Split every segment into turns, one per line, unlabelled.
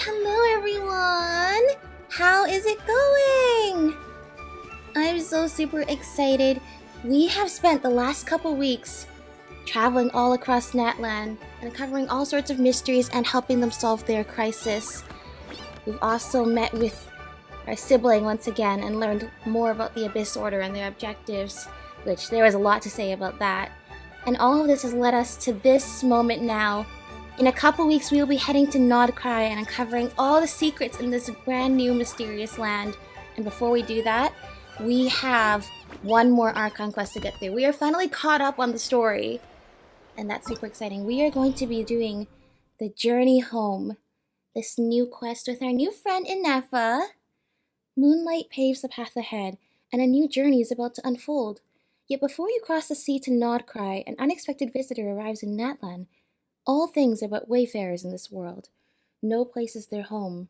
Hello everyone! How is it going? I'm so super excited. We have spent the last couple weeks traveling all across Natlan and uncovering all sorts of mysteries and helping them solve their crisis. We've also met with our sibling once again and learned more about the Abyss Order and their objectives, which there is a lot to say about that. And all of this has led us to this moment now. In a couple weeks, we will be heading to Nod-Krai and uncovering all the secrets in this brand new mysterious land. And before we do that, we have one more Archon quest to get through. We are finally caught up on the story, and that's super exciting. We are going to be doing the Journey Home, this new quest with our new friend Ineffa. Moonlight paves the path ahead, and a new journey is about to unfold. Yet before you cross the sea to Nod-Krai, an unexpected visitor arrives in Natlan. All things are but wayfarers in this world. No place is their home.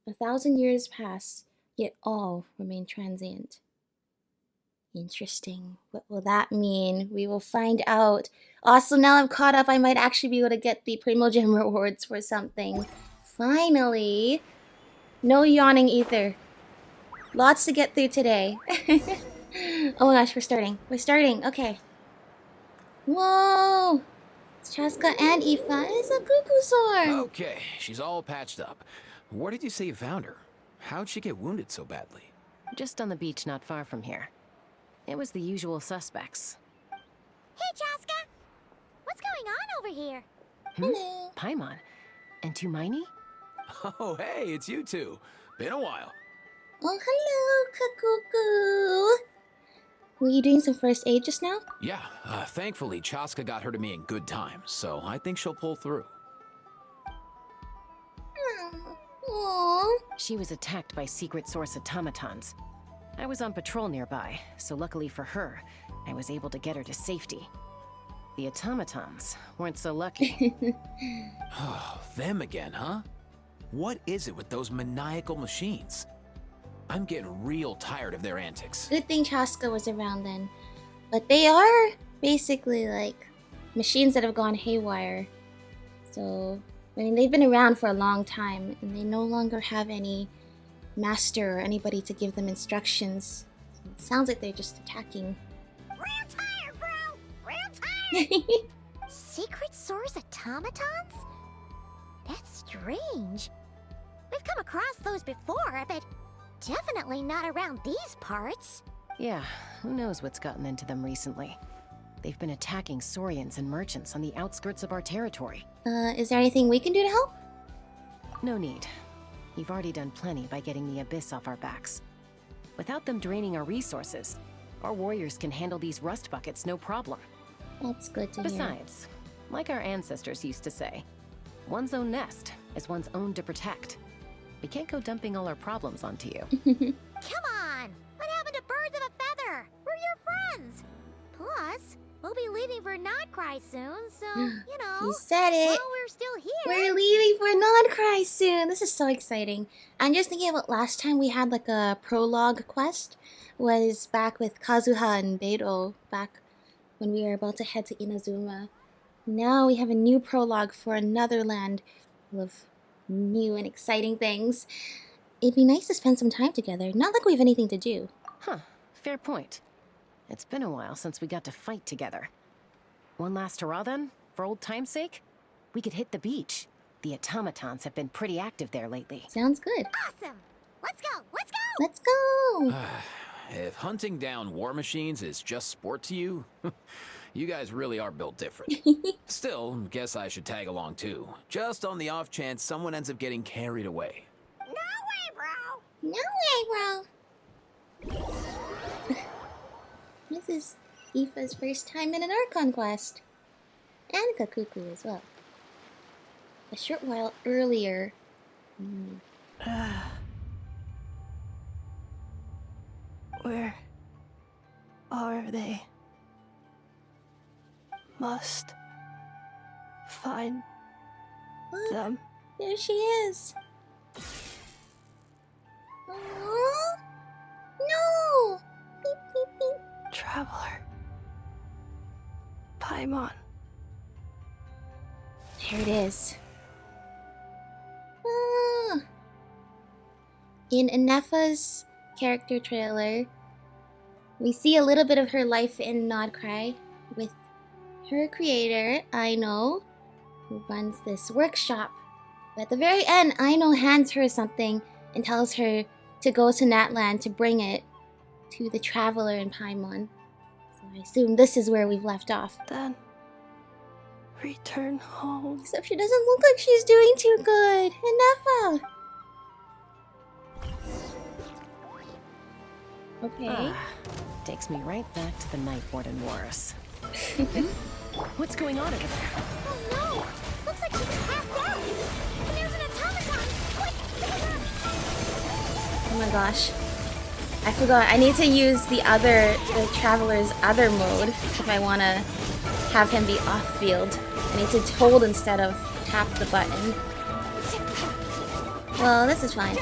1,000 years pass, yet all remain transient. Interesting. What will that mean? We will find out. Also, now I'm caught up, I might actually be able to get the Primogem rewards for something. Finally. No yawning either. Lots to get through today. Oh my gosh, we're starting. Okay. Whoa! It's Chaska and Aoife. It's a cuckoo sword.
Okay, she's all patched up. Where did you say you found her? How'd she get wounded so badly?
Just on the beach not far from here. It was the usual suspects.
Hey, Chaska! What's going on over here?
Hello.
Paimon. And Tumaini?
Oh, hey, it's you two. Been a while.
Oh, hello, cuckoo. Were you doing some first aid just now?
Yeah, thankfully Chaska got her to me in good time, so I think she'll pull through.
Aww.
She was attacked by secret source automatons. I was on patrol nearby, so luckily for her, I was able to get her to safety. The automatons weren't so lucky.
Oh, them again, huh? What is it with those maniacal machines? I'm getting real tired of their antics.
Good thing Chaska was around then. But they are basically like machines that have gone haywire. So, I mean, they've been around for a long time and they no longer have any master or anybody to give them instructions. So it sounds like they're just attacking.
Real tired, bro! Real tired! Secret source automatons? That's strange. We've come across those before, but definitely not around these parts.
Yeah, who knows what's gotten into them recently. They've been attacking Saurians and merchants on the outskirts of our territory.
Is there anything we can do to help?
No need. You've already done plenty by getting the Abyss off our backs. Without them draining our resources, our warriors can handle these rust buckets no problem.
That's good to hear.
Besides, like our ancestors used to say, one's own nest is one's own to protect. We can't go dumping all our problems onto you.
Come on! What happened to birds of a feather? We're your friends! Plus, we'll be leaving for Nod-Krai soon, so, you know,
You said it.
while we're still here...
We're leaving for Nod-Krai soon. This is so exciting. I'm just thinking about last time we had like a prologue quest. Was back with Kazuha and Beidou, back when we were about to head to Inazuma. Now we have a new prologue for another land full of new and exciting things. It'd be nice to spend some time together. Not like we have anything to do.
Huh, fair point. It's been a while since we got to fight together. One last hurrah then, for old time's sake? We could hit the beach. The automatons have been pretty active there lately.
Sounds good.
Awesome! Let's go! Let's go!
Let's go!
If hunting down war machines is just sport to you, you guys really are built different. Still, guess I should tag along too, just on the off chance someone ends up getting carried away.
No way, bro!
No way, bro! This is Aoife's first time in an Archon quest. And Kakuku as well. A short while earlier.
Where are they? Must find
Look,
them.
there she is. Aww. No! Beep, beep, beep.
Traveler. Paimon.
There it is. In Ineffa's character trailer, we see a little bit of her life in Nod-Krai with her creator, Aino, who runs this workshop. But at the very end, Aino hands her something and tells her to go to Natland to bring it to the Traveler in Paimon. So I assume this is where we've left off.
Then return home.
Except she doesn't look like she's doing too good. Ineffa! Okay.
Takes me right back to the Night Warden Wars. What's going on over there?
Oh no! Looks like she's passed out! And there's an automaton! Quick, save her!
Oh my gosh. I forgot. I need to use the Traveler's other mode if I want to have him be off-field. I need to hold instead of tap the button. Well, this is fine.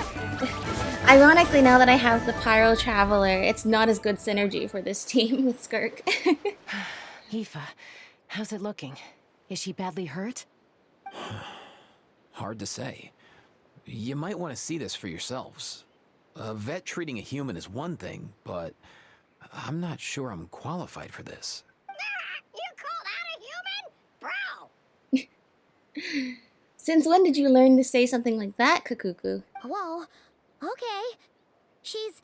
Ironically, now that I have the Pyro Traveler, it's not as good synergy for this team with Skirk.
Aoife, how's it looking? Is she badly hurt?
Hard to say. You might want to see this for yourselves. A vet treating a human is one thing, but I'm not sure I'm qualified for this.
You called out a human? Bro!
Since when did you learn to say something like that, Kakuku?
Whoa. Okay. She's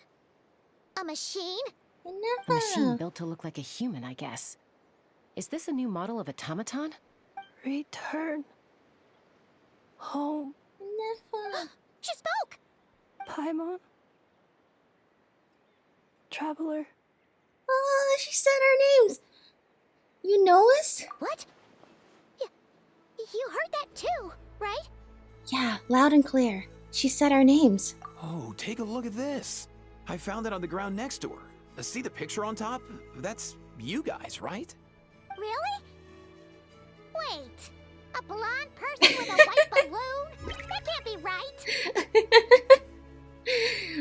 a machine?
Ineffa.
A machine built to look like a human, I guess. Is this a new model of automaton?
Return home.
Ineffa.
She spoke!
Paimon. Traveler.
Oh, she said our names. You know us?
What? You heard that too, right?
Yeah, loud and clear. She said our names.
Oh, take a look at this. I found it on the ground next to her. See the picture on top? That's you guys, right?
Really? Wait. A blonde person with a white balloon? That can't be right.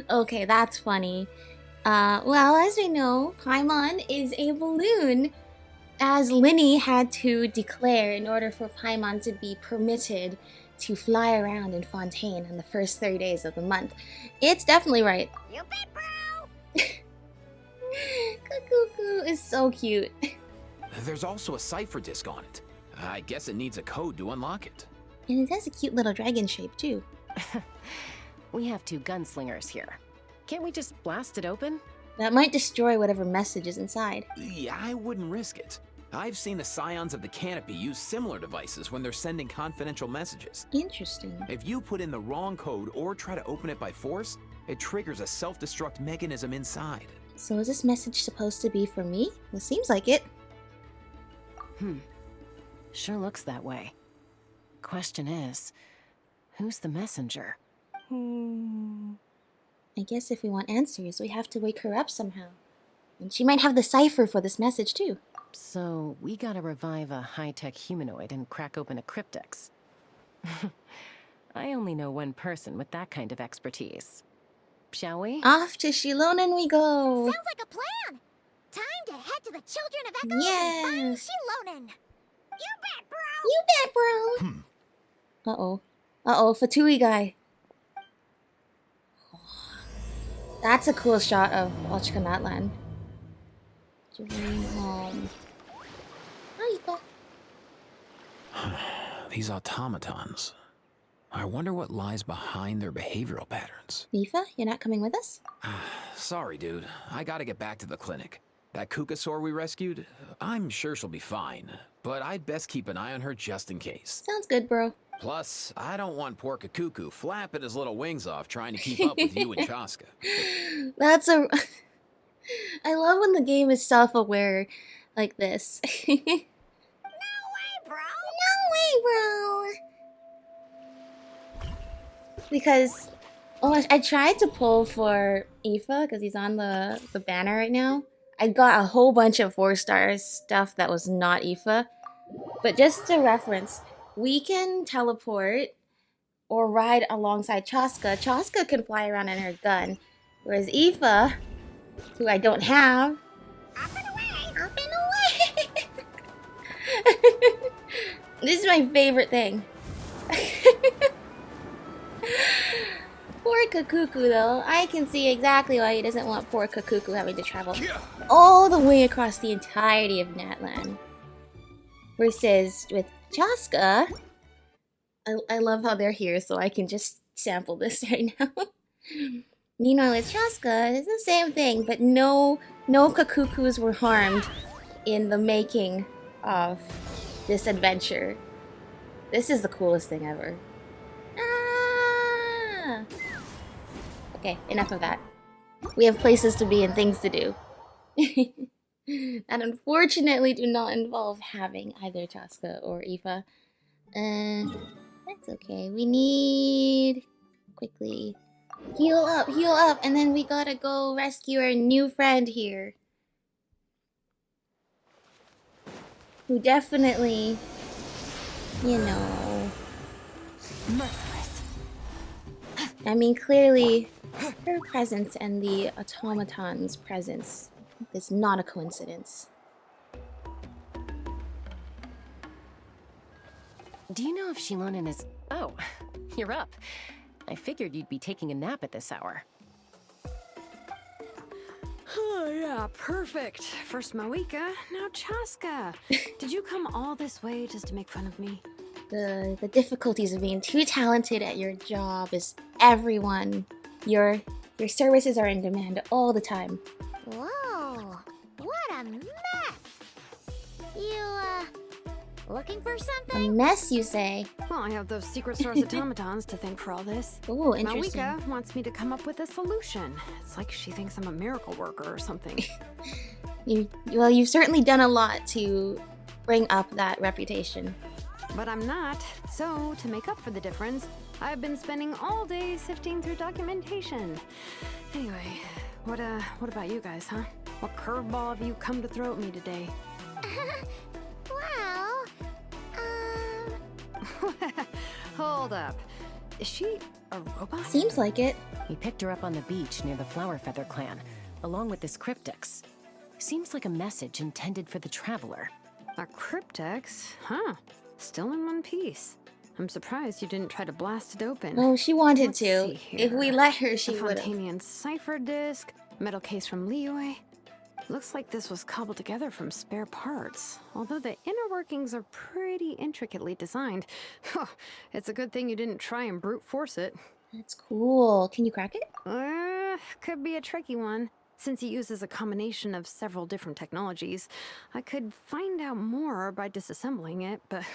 Okay, that's funny. Well, as we know, Paimon is a balloon, as Linny had to declare in order for Paimon to be permitted to fly around in Fontaine on the first 30 days of the month. It's definitely right.
You bet, bro!
Kakuku is so cute.
There's also a cipher disk on it. I guess it needs a code to unlock it.
And it has a cute little dragon shape, too.
We have 2 gunslingers here. Can't we just blast it open?
That might destroy whatever message is inside.
Yeah, I wouldn't risk it. I've seen the Scions of the Canopy use similar devices when they're sending confidential messages.
Interesting.
If you put in the wrong code or try to open it by force, it triggers a self-destruct mechanism inside.
So is this message supposed to be for me? Well, seems like it.
Sure looks that way. Question is, who's the messenger?
I guess if we want answers, we have to wake her up somehow. And she might have the cipher for this message, too.
So, we gotta revive a high-tech humanoid and crack open a cryptex. I only know one person with that kind of expertise. Shall we?
Off to Shilonen we go!
Sounds like a plan! Time to head to the Children of Echoes
Yes.
and find Shilonen! You bet, bro!
You bet, bro! Uh-oh. Uh-oh, Fatui guy. That's a cool shot of Ochka Natlan. Journey home. Hi, Eva.
These automatons. I wonder what lies behind their behavioral patterns.
Nifa, you're not coming with us?
Sorry, dude. I gotta get back to the clinic. That Kukasaur we rescued, I'm sure she'll be fine. But I'd best keep an eye on her just in case.
Sounds good, bro.
Plus, I don't want poor Kakuku flapping his little wings off trying to keep up with you and Chaska.
That's a... I love when the game is self-aware like this.
No way, bro!
No way, bro! Because, I tried to pull for Aoife because he's on the banner right now. I got a whole bunch of 4-star stuff that was not Aoife. But just to reference, we can teleport or ride alongside Chaska. Chaska can fly around in her gun. Whereas Aoife, who I don't have...
Up and away!
Up and away! This is my favorite thing. Poor Kakuku, though. I can see exactly why he doesn't want poor Kakuku having to travel all the way across the entirety of Natlan. Versus with Chaska, I love how they're here, so I can just sample this right now. Meanwhile, with Chaska, it's the same thing, but no Kakukus were harmed in the making of this adventure. This is the coolest thing ever. Ah! Okay, enough of that. We have places to be and things to do. That unfortunately do not involve having either Chaska or Aoife. That's okay. We need... quickly... heal up, and then we gotta go rescue our new friend here. Who definitely, you know...
Merciless.
I mean, clearly, her presence and the automaton's presence is not a coincidence.
Do you know if Shilonen is... Oh, you're up. I figured you'd be taking a nap at this hour.
Oh, yeah, perfect. First Moika, now Chaska. Did you come all this way just to make fun of me?
The difficulties of being too talented at your job is everyone. Your services are in demand all the time.
Whoa, what a mess! You, looking for
A
something?
mess, you say?
Well, I have those secret source automatons to thank for all this.
Ooh, interesting.
Moika wants me to come up with a solution. It's like she thinks I'm a miracle worker or something.
Well, you've certainly done a lot to bring up that reputation.
But I'm not. So, to make up for the difference, I've been spending all day sifting through documentation. Anyway, what about you guys, huh? What curveball have you come to throw at me today?
Well,
Hold up. Is she a robot?
Seems like it.
We picked her up on the beach near the Flower Feather clan, along with this cryptex. Seems like a message intended for the traveler.
A cryptex? Huh. Still in one piece. I'm surprised you didn't try to blast it open.
Oh, she wanted
Let's
to.
see
If we
here.
let her,
The
she would have.
Fontanian cipher disc, metal case from Liyue. Looks like this was cobbled together from spare parts. Although the inner workings are pretty intricately designed. It's a good thing you didn't try and brute force it.
That's cool. Can you crack it?
Could be a tricky one. Since it uses a combination of several different technologies, I could find out more by disassembling it, but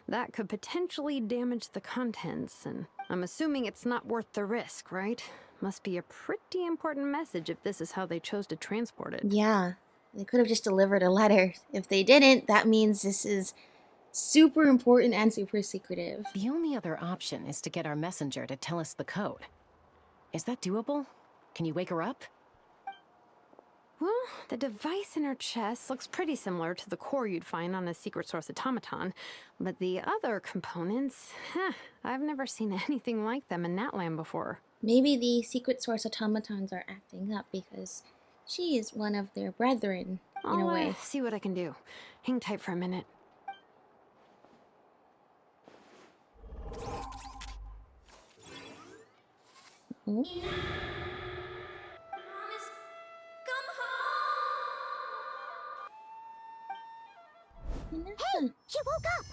that could potentially damage the contents, and I'm assuming it's not worth the risk, right? Must be a pretty important message if this is how they chose to transport it.
Yeah. They could have just delivered a letter. If they didn't, that means this is super important and super secretive.
The only other option is to get our messenger to tell us the code. Is that doable? Can you wake her up?
Well, the device in her chest looks pretty similar to the core you'd find on a secret source automaton, but the other components, I've never seen anything like them in Natlan before.
Maybe the secret source automatons are acting up because she is one of their brethren, in a
I'll
way.
see what I can do. Hang tight for a minute.
Oh.
hey, she woke up!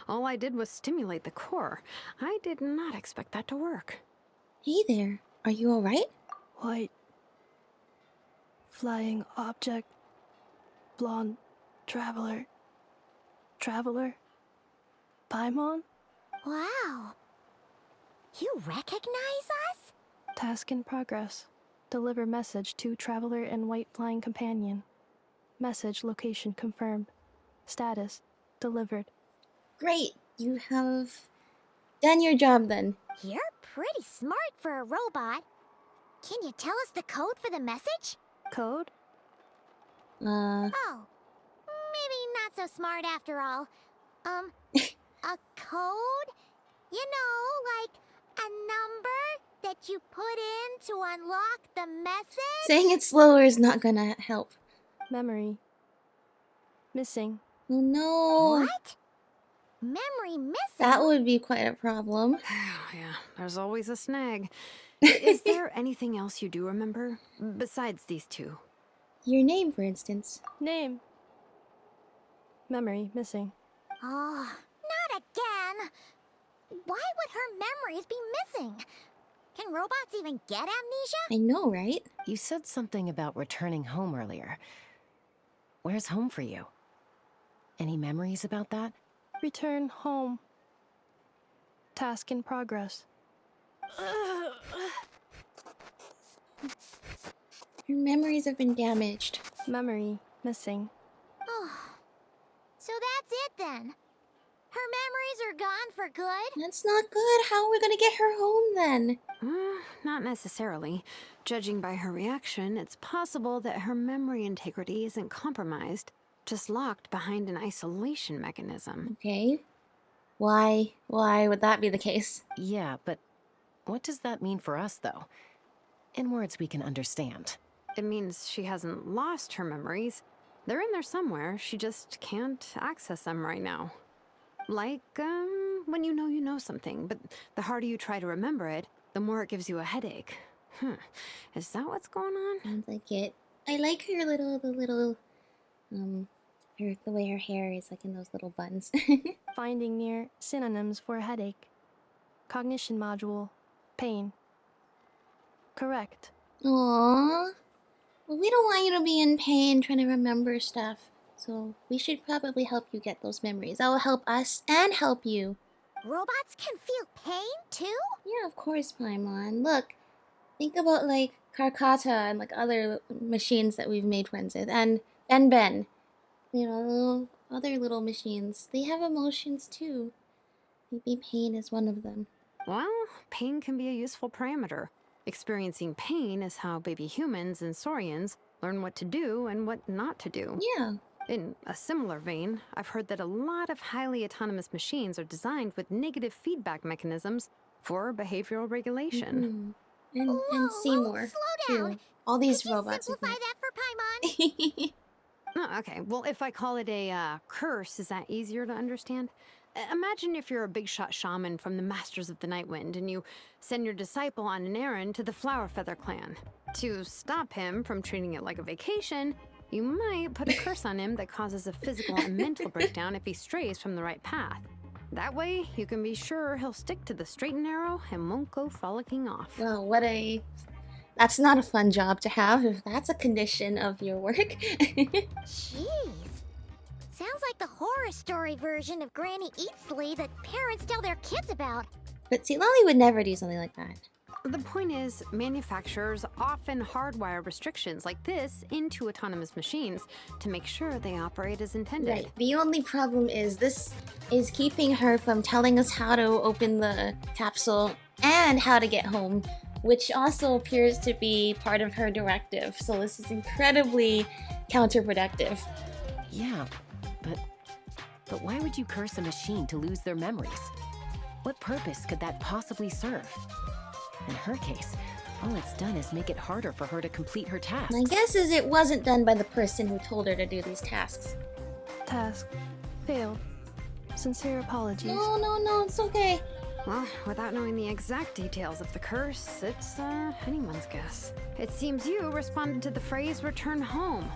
All I did was stimulate the core. I did not expect that to work.
Hey there. Are you alright?
White. Flying object. Blonde. Traveler. Traveler. Paimon?
Wow. You recognize us?
Task in progress. Deliver message to Traveler and White Flying Companion. Message location confirmed. Status delivered.
Great. You have done your job then.
You're pretty smart for a robot. Can you tell us the code for the message?
Code?
Oh, maybe not so smart after all. A code? You know, like a number that you put in to unlock the message?
Saying it slower is not gonna help.
Memory. Missing.
Oh no.
What? Memory missing?
That would be quite a problem.
Yeah, there's always a snag. Is there anything else you do remember? Besides these two?
Your name, for instance.
Name. Memory missing.
Oh, not again. Why would her memories be missing? Can robots even get amnesia?
I know, right?
You said something about returning home earlier. Where's home for you? Any memories about that?
Return home. Task in progress.
Your memories have been damaged.
Memory missing.
Oh, so that's it then. Her memories are gone for good?
That's not good. How are we gonna get her home then?
Not necessarily. Judging by her reaction, it's possible that her memory integrity isn't compromised, just locked behind an isolation mechanism.
Okay. Why would that be the case?
Yeah, but what does that mean for us, though? In words we can understand.
It means she hasn't lost her memories. They're in there somewhere, she just can't access them right now. Like, when you know something, but the harder you try to remember it, the more it gives you a headache. Is that what's going on?
Sounds like it. I like her the way her hair is like in those little buns.
Finding near synonyms for headache. Cognition module. Pain. Correct.
Aww. Well, we don't want you to be in pain trying to remember stuff. So we should probably help you get those memories. That will help us and help you.
Robots can feel pain too?
Yeah, of course, Paimon. Look, think about like Karkata and like other machines that we've made friends with. And Ben. You know, other little machines. They have emotions too. Maybe pain is one of them.
Well, pain can be a useful parameter. Experiencing pain is how baby humans and saurians learn what to do and what not to do.
Yeah.
In a similar vein, I've heard that a lot of highly autonomous machines are designed with negative feedback mechanisms for behavioral regulation.
And
Whoa,
Seymour,
slow down.
too. All these
Could you
robots.
simplify that for Paimon?
Oh, okay, well, if I call it a curse, is that easier to understand? Imagine if you're a big shot shaman from the Masters of the Nightwind and you send your disciple on an errand to the Flowerfeather clan. To stop him from treating it like a vacation, you might put a curse on him that causes a physical and mental breakdown if he strays from the right path. That way, you can be sure he'll stick to the straight and narrow and won't go frolicking off.
Well, that's not a fun job to have if that's a condition of your work.
Jeez. Sounds like the horror story version of Granny Eatsley that parents tell their kids about.
But see, Lolly would never do something like that.
The point is, manufacturers often hardwire restrictions like this into autonomous machines to make sure they operate as intended.
Right. The only problem is this is keeping her from telling us how to open the capsule and how to get home, which also appears to be part of her directive. So this is incredibly counterproductive.
Yeah, but why would you curse a machine to lose their memories? What purpose could that possibly serve? In her case, all it's done is make it harder for her to complete her tasks.
My guess is it wasn't done by the person who told her to do these tasks.
Task. Failed. Sincere apologies.
No, it's okay.
Well, without knowing the exact details of the curse, it's anyone's guess. It seems you responded to the phrase return home.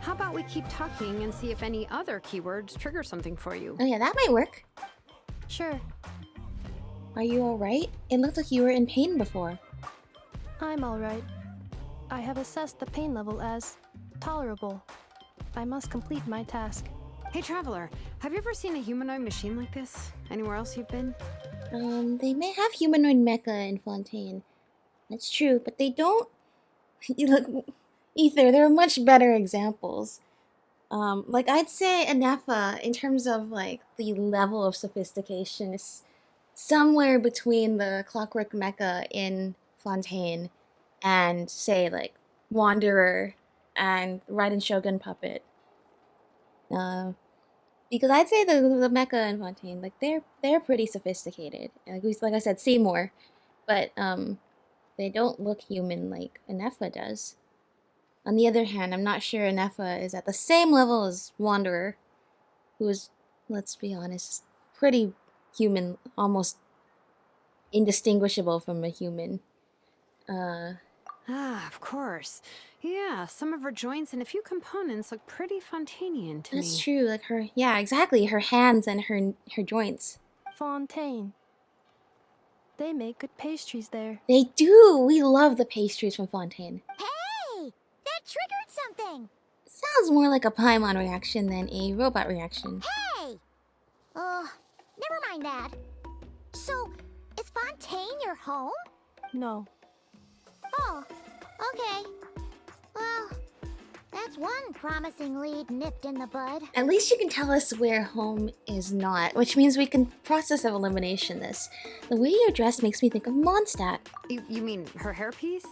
How about we keep talking and see if any other keywords trigger something for you?
Oh yeah, that might work.
Sure.
Are you alright? It looked like you were in pain before.
I'm alright. I have assessed the pain level as tolerable. I must complete my task.
Hey, Traveler, have you ever seen a humanoid machine like this? Anywhere else you've been?
They may have humanoid mecha in Fontaine. That's true, but they don't... Look, Ether, there are much better examples. Like, I'd say Ineffa, in terms of, like, the level of sophistication, is somewhere between the Clockwork Mecha in Fontaine and, say, like, Wanderer and Raiden Shogun Puppet. Because I'd say the mecha in Fontaine, like, they're pretty sophisticated. Like I said, Seymour. But, they don't look human like Ineffa does. On the other hand, I'm not sure Ineffa is at the same level as Wanderer, who is, let's be honest, pretty human, almost indistinguishable from a human.
Of course. Yeah, some of her joints and a few components look pretty Fontanian to me.
That's true. Like yeah, exactly. Her hands and her joints.
Fontaine. They make good pastries there.
They do. We love the pastries from Fontaine.
Hey! That triggered something!
Sounds more like a Paimon reaction than a robot reaction.
Hey! Never mind that. So, is Fontaine your home?
No.
Oh, okay. Well, that's one promising lead nipped in the bud.
At least you can tell us where home is not, which means we can process of elimination this. The way you're dressed makes me think of Mondstadt.
You mean her hairpiece?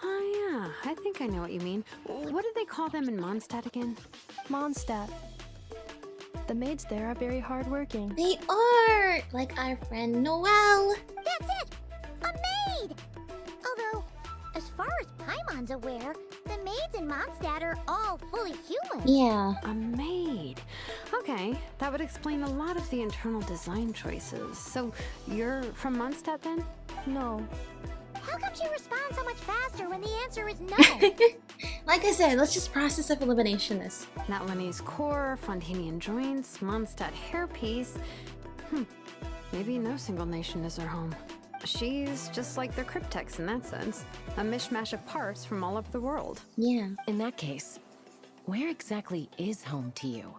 Oh yeah, I think I know what you mean. What do they call them in Mondstadt again?
Mondstadt. The maids there are very hardworking.
They are! Like our friend Noelle.
That's it! A maid! Although, as far as Paimon's aware, the maids in Mondstadt are all fully human.
Yeah.
A maid. Okay, that would explain a lot of the internal design choices. So, you're from Mondstadt then?
No.
How come she responds so much faster when the answer is no?
Like I said, let's just process of elimination this.
Natlanese core, Fontanian joints, Mondstadt hairpiece. Maybe no single nation is her home. She's just like the Cryptex in that sense. A mishmash of parts from all over the world.
Yeah.
In that case, where exactly is home to you?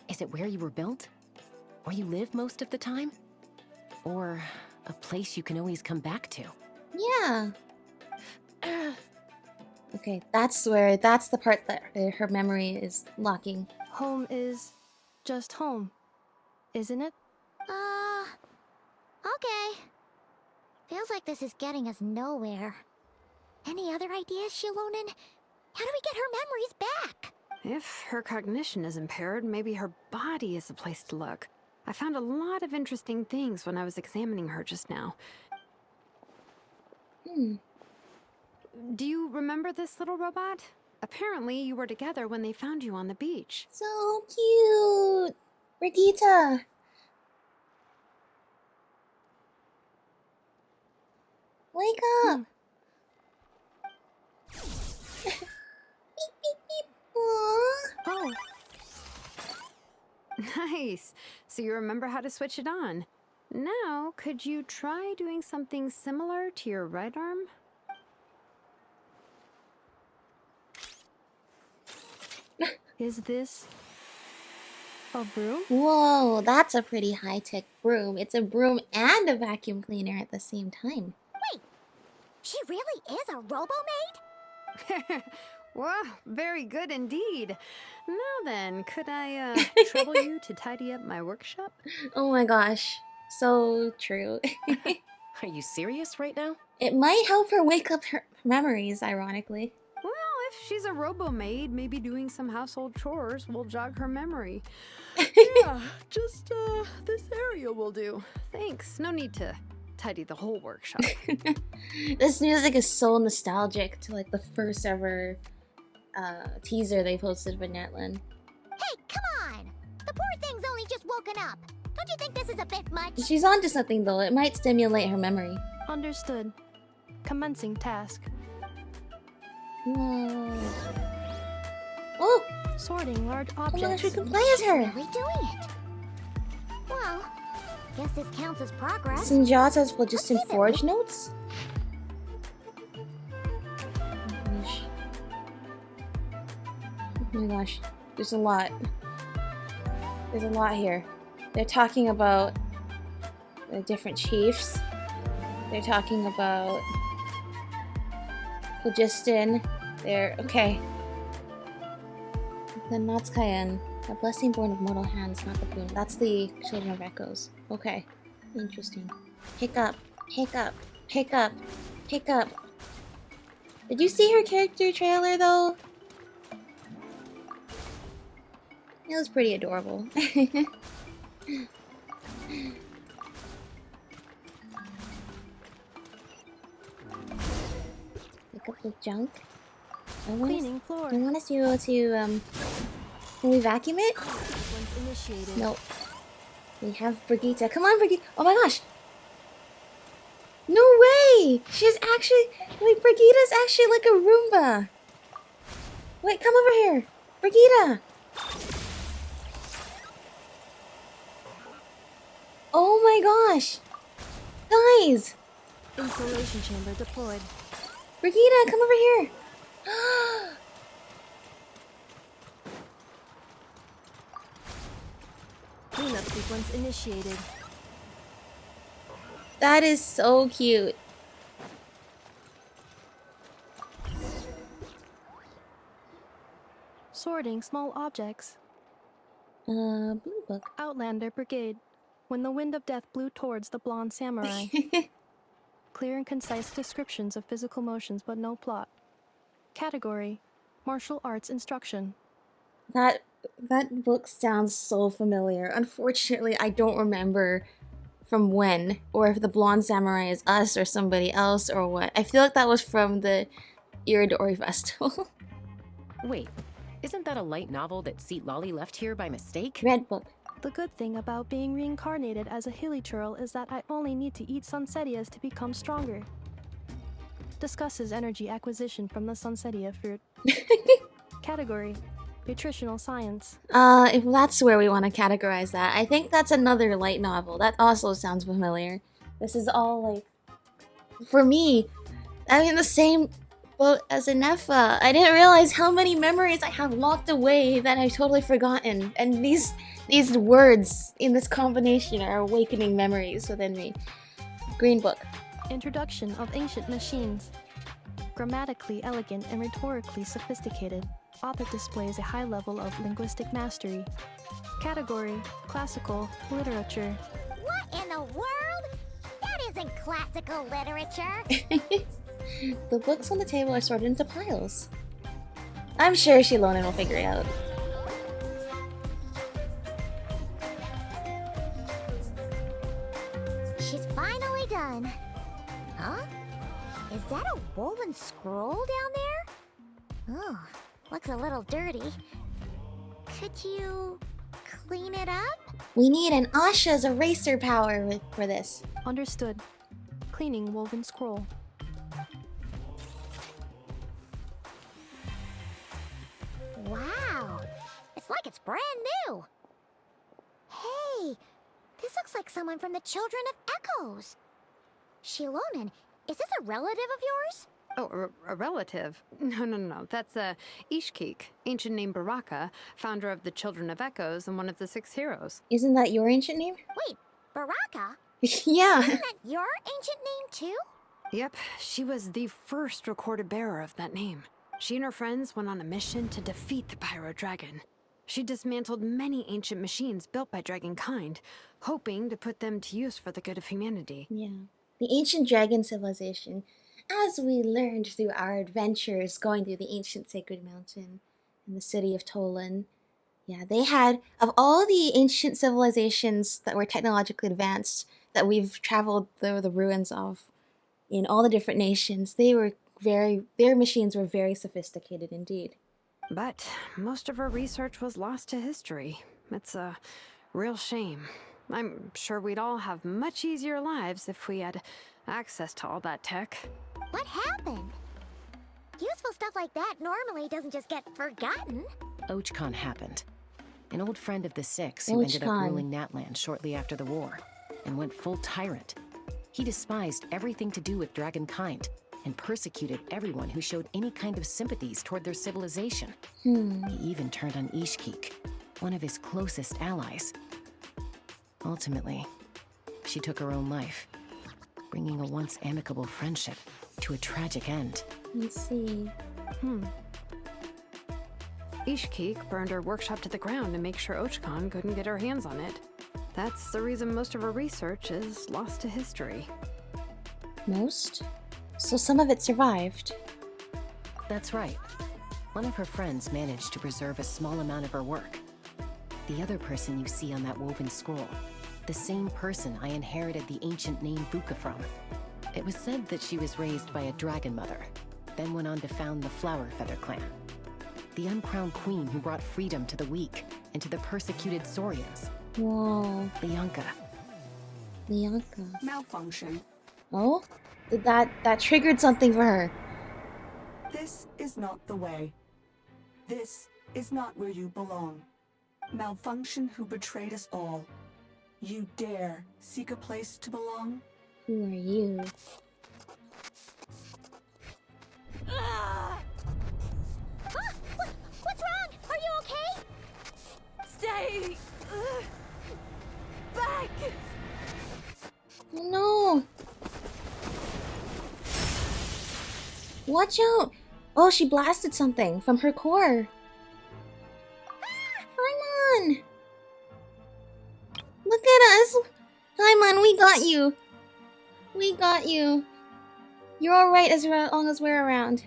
Is it where you were built? Where you live most of the time? Or a place you can always come back to?
Yeah. Okay, that's the part that her memory is locking.
Home is just home, isn't it?
Okay. Feels like this is getting us nowhere. Any other ideas, Shilonen? How do we get her memories back?
If her cognition is impaired, maybe her body is the place to look. I found a lot of interesting things when I was examining her just now. Do you remember this little robot? Apparently, you were together when they found you on the beach.
So cute! Brigitte! Wake up! Beep, beep, beep. Aww.
Oh,
Nice. So you remember how to switch it on. Now, could you try doing something similar to your right arm?
is this a broom?
Whoa, that's a pretty high-tech broom. It's a broom and a vacuum cleaner at the same time.
She really is a robo-maid?
Wow, very good indeed. Now then, could I trouble you to tidy up my workshop?
Oh my gosh, so true.
Are you serious right now?
It might help her wake up her memories, ironically.
Well, if she's a robo-maid, maybe doing some household chores will jog her memory. Yeah, just this area will do. Thanks, no need to tidy the whole workshop.
This music is so nostalgic to like the first ever teaser they posted for Netland.
Hey, come on! The poor thing's only just woken up. Don't you think this is a bit much?
She's onto something though, it might stimulate her memory.
Understood. Commencing task.
Whoa. Oh!
Sorting large
Oh my gosh, we
objects.
can play as her!
Really doing it. Well, guess this counts as progress.
Sinjata's phlogiston
Let's see
forge
them.
notes? Oh my gosh, there's a lot. There's a lot here. They're talking about the different chiefs. They're talking about phlogiston. They're okay. The Nod-Krai, a blessing born of mortal hands, not the boon. That's the Children of Echoes. Okay, interesting. Pick up, pick up, pick up, pick up. Did you see her character trailer though? It was pretty adorable. Pick up the junk.
Cleaning floor.
I want us to can we vacuum it?
Sequence initiated.
Nope. We have Brigitte. Come on, Brigitte. Oh my gosh. No way! She's actually... Wait, Brigitte's actually like a Roomba. Wait, come over here. Brigitte! Oh my gosh! Guys!
Installation chamber deployed.
Brigitte, come over here!
Cleanup sequence initiated.
That is so cute.
Sorting small objects.
Blue book.
Outlander Brigade. When the wind of death blew towards the blonde samurai. Clear and concise descriptions of physical motions, but no plot. Category: martial arts instruction.
That book sounds so familiar. Unfortunately, I don't remember from when, or if the blonde samurai is us or somebody else or what. I feel like that was from the Iridori Festival.
Wait, isn't that a light novel that Seat Lolly left here by mistake?
Red book.
The good thing about being reincarnated as a hilly churl is that I only need to eat sunsettias to become stronger. Discusses energy acquisition from the sunsettia fruit. Category: nutritional science.
If that's where we want to categorize that, I think that's another light novel. That also sounds familiar. This is all like, for me, I'm in the same boat as Ineffa. I didn't realize how many memories I have locked away that I've totally forgotten. And these words in this combination are awakening memories within me. Green book.
Introduction of ancient machines. Grammatically elegant and rhetorically sophisticated, author displays a high level of linguistic mastery. Category: classical literature.
What in the world? That isn't classical literature.
The books on the table are sorted into piles. I'm sure Shilonen will figure it out.
She's finally done. Huh? Is that a woven scroll down there? Oh, looks a little dirty. Could you clean it up?
We need an Asha's eraser power for this.
Understood. Cleaning woven scroll.
Wow, it's like it's brand new. Hey, this looks like someone from the Children of Echoes. Shilonen, is this a relative of yours?
Oh, a relative? No. That's Ishkik, ancient name Baraka, founder of the Children of Echoes and one of the 6 heroes.
Isn't that your ancient name?
Wait, Baraka?
Yeah.
Isn't that your ancient name too?
Yep, she was the first recorded bearer of that name. She and her friends went on a mission to defeat the Pyro Dragon. She dismantled many ancient machines built by Dragonkind, hoping to put them to use for the good of humanity.
Yeah. The ancient dragon civilization, as we learned through our adventures going through the ancient sacred mountain in the city of Tolan. Yeah, they had, of all the ancient civilizations that were technologically advanced that we've traveled through the ruins of in all the different nations, their machines were very sophisticated indeed.
But most of her research was lost to history. It's a real shame. I'm sure we'd all have much easier lives if we had access to all that tech.
What happened? Useful stuff like that normally doesn't just get forgotten.
Ochkon happened. An old friend of the 6 who ended up
Ochkon.
ruling Natland shortly after the war, and went full tyrant. He despised everything to do with Dragonkind, and persecuted everyone who showed any kind of sympathies toward their civilization. He even turned on Ishkik, one of his closest allies. Ultimately, she took her own life, bringing a once amicable friendship to a tragic end.
Let's see.
Ishkik burned her workshop to the ground to make sure Ochkon couldn't get her hands on it. That's the reason most of her research is lost to history.
Most? So some of it survived.
That's right. One of her friends managed to preserve a small amount of her work. The other person you see on that woven scroll, the same person I inherited the ancient name Vuka from. It was said that she was raised by a dragon mother, then went on to found the Flower Feather clan. The uncrowned queen who brought freedom to the weak and to the persecuted Saurians.
Whoa.
Bianca.
Bianca.
Malfunction.
Oh? That triggered something for her.
This is not the way. This is not where you belong. Malfunction who betrayed us all. You dare seek a place to belong?
Who are you?
What's wrong? Are you okay?
Stay back.
Oh no! Watch out! Oh, she blasted something from her core. Paimon! Look at us! Paimon, we got you! We got you. You're alright as long as we're around.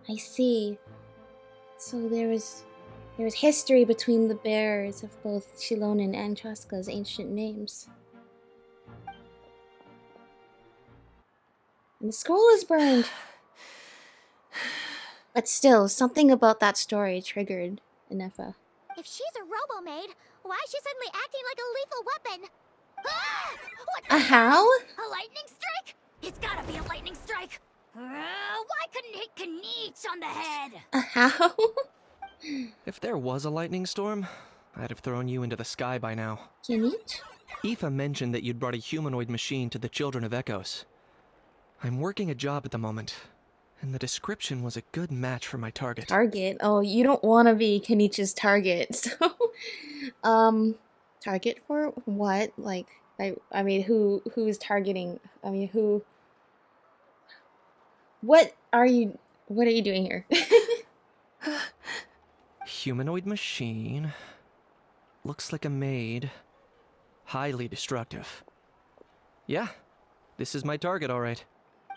I see. So there was history between the bearers of both Shilonen and Chaska's ancient names. And the scroll was burned. But still, something about that story triggered Ineffa.
If she's a robo-maid, why is she suddenly acting like a lethal weapon? Ah! What's
A how?
a lightning strike? It's gotta be a lightning strike. Why couldn't it hit Kniech on the head?
A how?
If there was a lightning storm, I'd have thrown you into the sky by now.
Kniech?
Ineffa mentioned that you'd brought a humanoid machine to the Children of Echoes. I'm working a job at the moment, and the description was a good match for my target.
Target? Oh, you don't want to be Kenichi's target, so... Target for what? Like, I mean, who's targeting? I mean, who... What are you doing here?
Humanoid machine. Looks like a maid. Highly destructive. Yeah, this is my target, all right.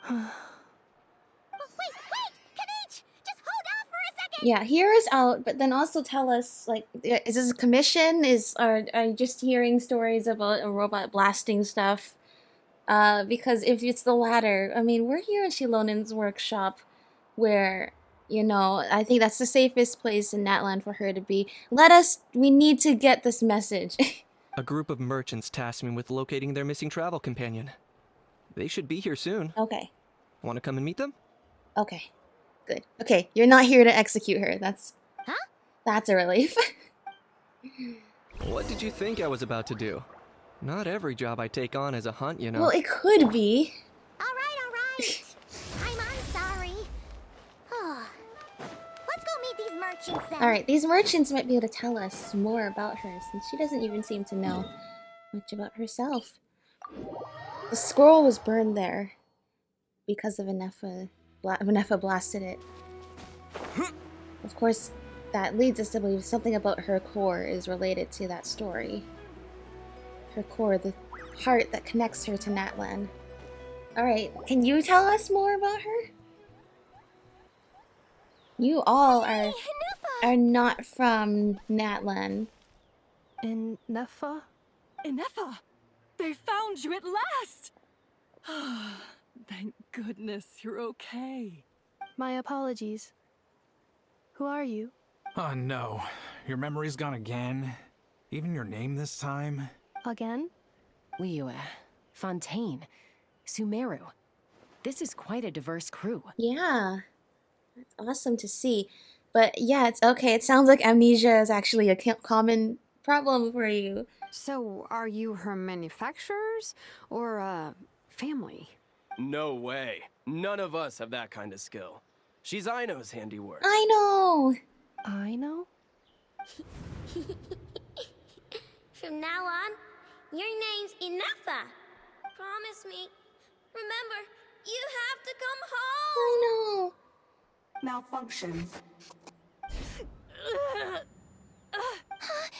Wait! Kniech! Just hold on for a second!
Yeah, hear us out, but then also tell us, like, is this a commission? Are you just hearing stories about a robot blasting stuff? Because if it's the latter, I mean, we're here in Shilonen's workshop, where, you know, I think that's the safest place in Natland for her to be. We need to get this message.
A group of merchants tasked me with locating their missing travel companion. They should be here soon.
Okay.
Want to come and meet them?
Okay. Good. Okay, you're not here to execute her. That's a relief.
What did you think I was about to do? Not every job I take on is a hunt, you know.
Well, it could be.
All right. I'm sorry. Let's go meet these merchants then.
Alright, these merchants might be able to tell us more about her, since she doesn't even seem to know much about herself. The scroll was burned there because of Ineffa. Ineffa blasted it. Of course, that leads us to believe something about her core is related to that story. Her core, the heart that connects her to Natland. Alright, can you tell us more about her? You all are not from Natland.
Ineffa?
Ineffa! They found you at last! Thank goodness you're okay.
My apologies. Who are you?
Oh no, your memory's gone again? Even your name this time?
Again?
Liyue, Fontaine, Sumeru. This is quite a diverse crew.
Yeah, that's awesome to see. But yeah, it's okay. It sounds like amnesia is actually a common problem for you.
So, are you her manufacturers or family?
No way. None of us have that kind of skill. She's Aino's handiwork.
I know!
I know?
From now on, your name's Ineffa. Promise me. Remember, you have to come home.
I know!
Malfunction.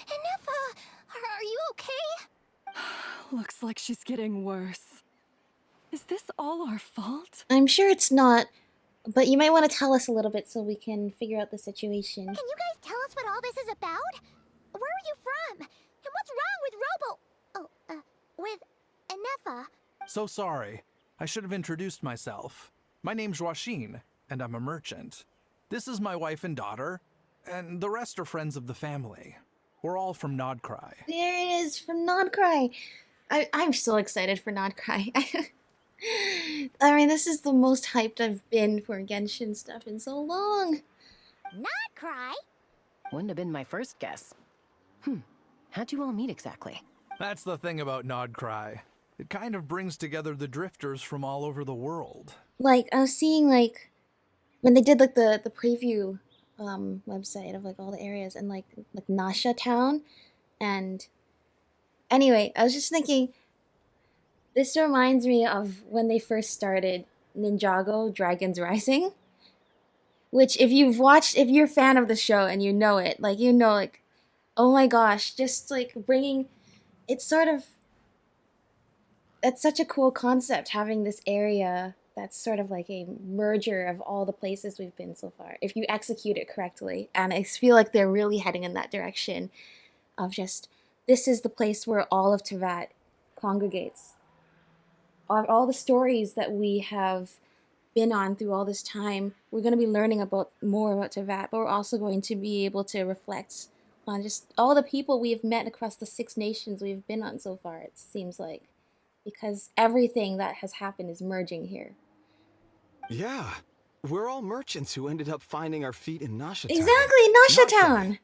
Ineffa, are you okay?
Looks like she's getting worse. Is this all our fault?
I'm sure it's not, but you might want to tell us a little bit so we can figure out the situation.
Can you guys tell us what all this is about? Where are you from? And what's wrong with with Ineffa?
So sorry. I should have introduced myself. My name's Joachine, and I'm a merchant. This is my wife and daughter, and the rest are friends of the family. We're all from Nod-Krai.
There it is from Nod-Krai. I'm so excited for Nod-Krai. I mean, this is the most hyped I've been for Genshin stuff in so long.
Nod-Krai?
Wouldn't have been my first guess. How'd you all meet exactly?
That's the thing about Nod-Krai. It kind of brings together the drifters from all over the world.
Like, I was seeing, like, when they did, like, the preview website of, like, all the areas and, like Nasha Town. And anyway, I was just thinking, this reminds me of when they first started Ninjago Dragons Rising. Which, if you're a fan of the show and you know it, like, you know, like, oh my gosh, just, like, bringing, it's sort of, that's such a cool concept, having this area that's sort of like a merger of all the places we've been so far, if you execute it correctly. And I feel like they're really heading in that direction of just, this is the place where all of Teyvat congregates. All the stories that we have been on through all this time, we're going to be learning more about Teyvat, but we're also going to be able to reflect on just all the people we have met across the 6 nations we've been on so far, it seems like. Because everything that has happened is merging here.
Yeah, we're all merchants who ended up finding our feet in Nasha Town.
Exactly, Nasha Town!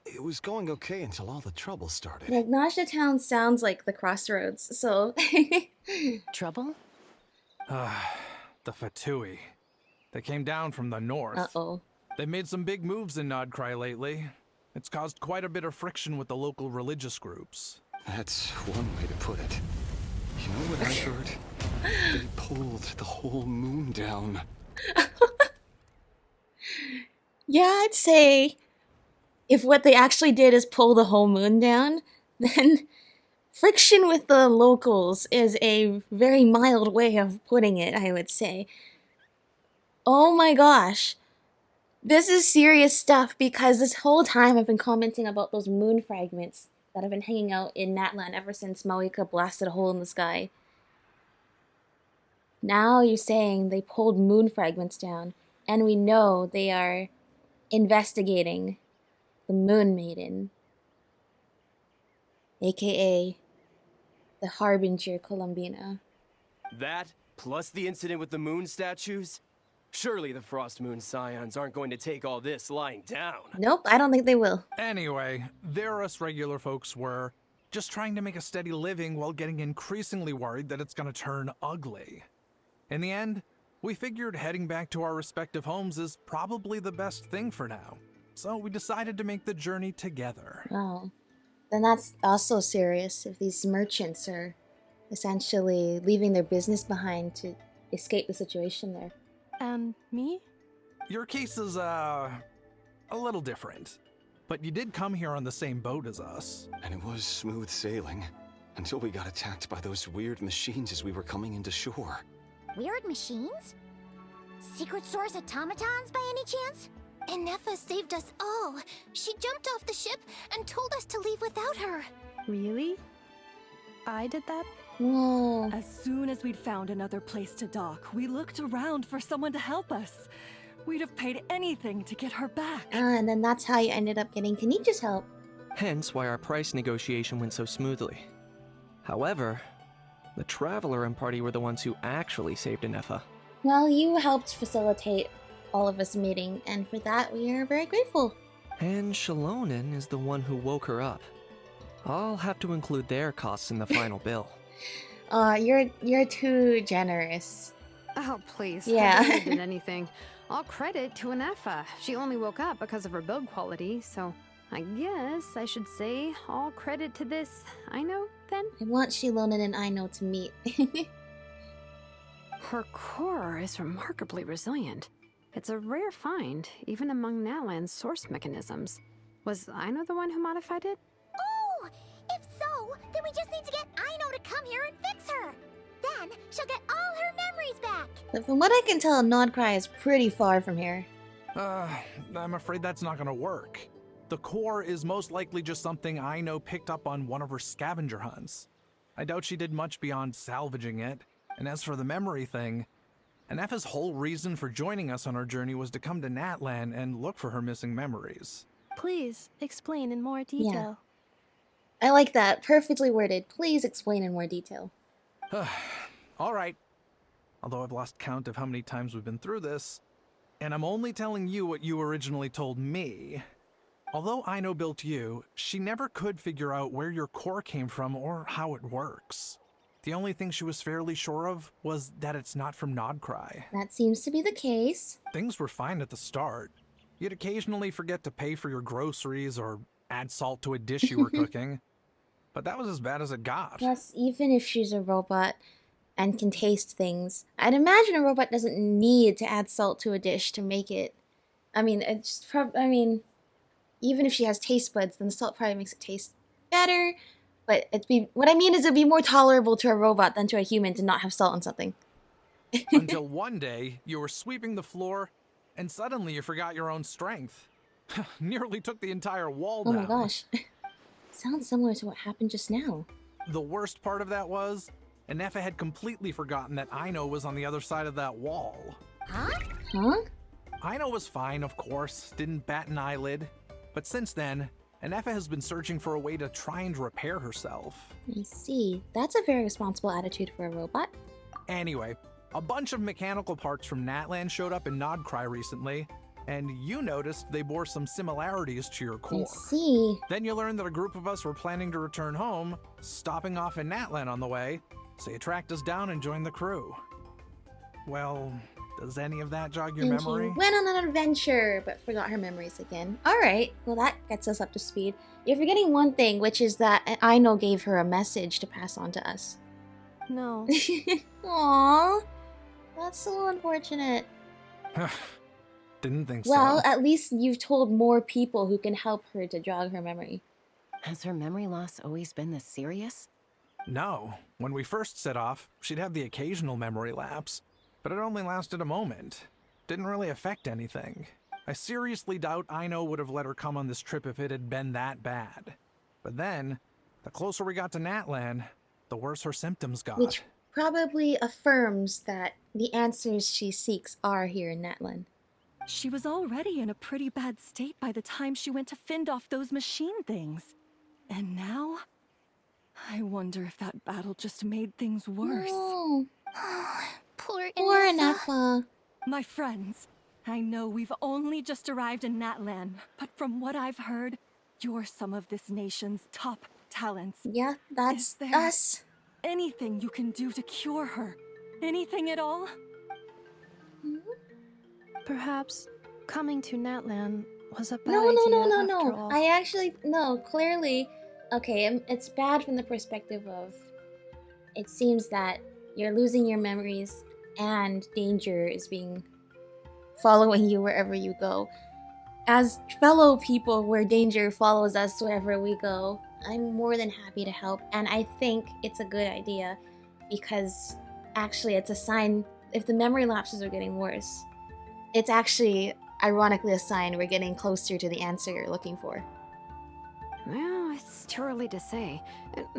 It was going okay until all the trouble started.
Like, Nasha Town sounds like the crossroads, so...
Trouble?
The Fatui. They came down from the north.
Uh-oh.
They made some big moves in Nod-Krai lately. It's caused quite a bit of friction with the local religious groups.
That's one way to put it. You know what I heard? They pulled the whole moon down.
Yeah, I'd say if what they actually did is pull the whole moon down, then friction with the locals is a very mild way of putting it, I would say. Oh my gosh. This is serious stuff, because this whole time I've been commenting about those moon fragments that have been hanging out in Natlan ever since Mawika blasted a hole in the sky. Now you're saying they pulled moon fragments down, and we know they are investigating the Moon Maiden, aka the Harbinger Columbina.
That, plus the incident with the moon statues? Surely the Frost Moon Scions aren't going to take all this lying down.
Nope, I don't think they will.
Anyway, there us regular folks were just trying to make a steady living while getting increasingly worried that it's gonna turn ugly. In the end, we figured heading back to our respective homes is probably the best thing for now. So we decided to make the journey together.
Wow. Then that's also serious if these merchants are essentially leaving their business behind to escape the situation there.
And me?
Your case is, a little different. But you did come here on the same boat as us.
And it was smooth sailing, until we got attacked by those weird machines as we were coming into shore.
Weird machines? Secret Source automatons by any chance?
Ineffa saved us all. She jumped off the ship and told us to leave without her.
Really? I did that?
Whoa.
As soon as we'd found another place to dock, we looked around for someone to help us. We'd have paid anything to get her back.
And then that's how you ended up getting Kanicha's help.
Hence why our price negotiation went so smoothly. However, the Traveler and party were the ones who actually saved Ineffa.
Well, you helped facilitate all of us meeting, and for that we are very grateful.
And Shalonen is the one who woke her up. I'll have to include their costs in the final bill.
You're too generous.
Oh, please.
Yeah.
I barely did anything. All credit to Ineffa. She only woke up because of her build quality, so I guess I should say all credit to this Aino, then?
I want Shilonen and Aino to meet.
Her core is remarkably resilient. It's a rare find, even among Natlan's source mechanisms. Was Aino the one who modified it?
Oh! If so, then we just need to get Aino to come here and fix her! Then she'll get all her memories back!
But from what I can tell, Nod-Krai is pretty far from here.
I'm afraid that's not gonna work. The core is most likely just something Aino picked up on one of her scavenger hunts. I doubt she did much beyond salvaging it. And as for the memory thing, Ineffa's whole reason for joining us on our journey was to come to Natlan and look for her missing memories.
Please, explain in more detail.
I like that. Perfectly worded. Please explain in more detail.
All right. Although I've lost count of how many times we've been through this, and I'm only telling you what you originally told me. Although Ino built you, she never could figure out where your core came from or how it works. The only thing she was fairly sure of was that it's not from Nod-Krai.
That seems to be the case.
Things were fine at the start. You'd occasionally forget to pay for your groceries or add salt to a dish you were cooking. But that was as bad as it got.
Plus, even if she's a robot and can taste things, I'd imagine a robot doesn't need to add salt to a dish to make it. I mean, even if she has taste buds, then the salt probably makes it taste better. But what I mean is it'd be more tolerable to a robot than to a human to not have salt on something.
Until one day, you were sweeping the floor, and suddenly you forgot your own strength. Nearly took the entire wall down.
Oh my gosh. Sounds similar to what happened just now.
The worst part of that was, Ineffa had completely forgotten that Ino was on the other side of that wall.
Huh?
Huh?
Ino was fine, of course, didn't bat an eyelid. But since then, Ineffa has been searching for a way to try and repair herself.
I see. That's a very responsible attitude for a robot.
Anyway, a bunch of mechanical parts from Natlan showed up in Nod-Krai recently, and you noticed they bore some similarities to your core.
I see.
Then you learned that a group of us were planning to return home, stopping off in Natlan on the way, so you tracked us down and joined the crew. Well, does any of that jog your memory?
She went on an adventure, but forgot her memories again. Alright, well that gets us up to speed. You're forgetting one thing, which is that Ino gave her a message to pass on to us.
No.
Aww. That's so unfortunate.
Didn't think
Well,
so.
at least you've told more people who can help her to jog her memory.
Has her memory loss always been this serious?
No. When we first set off, she'd have the occasional memory lapse, but it only lasted a moment. Didn't really affect anything. I seriously doubt Ino would have let her come on this trip if it had been that bad. But then, the closer we got to Natlan, the worse her symptoms got.
Which probably affirms that the answers she seeks are here in Natlan.
She was already in a pretty bad state by the time she went to fend off those machine things. And now? I wonder if that battle just made things worse.
No.
Poor
Poor
Ineffa.
Ineffa.
My friends, I know we've only just arrived in Natlan, but from what I've heard, you're some of this nation's top talents.
Yeah, that's
Is there
us.
anything you can do to cure her? Anything at all?
Perhaps coming to Natlan was a bad
No,
idea after all.
I actually, no, clearly, okay, it's bad from the perspective of, it seems that you're losing your memories and danger is following you wherever you go. As fellow people where danger follows us wherever we go, I'm more than happy to help, and I think it's a good idea because actually it's a sign if the memory lapses are getting worse. It's actually, ironically, a sign we're getting closer to the answer you're looking for.
Well, it's too early to say.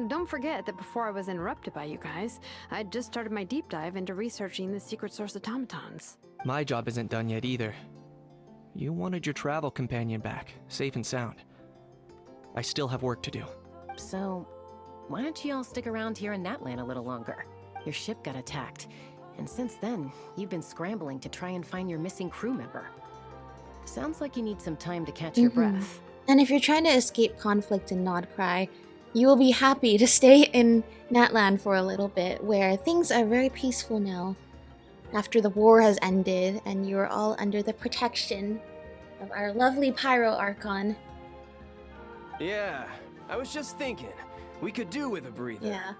Don't forget that before I was interrupted by you guys, I'd just started my deep dive into researching the secret source automatons.
My job isn't done yet either. You wanted your travel companion back, safe and sound. I still have work to do.
So, why don't you all stick around here in Natlan a little longer? Your ship got attacked, and since then, you've been scrambling to try and find your missing crew member. Sounds like you need some time to catch your breath.
And if you're trying to escape conflict in Nod-Krai, you will be happy to stay in Natlan for a little bit, where things are very peaceful now. After the war has ended, and you're all under the protection of our lovely Pyro Archon.
Yeah, I was just thinking, we could do with a breather.
Yeah.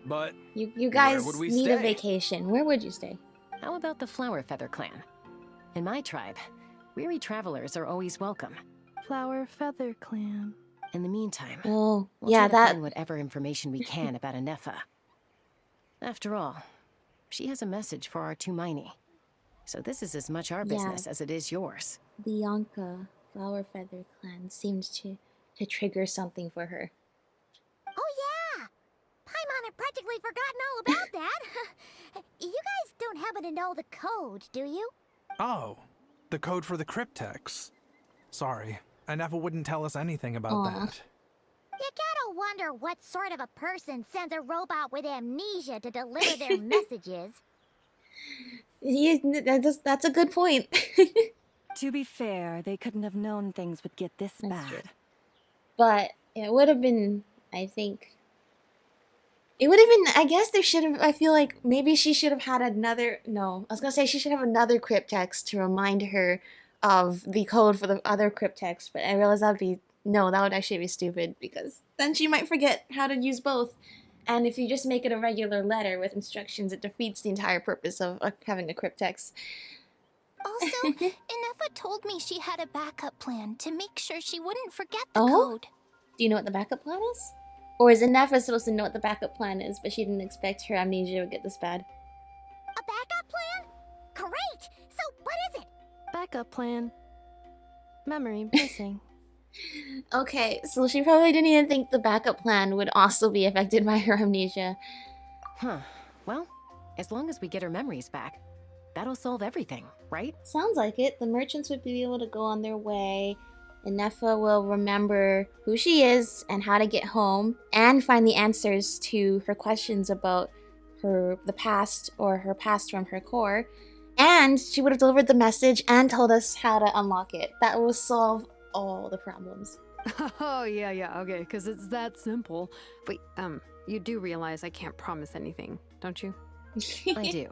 But
You guys
where would we
need a
stay?
vacation. Where would you stay?
How about the Flower Feather Clan? In my tribe, weary travelers are always welcome.
Flower Feather Clan.
In the meantime,
Oh,
we'll
yeah,
try to
that...
find whatever information we can about Ineffa. After all, she has a message for our Tumaini. So this is as much our business as it is yours.
The Yonka Flower Feather Clan seemed to trigger something for her.
Oh yeah! Paimon had practically forgotten all about that. You guys don't happen to know the code, do you?
Oh, the code for the cryptex. Sorry, Ineffa wouldn't tell us anything about that.
You gotta wonder what sort of a person sends a robot with amnesia to deliver their messages.
That's a good point.
To be fair, they couldn't have known things would get this
That's true.
bad.
But it would have been, I think... It would have been, I guess there should have, I feel like maybe she should have had another, no, I was going to say she should have another crypt text to remind her of the code for the other crypt text, but I realized that would actually be stupid, because then she might forget how to use both. And if you just make it a regular letter with instructions, it defeats the entire purpose of having a crypt text.
Also, Ineffa told me she had a backup plan to make sure she wouldn't forget the
Oh?
code.
Do you know what the backup plan is? Or is Ineffa supposed to know what the backup plan is, but she didn't expect her amnesia would get this bad?
A backup plan? Great! So what is it?
Backup plan. Memory missing.
Okay, so she probably didn't even think the backup plan would also be affected by her amnesia.
Huh. Well, as long as we get her memories back, that'll solve everything, right?
Sounds like it. The merchants would be able to go on their way. Ineffa will remember who she is and how to get home, and find the answers to her questions about the past, or her past from her core. And she would have delivered the message and told us how to unlock it. That will solve all the problems.
Oh, yeah, okay, because it's that simple. Wait, you do realize I can't promise anything, don't you?
I do.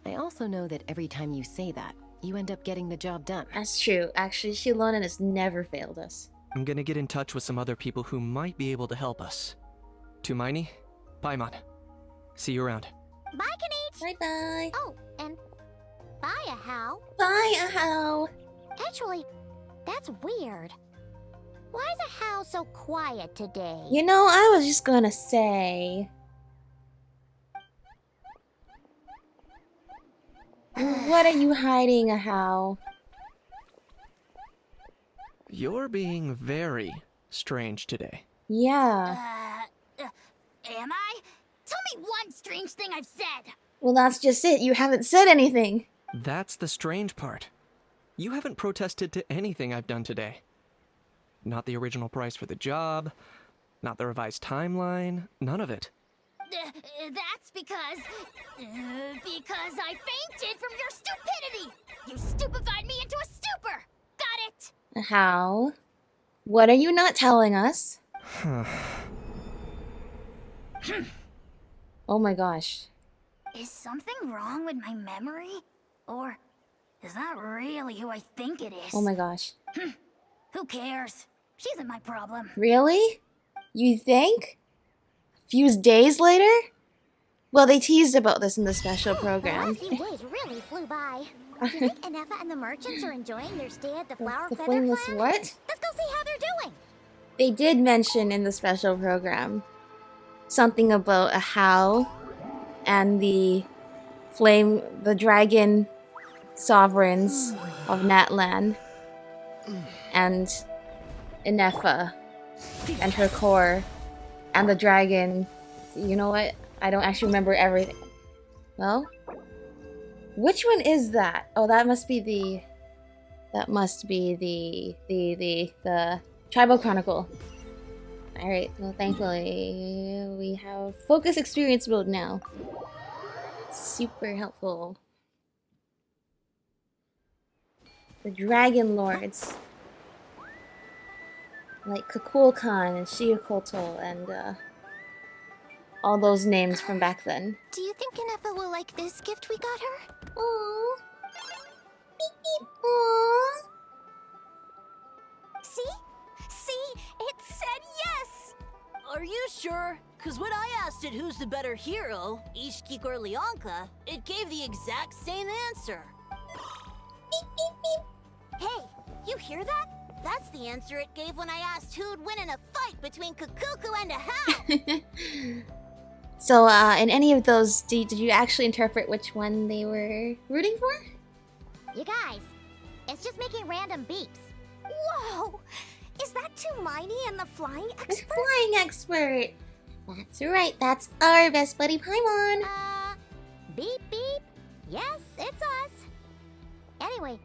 I also know that every time you say that, you end up getting the job done.
That's true. Actually, she alone has never failed us.
I'm gonna get in touch with some other people who might be able to help us. To Miney, Paimon. See you around.
Bye, Kanich!
Bye-bye.
Oh, and bye, Ahau.
Bye, Ahau.
Actually, that's weird. Why is Ahau so quiet today?
You know, I was just gonna say... What are you hiding, Ahau?
You're being very strange today.
Yeah.
Am I? Tell me one strange thing I've said!
Well, that's just it. You haven't said anything.
That's the strange part. You haven't protested to anything I've done today. Not the original price for the job, not the revised timeline, none of it.
That's because I fainted from your stupidity! You stupefied me into a stupor! Got it?
How? What are you not telling us? Oh my gosh.
Is something wrong with my memory? Or is that really who I think it is?
Oh my gosh.
Who cares? She isn't my problem.
Really? You think? A few days later? Well, they teased about this in the special
The
program.
last few days really flew by. Do you think Ineffa and the merchants are enjoying their stay at the Flower
The
Feather
Flameless
Farm?
what?
Let's go see how they're doing.
They did mention in the special program something about a How and the dragon sovereigns of Natlan, and Ineffa and her core and the dragon. You know what? I don't actually remember everything. Well, which one is that? Oh, that must be the Tribal Chronicle. Alright, well thankfully we have focus experience mode now. Super helpful. The Dragon Lords. Like Kukulkan and Shiakoto and all those names from back then.
Do you think Ineffa will like this gift we got her?
Aww. Beep beep. Aww.
See? It said yes! Are you sure? Because when I asked it who's the better hero, Ishkik or Leonka, it gave the exact same answer.
Beep beep beep.
Hey, you hear that? That's the answer it gave when I asked who'd win in a fight between Kukuku and Ahau.
So, in any of those, did you actually interpret which one they were rooting for?
You guys, it's just making random beeps.
Whoa! Is that Miney and the flying expert?
Flying expert! That's right, that's our best buddy Paimon!
Beep beep. Yes, it's us. Anyway,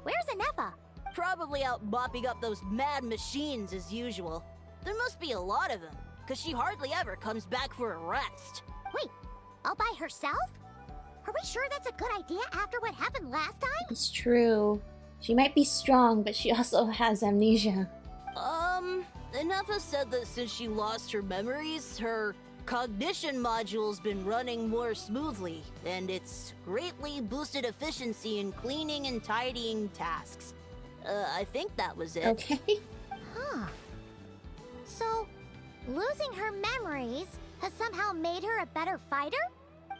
where's Ineffa?
Probably out mopping up those mad machines as usual. There must be a lot of them, because she hardly ever comes back for a rest.
Wait, all by herself? Are we sure that's a good idea after what happened last time?
It's true. She might be strong, but she also has amnesia.
Ineffa said that since she lost her memories, her cognition module's been running more smoothly, and it's greatly boosted efficiency in cleaning and tidying tasks. I think that was it.
Okay.
Huh. So, losing her memories has somehow made her a better fighter?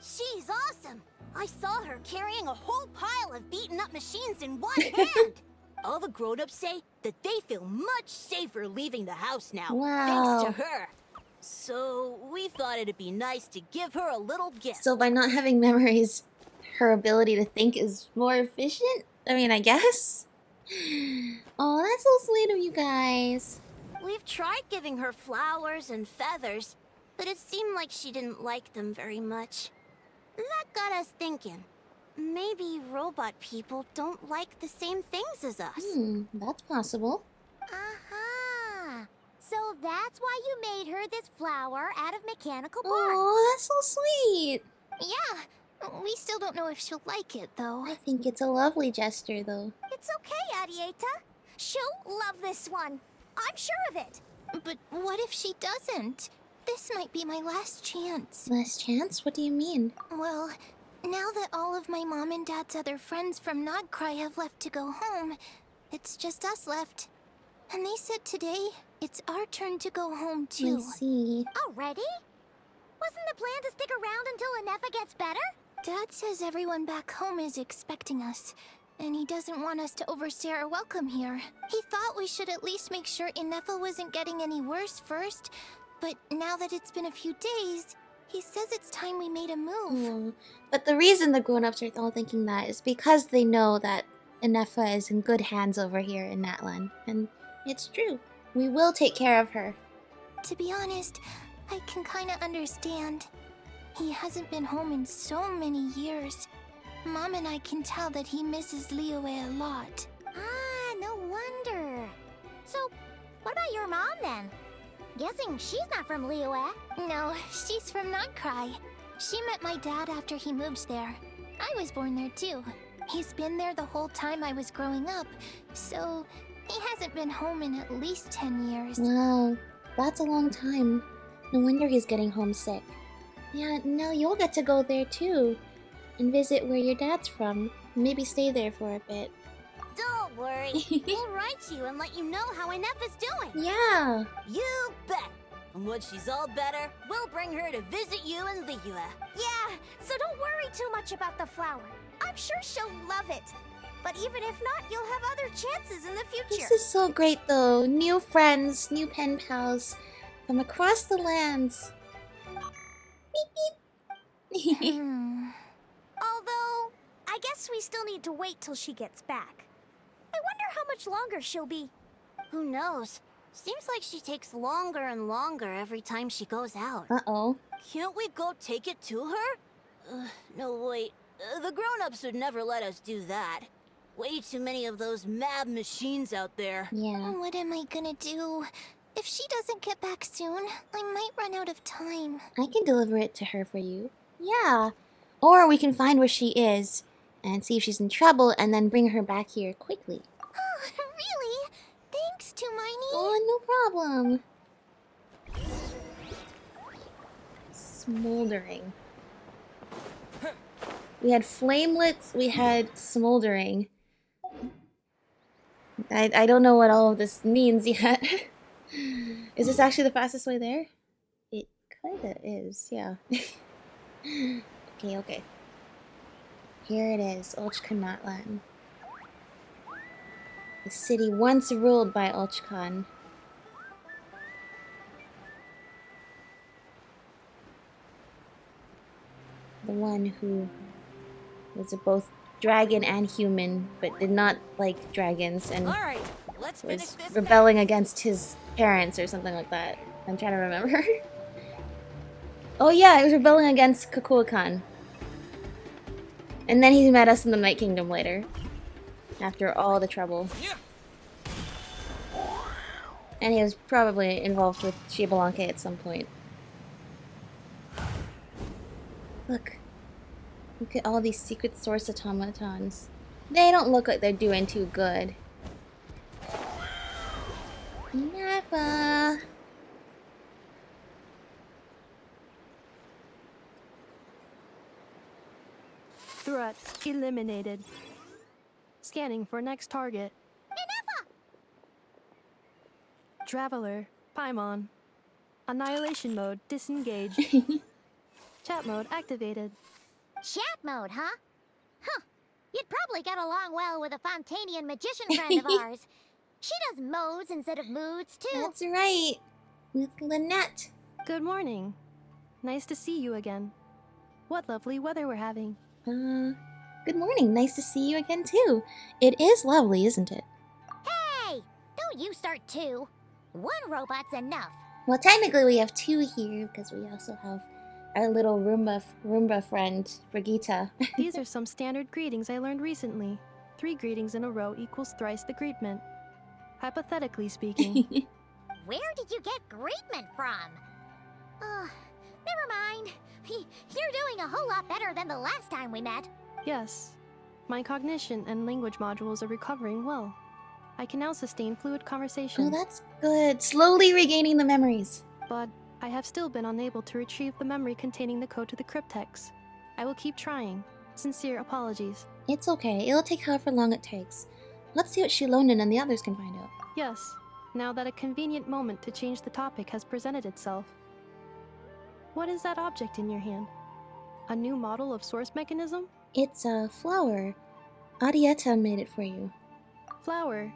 She's awesome. I saw her carrying a whole pile of beaten up machines in one hand.
All the grown-ups say that they feel much safer leaving the house now,
Wow.
thanks to her. So we thought it'd be nice to give her a little gift.
So by not having memories, her ability to think is more efficient? I mean, I guess? Oh, that's so sweet of you guys.
We've tried giving her flowers and feathers, but it seemed like she didn't like them very much. That got us thinking. Maybe robot people don't like the same things as us.
That's possible.
Aha! So that's why you made her this flower out of mechanical parts.
Oh, that's so sweet.
Yeah, we still don't know if she'll like it, though.
I think it's a lovely gesture, though.
It's okay, Arieta. She'll love this one. I'm sure of it.
But what if she doesn't? This might be my last chance.
Last chance? What do you mean?
Well, now that all of my mom and dad's other friends from Nod-Krai have left to go home, it's just us left. And they said today it's our turn to go home too.
I see.
Already? Wasn't the plan to stick around until Ineffa gets better?
Dad says everyone back home is expecting us, and he doesn't want us to overstay our welcome here. He thought we should at least make sure Ineffa wasn't getting any worse first, but now that it's been a few days, he says it's time we made a move.
But the reason the grown-ups are all thinking that is because they know that Ineffa is in good hands over here in Natlan. And it's true. We will take care of her.
To be honest, I can kinda understand. He hasn't been home in so many years. Mom and I can tell that he misses Liyue a lot.
Ah, no wonder. So, what about your mom then? Guessing she's not from Liyue.
No, she's from Nod-Krai. She met my dad after he moved there. I was born there too. He's been there the whole time I was growing up, so he hasn't been home in at least 10 years.
Wow, that's a long time. No wonder he's getting homesick. Yeah, now you'll get to go there too. And visit where your dad's from. Maybe stay there for a bit.
Don't worry. We'll write you and let you know how Ineffa's doing.
Yeah.
You bet. And when she's all better, we'll bring her to visit you in Liyue.
Yeah, so don't worry too much about the flower. I'm sure she'll love it. But even if not, you'll have other chances in the future.
This is so great though. New friends, new pen pals from across the lands. Beep beep.
Although, I guess we still need to wait till she gets back. I wonder how much longer she'll be.
Who knows? Seems like she takes longer and longer every time she goes out.
Uh-oh.
Can't we go take it to her? No, wait. The grown-ups would never let us do that. Way too many of those mad machines out there.
Yeah.
What am I gonna do? If she doesn't get back soon, I might run out of time.
I can deliver it to her for you. Yeah. Or we can find where she is and see if she's in trouble and then bring her back here quickly.
Oh, really? Thanks, Tumaini.
Oh, no problem. Smoldering. We had flamelets, we had smoldering. I don't know what all of this means yet. Is this actually the fastest way there? It kinda is, yeah. Okay. Here it is, Ochkanatlan. The city once ruled by Ochkan. The one who was both dragon and human, but did not like dragons and
Alright, let's finish
was
this
rebelling against his parents or something like that. I'm trying to remember. Oh yeah, he was rebelling against Kukulkan. And then he met us in the Night Kingdom later. After all the trouble. And he was probably involved with Xbalanque at some point. Look. Look at all these secret source automatons. They don't look like they're doing too good. Ineffa!
Threat eliminated. Scanning for next target.
Ineffa!
Traveler, Paimon. Annihilation mode disengaged. Chat mode activated.
Chat mode, huh? Huh. You'd probably get along well with a Fontanian magician friend of ours. She does modes instead of moods, too.
That's right. With Lynette.
Good morning. Nice to see you again. What lovely weather we're having.
Good morning. Nice to see you again, too. It is lovely, isn't it?
Hey! Don't you start two. One robot's enough.
Well, technically we have two here, because we also have our little Roomba friend, Brigitte.
These are some standard greetings I learned recently. 3 greetings in a row equals thrice the greetment. Hypothetically speaking.
Where did you get greetment from? Never mind. You're doing a whole lot better than the last time we met.
Yes. My cognition and language modules are recovering well. I can now sustain fluid conversation.
Oh, that's good. Slowly regaining the memories.
But I have still been unable to retrieve the memory containing the code to the cryptex. I will keep trying. Sincere apologies.
It's okay. It'll take however long it takes. Let's see what Shilonen and the others can find out.
Yes, now that a convenient moment to change the topic has presented itself. What is that object in your hand? A new model of source mechanism?
It's a flower. Arietta made it for you.
Flower.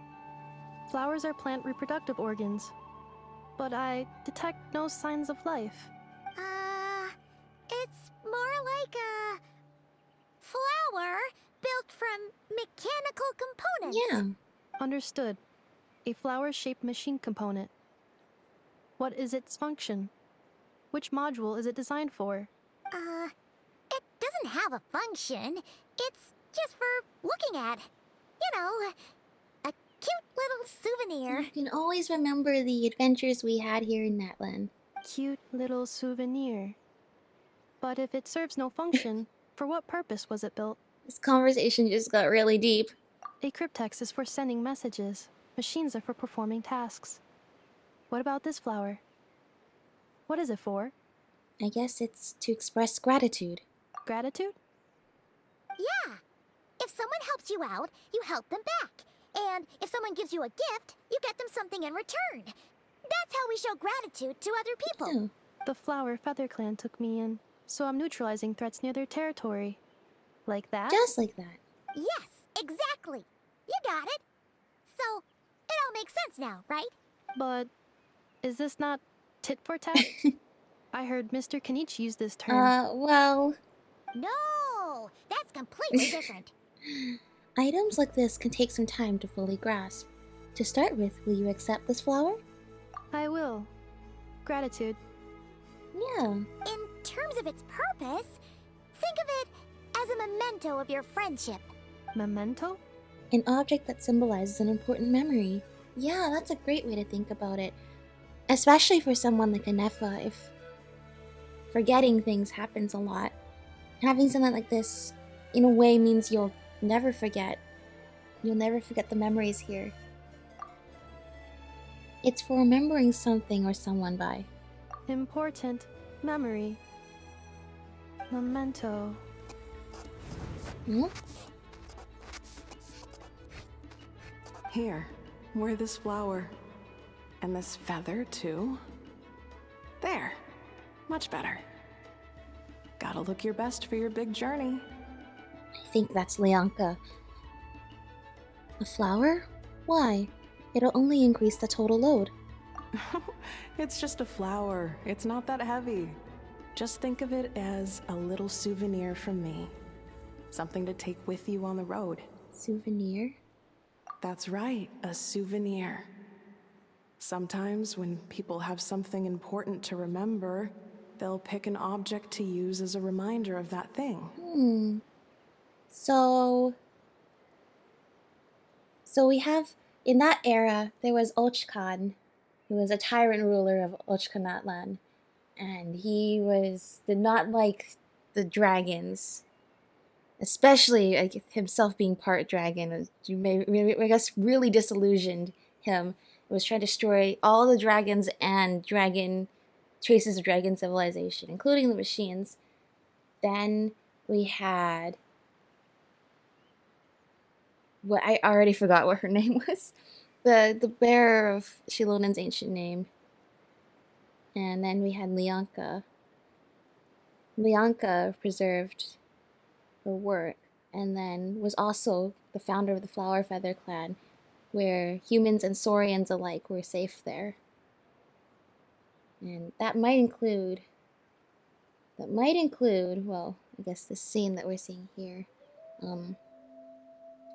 Flowers are plant reproductive organs. But I detect no signs of life.
It's more like a flower built from mechanical components.
Yeah.
Understood. A flower-shaped machine component. What is its function? Which module is it designed for?
It doesn't have a function. It's just for looking at. You know, a cute little souvenir.
You can always remember the adventures we had here in Natlan.
Cute little souvenir. But if it serves no function, for what purpose was it built?
This conversation just got really deep.
A cryptex is for sending messages. Machines are for performing tasks. What about this flower? What is it for?
I guess it's to express gratitude.
Gratitude?
Yeah. If someone helps you out, you help them back. And if someone gives you a gift, you get them something in return. That's how we show gratitude to other people.
Oh.
The Flower Feather Clan took me in, so I'm neutralizing threats near their territory. Like that?
Just like that.
Yes, exactly. You got it. So, it all makes sense now, right?
But is this not tit for tat? I heard Mr. Kenichi use this term.
Well...
No, that's completely different.
Items like this can take some time to fully grasp. To start with, will you accept this flower?
I will. Gratitude.
Yeah.
In terms of its purpose, think of it as a memento of your friendship.
Memento?
An object that symbolizes an important memory. Yeah, that's a great way to think about it. Especially for someone like Ineffa, if forgetting things happens a lot. Having something like this, in a way, means you'll never forget. You'll never forget the memories here. It's for remembering something or someone by.
Important memory. Memento.
Hmm?
Here, wear this flower. And this feather, too. There. Much better. Gotta look your best for your big journey.
I think that's Leonka. A flower? Why? It'll only increase the total load.
It's just a flower. It's not that heavy. Just think of it as a little souvenir from me. Something to take with you on the road.
Souvenir?
That's right, a souvenir. Sometimes when people have something important to remember, they'll pick an object to use as a reminder of that thing.
So we have, in that era, there was Ochkan, who was a tyrant ruler of Ochkanatlan, and he did not like the dragons, especially like, himself being part dragon. I guess really disillusioned him. It was trying to destroy all the dragons and traces of dragon civilization, including the machines. Then we had what I already forgot what her name was. The bearer of Shilonen's ancient name. And then we had Lianka. Lianka preserved her work, and then was also the founder of the Flower Feather clan, where humans and Saurians alike were safe there. And that might include, well, I guess the scene that we're seeing here,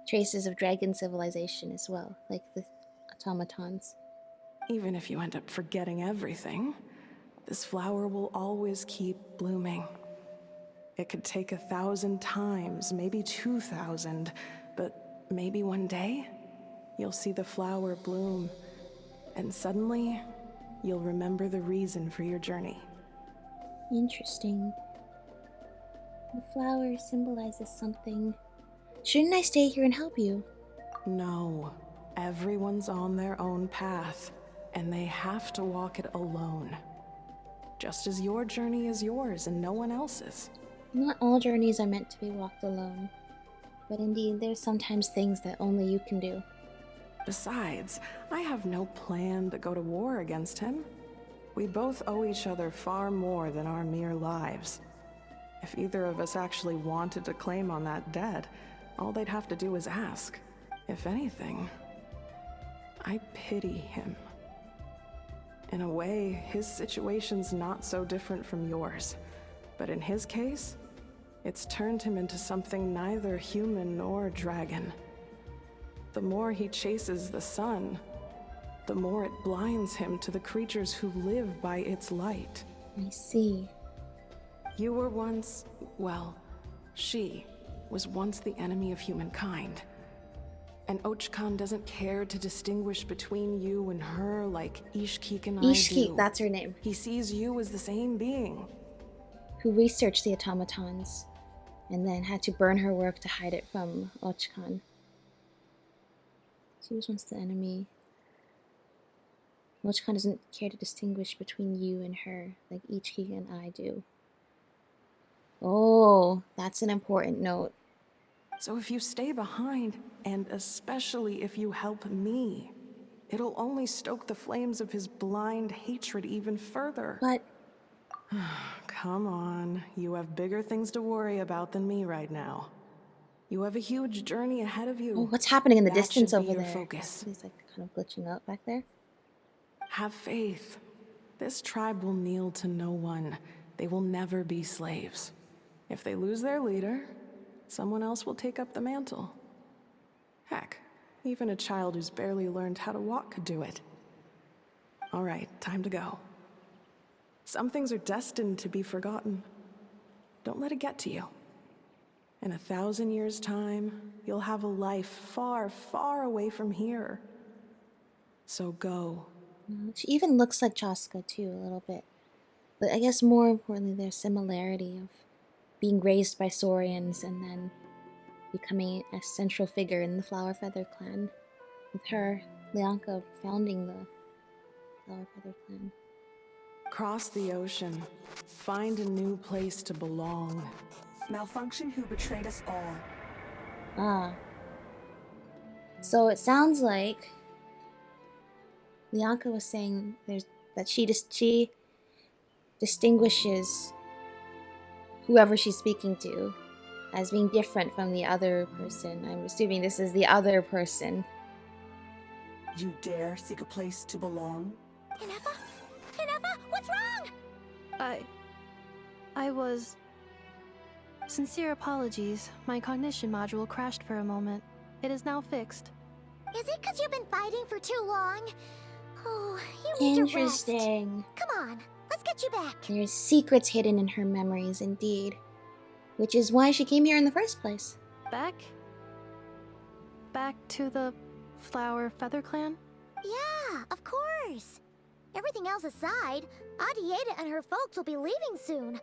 traces of dragon civilization as well, like the automatons.
Even if you end up forgetting everything, this flower will always keep blooming. It could take 1,000 times, maybe 2,000, but maybe one day you'll see the flower bloom, and suddenly you'll remember the reason for your journey.
Interesting. The flower symbolizes something. Shouldn't I stay here and help you?
No. Everyone's on their own path, and they have to walk it alone. Just as your journey is yours and no one else's.
Not all journeys are meant to be walked alone. But indeed, there's sometimes things that only you can do.
Besides, I have no plan to go to war against him. We both owe each other far more than our mere lives. If either of us actually wanted to claim on that debt, all they'd have to do is ask. If anything, I pity him. In a way, his situation's not so different from yours. But in his case, it's turned him into something neither human nor dragon. The more he chases the sun, the more it blinds him to the creatures who live by its light.
I see.
You were once, well, she was once the enemy of humankind. And Ochkan doesn't care to distinguish between you and her like Ishkik and I do.
Ishkik, that's her name.
He sees you as the same being.
Who researched the automatons, and then had to burn her work to hide it from Ochkan. She was once the enemy. Ochkan doesn't care to distinguish between you and her like Ishkik and I do. Oh, that's an important note.
So if you stay behind, and especially if you help me, it'll only stoke the flames of his blind hatred even further.
But...
Come on, you have bigger things to worry about than me right now. You have a huge journey ahead of you.
Oh, what's happening in the
That
distance
should be
over
your
there?
Focus.
He's like kind of glitching out back there.
Have faith. This tribe will kneel to no one. They will never be slaves. If they lose their leader, someone else will take up the mantle. Heck, even a child who's barely learned how to walk could do it. All right, time to go. Some things are destined to be forgotten. Don't let it get to you. In 1,000 years' time, you'll have a life far, far away from here. So go.
She even looks like Chaska too, a little bit. But I guess more importantly, their similarity of being raised by Saurians and then becoming a central figure in the Flower Feather clan. With her, Lianka, founding the Flower Feather clan.
Cross the ocean. Find a new place to belong.
Malfunction who betrayed us all.
Ah. So it sounds like Lianka was saying that she distinguishes whoever she's speaking to as being different from the other person. I'm assuming this is the other person.
You dare seek a place to belong?
Ineffa? Ineffa, what's wrong?
I was... Sincere apologies. My cognition module crashed for a moment. It is now fixed.
Is it because you've been fighting for too long? Oh, you need to rest.
Interesting.
Come on, let's get you back.
There's secrets hidden in her memories, indeed. Which is why she came here in the first place.
Back? Back to the Flower Feather clan?
Yeah, of course. Everything else aside, Adieta and her folks will be leaving soon.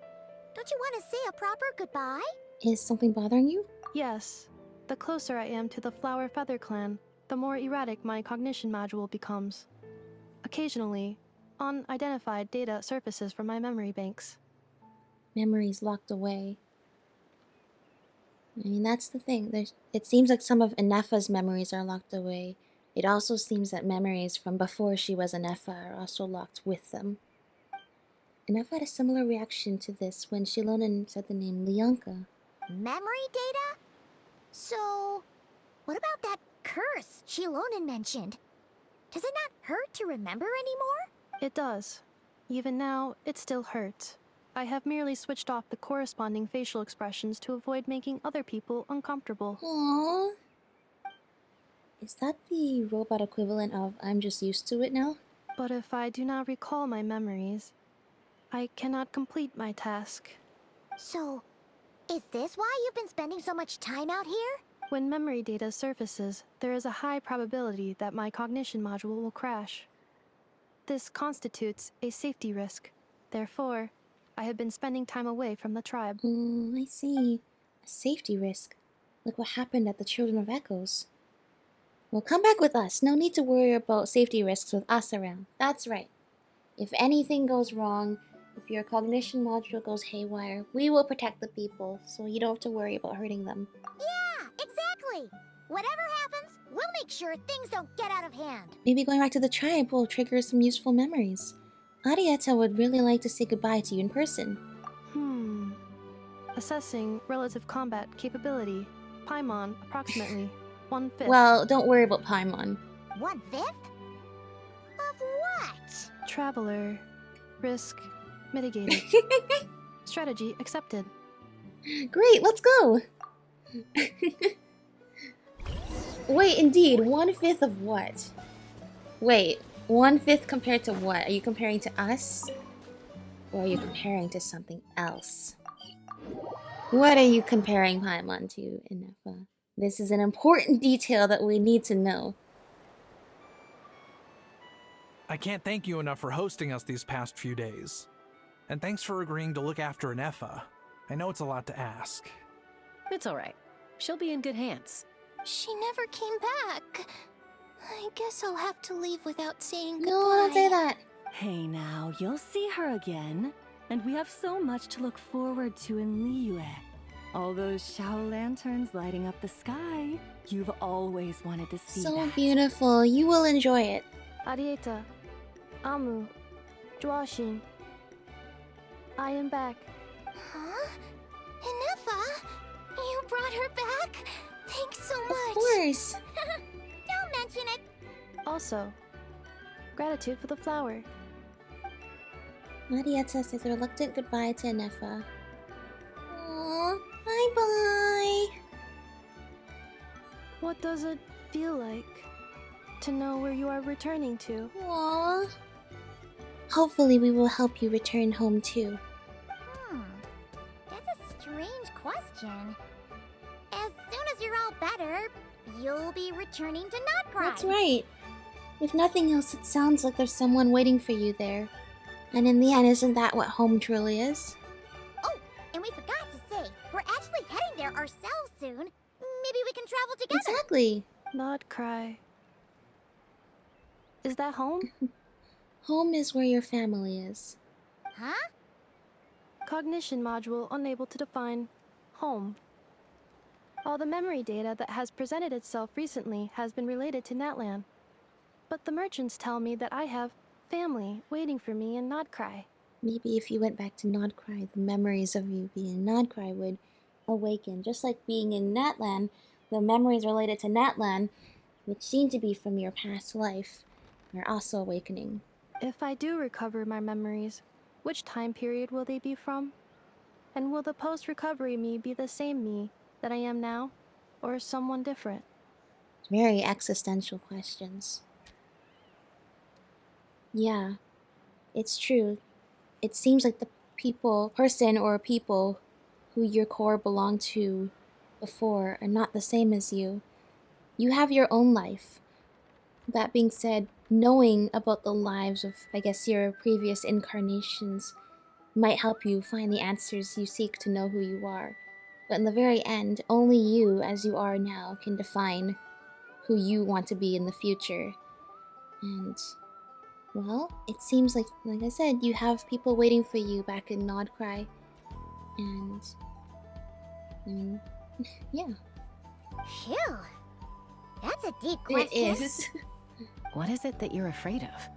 Don't you want to say a proper goodbye?
Is something bothering you?
Yes. The closer I am to the Flower Feather clan, the more erratic my cognition module becomes. Occasionally, unidentified data surfaces from my memory banks.
Memories locked away. I mean, that's the thing. It seems like some of Ineffa's memories are locked away. It also seems that memories from before she was Ineffa are also locked with them. Ineffa had a similar reaction to this when Shilonen said the name Leonka.
Memory data? So, what about that curse Shilonen mentioned? Does it not hurt to remember anymore?
It does. Even now, it still hurts. I have merely switched off the corresponding facial expressions to avoid making other people uncomfortable.
Aww. Is that the robot equivalent of I'm just used to it now?
But if I do not recall my memories, I cannot complete my task.
So, is this why you've been spending so much time out here?
When memory data surfaces, there is a high probability that my cognition module will crash. This constitutes a safety risk. Therefore, I have been spending time away from the tribe.
I see. A safety risk. Like what happened at the Children of Echoes. Well, come back with us. No need to worry about safety risks with us around. That's right. If anything goes wrong, if your cognition module goes haywire, we will protect the people, so you don't have to worry about hurting them.
Yeah, exactly! Whatever happens, we'll make sure things don't get out of hand.
Maybe going back to the tribe will trigger some useful memories. Adieta would really like to say goodbye to you in person.
Assessing relative combat capability. Paimon, approximately 1/5.
Well, don't worry about Paimon.
1/5? Of what?
Traveler. Risk mitigated. Strategy accepted.
Great, let's go! Wait, indeed, 1/5 of what? Wait, 1/5 compared to what? Are you comparing to us? Or are you comparing to something else? What are you comparing Paimon to, Ineffa? This is an important detail that we need to know.
I can't thank you enough for hosting us these past few days. And thanks for agreeing to look after Ineffa. I know it's a lot to ask.
It's alright. She'll be in good hands.
She never came back. I guess I'll have to leave without saying goodbye.
No, don't say that.
Hey now, you'll see her again. And we have so much to look forward to in Liyue. All those Shao lanterns lighting up the sky. You've always wanted to see
So
that.
beautiful. You will enjoy it.
Adieta. Amu. Joashin. I am back.
Huh? Ineffa? You brought her back? Thanks so much.
Of course.
Don't mention it.
Also, gratitude for the flower.
Adieta says a reluctant goodbye to Ineffa. Aww, bye-bye.
What does it feel like to know where you are returning to?
Aww. Hopefully we will help you return home too.
That's a strange question. As soon as you're all better, you'll be returning to Nod-Krai.
That's right. If nothing else, it sounds like there's someone waiting for you there. And in the end, isn't that what home truly is?
Oh, and we forgot to say, we're actually heading there ourselves soon. Maybe we can travel together.
Exactly.
Nod-Krai. Is that home?
Home is where your family is.
Huh?
Cognition module unable to define home. All the memory data that has presented itself recently has been related to Natlan. But the merchants tell me that I have family waiting for me in Nod-Krai.
Maybe if you went back to Nod-Krai, the memories of you being in Nod-Krai would awaken. Just like being in Natlan, the memories related to Natlan, which seem to be from your past life, are also awakening.
If I do recover my memories, which time period will they be from? And will the post-recovery me be the same me that I am now, or someone different?
Very existential questions. Yeah, it's true. It seems like the person or people who your core belonged to before are not the same as you. You have your own life. That being said, knowing about the lives of, I guess, your previous incarnations might help you find the answers you seek to know who you are. But in the very end, only you, as you are now, can define who you want to be in the future. And, well, it seems like I said, you have people waiting for you back in Nod-Krai. And, I mean, yeah.
Phew. That's a deep question.
It is.
What is it that you're afraid of?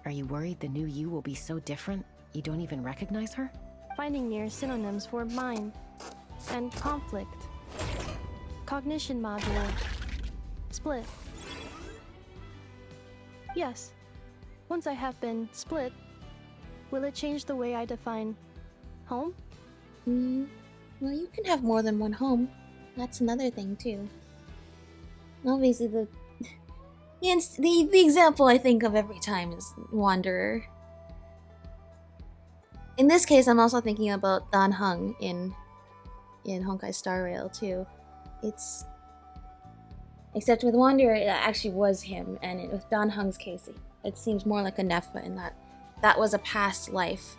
Are you worried the new you will be so different you don't even recognize her?
Finding near synonyms for mind and conflict. Cognition module. Split. Yes. Once I have been split, will it change the way I define home?
Well, you can have more than one home. That's another thing, too. Obviously, the example I think of every time is Wanderer. In this case, I'm also thinking about Dan Heng in Honkai Star Rail, too. Except with Wanderer, it actually was him, and with Dan Heng's case, it seems more like Ineffa in that was a past life.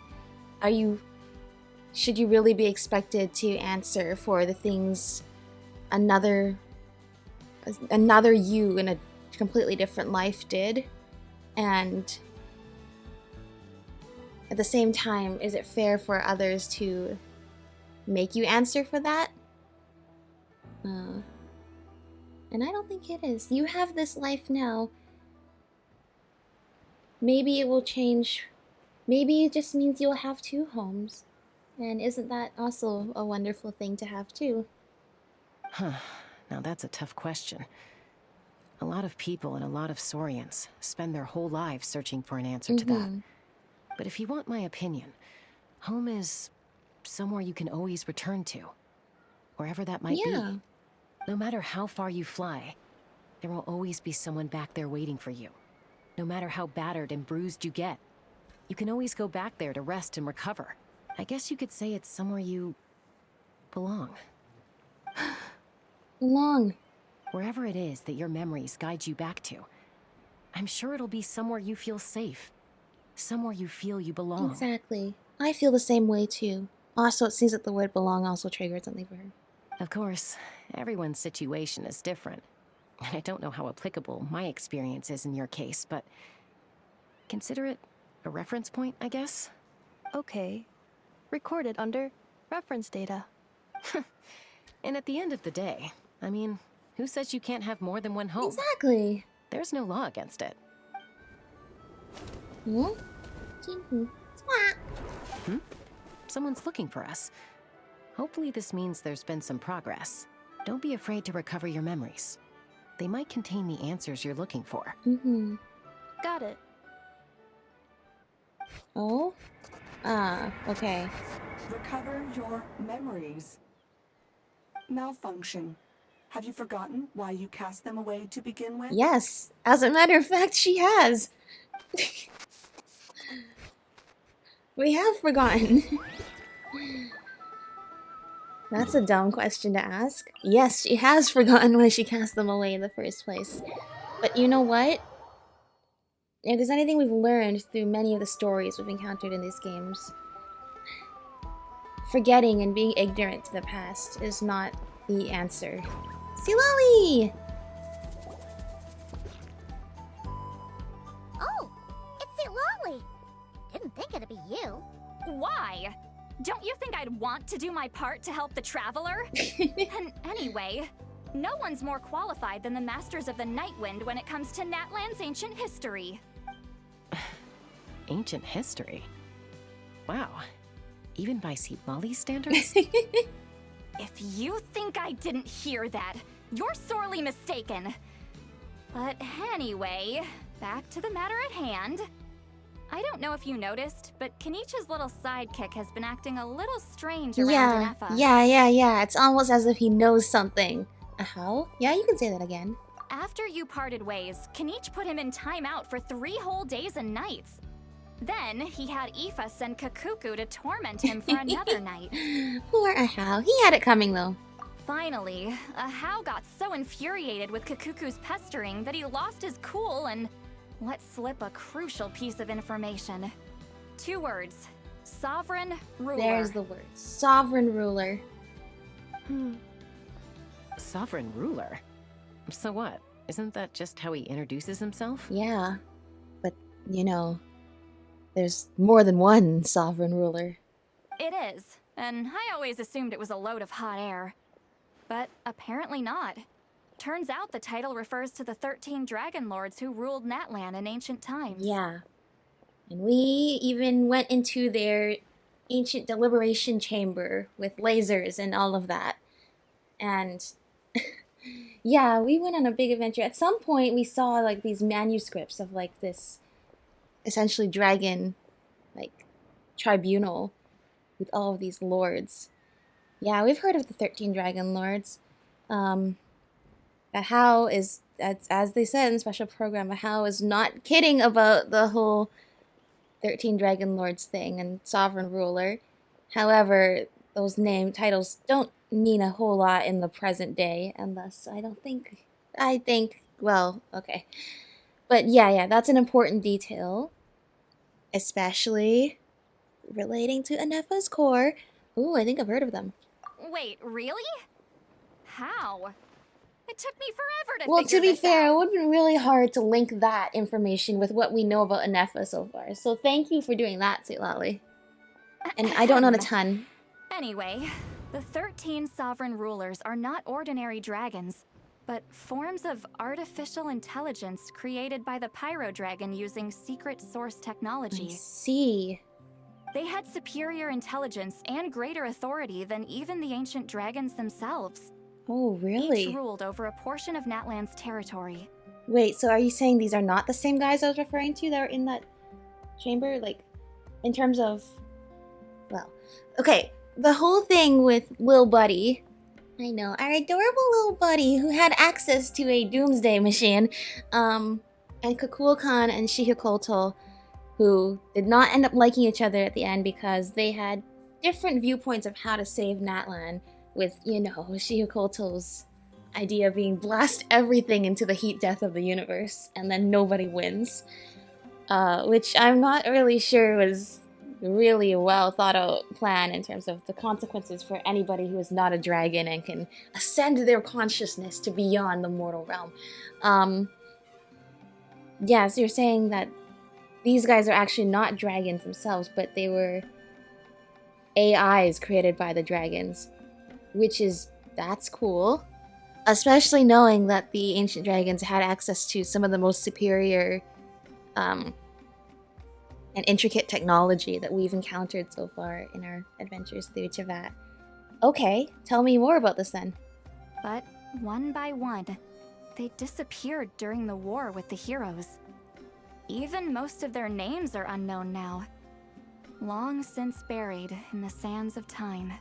Should you really be expected to answer for the things another you in a completely different life did? And at the same time, is it fair for others to make you answer for that? And I don't think it is. You have this life now. Maybe it will change. Maybe it just means you'll have two homes. And isn't that also a wonderful thing to have too?
Huh. Now that's a tough question. A lot of people and a lot of Saurians spend their whole lives searching for an answer to that. But if you want my opinion, home is somewhere you can always return to. Wherever that might be. No matter how far you fly, there will always be someone back there waiting for you. No matter how battered and bruised you get, you can always go back there to rest and recover. I guess you could say it's somewhere you belong.
Belong.
Wherever it is that your memories guide you back to, I'm sure it'll be somewhere you feel safe. Somewhere you feel you belong.
Exactly. I feel the same way too. Also, it seems that the word belong also triggered something for her.
Of course, everyone's situation is different. And I don't know how applicable my experience is in your case, but consider it a reference point, I guess?
Okay. Recorded under reference data.
And at the end of the day, I mean, who says you can't have more than one home?
Exactly.
There's no law against it. Someone's looking for us. Hopefully this means there's been some progress. Don't be afraid to recover your memories. They might contain the answers you're looking for.
Got it.
Oh? Okay.
Recover your memories. Malfunction. Have you forgotten why you cast them away to begin with?
Yes. As a matter of fact, she has. We have forgotten. That's a dumb question to ask. Yes, she has forgotten why she cast them away in the first place. But you know what? If there's anything we've learned through many of the stories we've encountered in these games, forgetting and being ignorant to the past is not the answer. Silali!
Oh, it's Silali! Didn't think it'd be you.
Why? Don't you think I'd want to do my part to help the Traveler? And anyway, no one's more qualified than the Masters of the Nightwind when it comes to Natlan's ancient history.
Ancient history? Wow. Even by Silali's standards?
If you think I didn't hear that, you're sorely mistaken. But anyway, back to the matter at hand. I don't know if you noticed, but Kenichi's little sidekick has been acting a little strange around Ineffa.
Yeah. It's almost as if he knows something. How? Yeah, you can say that again.
After you parted ways, Kenich put him in timeout for 3 whole days and nights. Then he had Aoife send Kakuku to torment him for another night.
Poor Ahau. He had it coming though.
Finally, Ahau got so infuriated with Kakuku's pestering that he lost his cool and let slip a crucial piece of information. 2 words. Sovereign ruler.
There's the word. Sovereign ruler.
Sovereign ruler? So what? Isn't that just how he introduces himself?
Yeah. But, you know, there's more than one sovereign ruler.
It is, and I always assumed it was a load of hot air. But apparently not. Turns out the title refers to the 13 dragon lords who ruled Natlan in ancient times.
Yeah. And we even went into their ancient deliberation chamber with lasers and all of that. And yeah, we went on a big adventure. At some point we saw like these manuscripts of like this essentially dragon like tribunal with all of these lords. Yeah, we've heard of the 13 dragon lords. How is, as they said in the special program, How is not kidding about the whole 13 dragon lords thing and sovereign ruler. However, those name titles don't mean a whole lot in the present day, unless I think, well, okay. But yeah, that's an important detail, especially relating to Ineffa's core. Ooh, I think I've heard of them.
Wait, really? How? It took me forever to
Well,
figure
to be
this
fair,
out.
it would have been really hard to link that information with what we know about Ineffa so far. So thank you for doing that, Lally. And I don't know a ton.
Anyway, the 13 sovereign rulers are not ordinary dragons, but forms of artificial intelligence created by the Pyro Dragon using secret source technology.
I see.
They had superior intelligence and greater authority than even the ancient dragons themselves.
Oh, really?
Each ruled over a portion of Natlan's territory.
Wait, so are you saying these are not the same guys I was referring to that were in that chamber? Like, in terms of... Well, okay, the whole thing with Lil Buddy... I know, our adorable little buddy who had access to a doomsday machine, and Kukulkan and Shihikoltol, who did not end up liking each other at the end because they had different viewpoints of how to save Natlan, with, you know, Shihikoltol's idea being blast everything into the heat death of the universe, and then nobody wins. Which I'm not really sure was really a well thought out plan in terms of the consequences for anybody who is not a dragon and can ascend their consciousness to beyond the mortal realm. Yeah, so you're saying that these guys are actually not dragons themselves, but they were AIs created by the dragons. That's cool. Especially knowing that the ancient dragons had access to some of the most superior and intricate technology that we've encountered so far in our adventures through Teyvat. Okay, tell me more about this then.
But one by one, they disappeared during the war with the heroes. Even most of their names are unknown now. Long since buried in the sands of time.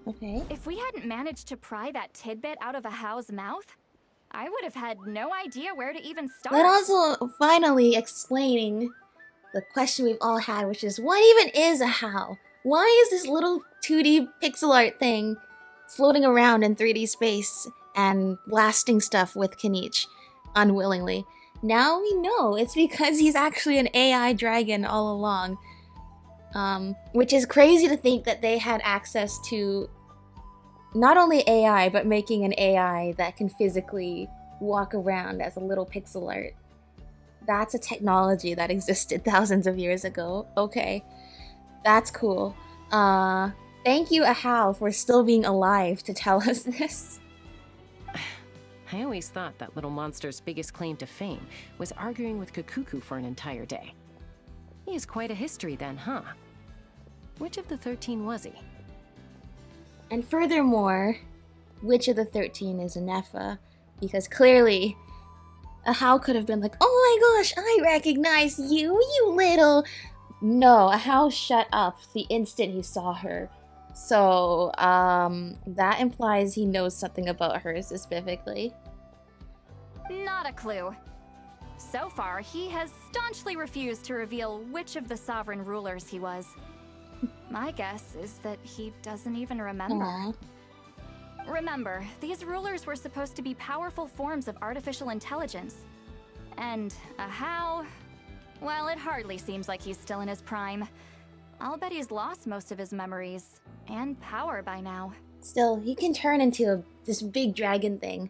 Okay.
If we hadn't managed to pry that tidbit out of How's mouth, I would have had no idea where to even start.
But also finally explaining the question we've all had, which is, what even is a How? Why is this little 2D pixel art thing floating around in 3D space and blasting stuff with Kenichi unwillingly? Now we know it's because he's actually an AI dragon all along. Which is crazy to think that they had access to not only AI, but making an AI that can physically walk around as a little pixel art. That's a technology that existed thousands of years ago. Okay, that's cool. Thank you, Ahau, for still being alive to tell us this.
I always thought that little monster's biggest claim to fame was arguing with Kukuku for an entire day. He has quite a history then, huh? Which of the 13 was he?
And furthermore, which of the 13 is Ineffa? Because clearly, Ahau could have been like, oh my gosh, I recognize you, you little... No, Ahau shut up the instant he saw her. So, that implies he knows something about her specifically.
Not a clue. So far, he has staunchly refused to reveal which of the sovereign rulers he was. My guess is that he doesn't even remember.
Aww.
Remember, these rulers were supposed to be powerful forms of artificial intelligence. And a how? Well, it hardly seems like he's still in his prime. I'll bet he's lost most of his memories and power by now.
Still, he can turn into this big dragon thing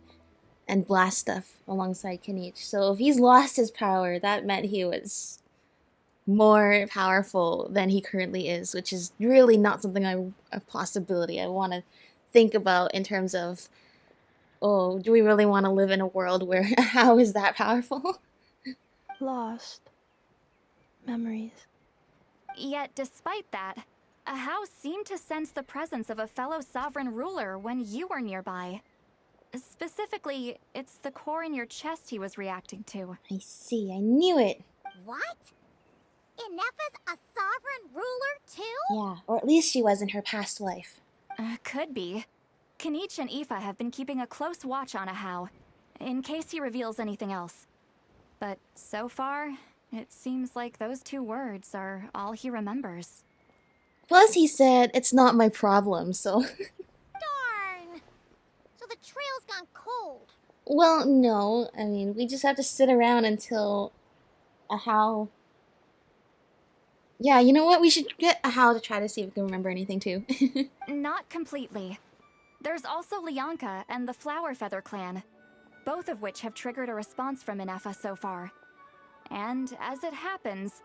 and blast stuff alongside Kinich. So if he's lost his power, that meant he was more powerful than he currently is, which is really not something a possibility I want to think about in terms of, oh, do we really want to live in a world where how is that powerful?
Lost. Memories.
Yet, despite that, a house seemed to sense the presence of a fellow sovereign ruler when you were nearby. Specifically, it's the core in your chest he was reacting to.
I see, I knew it.
What? Ineffa's a sovereign ruler too?
Yeah, or at least she was in her past life.
Could be. Kinich and Aoife have been keeping a close watch on Ahau, in case he reveals anything else. But so far, it seems like those 2 words are all he remembers.
Plus he said, it's not my problem, so...
Darn! So the trail's gone cold.
Well, no. I mean, we just have to sit around until Ahau... Yeah, you know what? We should get Ahau to try to see if we can remember anything, too.
Not completely. There's also Lianka and the Flower Feather clan, both of which have triggered a response from Ineffa so far. And as it happens,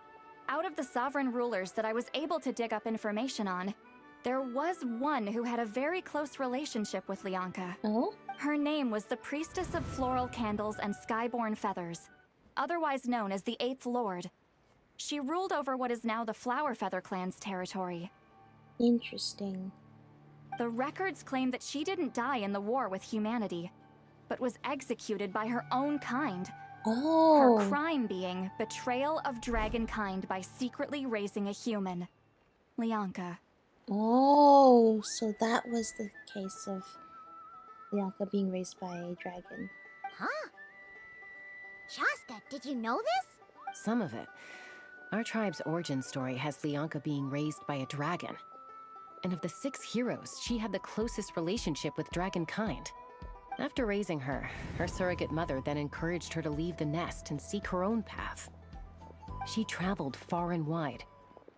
out of the sovereign rulers that I was able to dig up information on, there was one who had a very close relationship with Lianka.
Oh?
Her name was the Priestess of Floral Candles and Skyborn Feathers, otherwise known as the 8th Lord. She ruled over what is now the Flower Feather clan's territory.
Interesting.
The records claim that she didn't die in the war with humanity, but was executed by her own kind.
Oh.
Her crime being betrayal of dragonkind by secretly raising a human. Lianka.
Oh, so that was the case of Lianka being raised by a dragon.
Huh? Shasta, did you know this?
Some of it. Our tribe's origin story has Lianka being raised by a dragon. And of the 6 heroes, she had the closest relationship with dragonkind. After raising her, her surrogate mother then encouraged her to leave the nest and seek her own path. She traveled far and wide,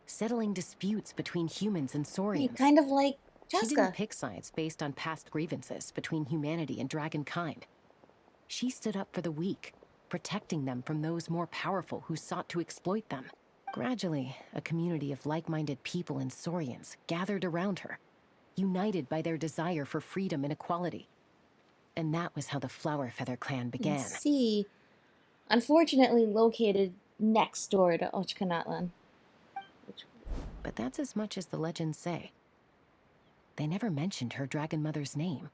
settling disputes between humans and Saurians.
Kind of like
She
Jessica.
didn't pick sides based on past grievances between humanity and dragonkind. She stood up for the weak, protecting them from those more powerful who sought to exploit them. Gradually, a community of like-minded people and Saurians gathered around her, united by their desire for freedom and equality. And that was how the Flower Feather clan began.
I see. Unfortunately located next door to Ochkanatlan.
But that's as much as the legends say. They never mentioned her dragon mother's name,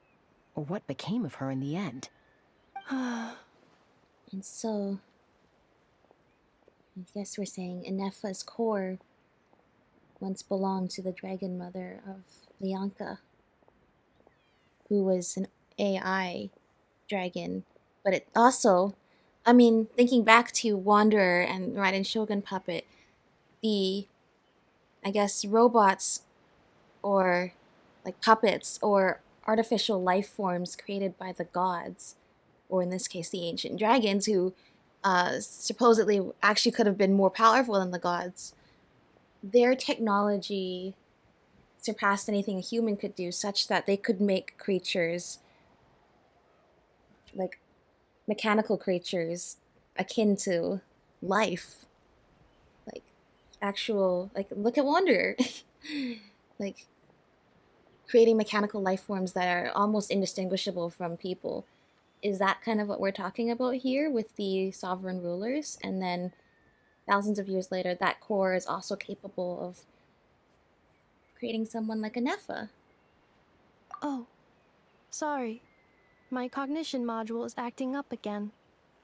or what became of her in the end.
And so, I guess we're saying Ineffa's core once belonged to the dragon mother of Lianka, who was an AI dragon. But it also, I mean, thinking back to Wanderer and Raiden Shogun Puppet, the, I guess, robots or like puppets or artificial life forms created by the gods, or in this case the ancient dragons, who supposedly actually could have been more powerful than the gods. Their technology surpassed anything a human could do, such that they could make creatures, like mechanical creatures, akin to life. Like actual, like look at Wanderer. Like creating mechanical life forms that are almost indistinguishable from people. Is that kind of what we're talking about here with the sovereign rulers? And then thousands of years later, that core is also capable of creating someone like Ineffa.
Oh, sorry. My cognition module is acting up again.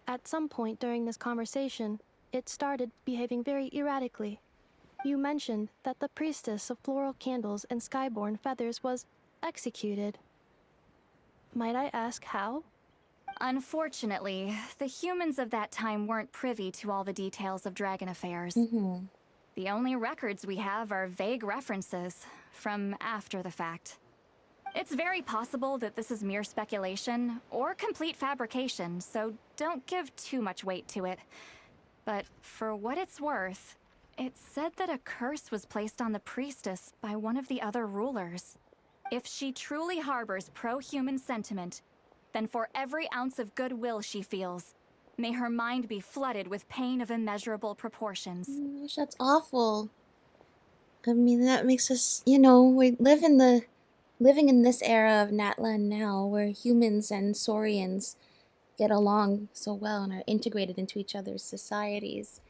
At some point during this conversation, it started behaving very erratically. You mentioned that the priestess of floral candles and skyborn feathers was executed. Might I ask how?
Unfortunately, the humans of that time weren't privy to all the details of dragon affairs. The only records we have are vague references from after the fact. It's very possible that this is mere speculation or complete fabrication, so don't give too much weight to it. But for what it's worth, it said that a curse was placed on the priestess by one of the other rulers. If she truly harbors pro-human sentiment, then for every ounce of goodwill she feels, may her mind be flooded with pain of immeasurable proportions.
Oh my gosh, that's awful. I mean, that makes us, you know, we living in this era of Natlan now, where humans and Saurians get along so well and are integrated into each other's societies.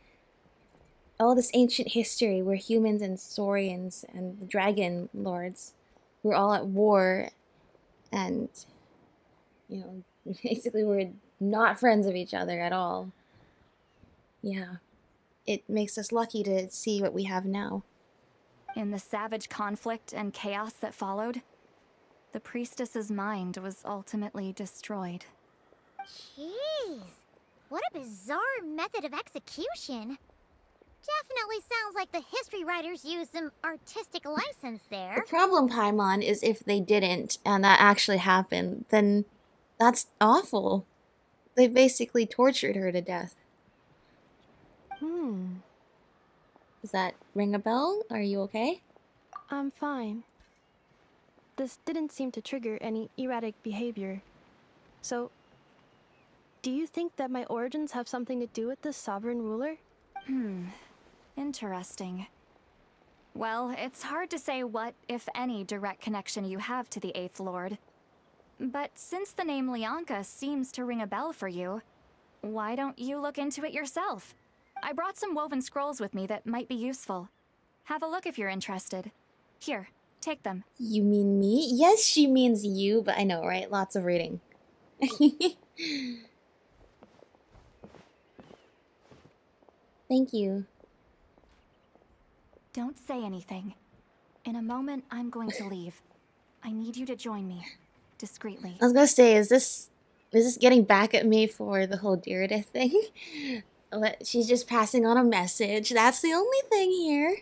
All this ancient history where humans and Saurians and the Dragon Lords were all at war, and, you know, basically we're not friends of each other at all. Yeah, it makes us lucky to see what we have now.
In the savage conflict and chaos that followed, the priestess's mind was ultimately destroyed.
Jeez, what a bizarre method of execution. Definitely sounds like the history writers used some artistic license there.
The problem, Paimon, is if they didn't, and that actually happened, then that's awful. They basically tortured her to death. Does that ring a bell? Are you okay?
I'm fine. This didn't seem to trigger any erratic behavior. So, do you think that my origins have something to do with this sovereign ruler?
Interesting. Well, it's hard to say what, if any, direct connection you have to the Eighth Lord. But since the name Lianka seems to ring a bell for you, why don't you look into it yourself? I brought some woven scrolls with me that might be useful. Have a look if you're interested. Here, take them.
You mean me? Yes, she means you, but I know, right? Lots of reading. Thank you.
Don't say anything. In a moment, I'm going to leave. I need you to join me. Discreetly.
I was gonna say, is this getting back at me for the whole Derrida thing? But she's just passing on a message. That's the only thing here.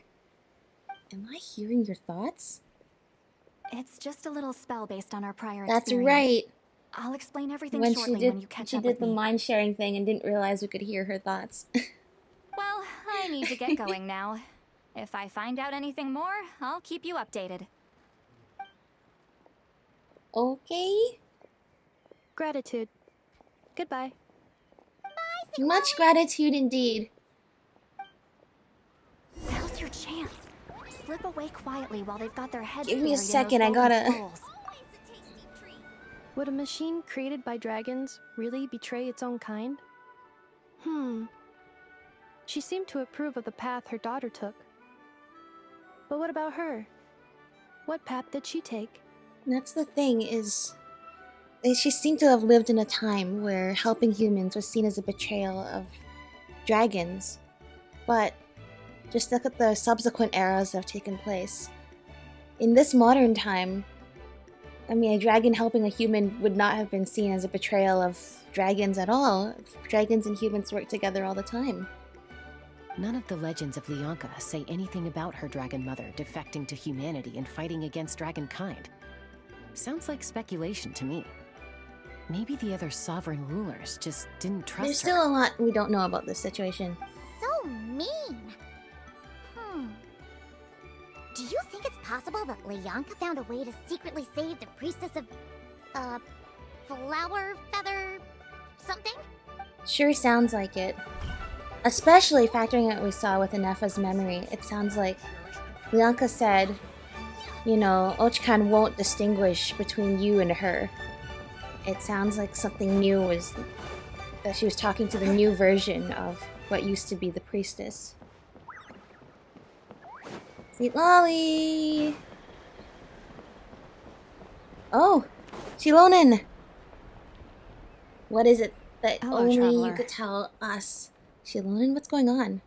Am I hearing your thoughts?
It's just a little spell based on our prior
That's
experience.
right.
I'll explain everything
When
shortly
she
when you catch up
did
with
the
me.
mind sharing thing and didn't realize we could hear her thoughts.
Well, I need to get going now. If I find out anything more, I'll keep you updated.
Okay.
Gratitude. Goodbye.
Much gratitude indeed.
Now's your chance. Slip away quietly while they've got their heads
Give me a
buried in
second,
those
I
woven
gotta...
scrolls.
Would a machine created by dragons really betray its own kind? She seemed to approve of the path her daughter took. But what about her? What path did she take?
That's the thing, is... She seemed to have lived in a time where helping humans was seen as a betrayal of dragons. But just look at the subsequent eras that have taken place. In this modern time, I mean, a dragon helping a human would not have been seen as a betrayal of dragons at all. Dragons and humans work together all the time.
None of the legends of Lianka say anything about her dragon mother defecting to humanity and fighting against dragonkind. Sounds like speculation to me. Maybe the other sovereign rulers just didn't trust
There's
her.
still a lot we don't know about this situation.
So mean. Do you think it's possible that Lianka found a way to secretly save the priestess of, flower feather something?
Sure sounds like it. Especially factoring in what we saw with Ineffa's memory. It sounds like Lianka said, you know, Ochkan won't distinguish between you and her. It sounds like something new was... that she was talking to the new version of what used to be the priestess. Sweet Lolly! Oh! Shilonen! What is it that
Hello,
only
traveler.
you could tell us? Shilonen, what's going on?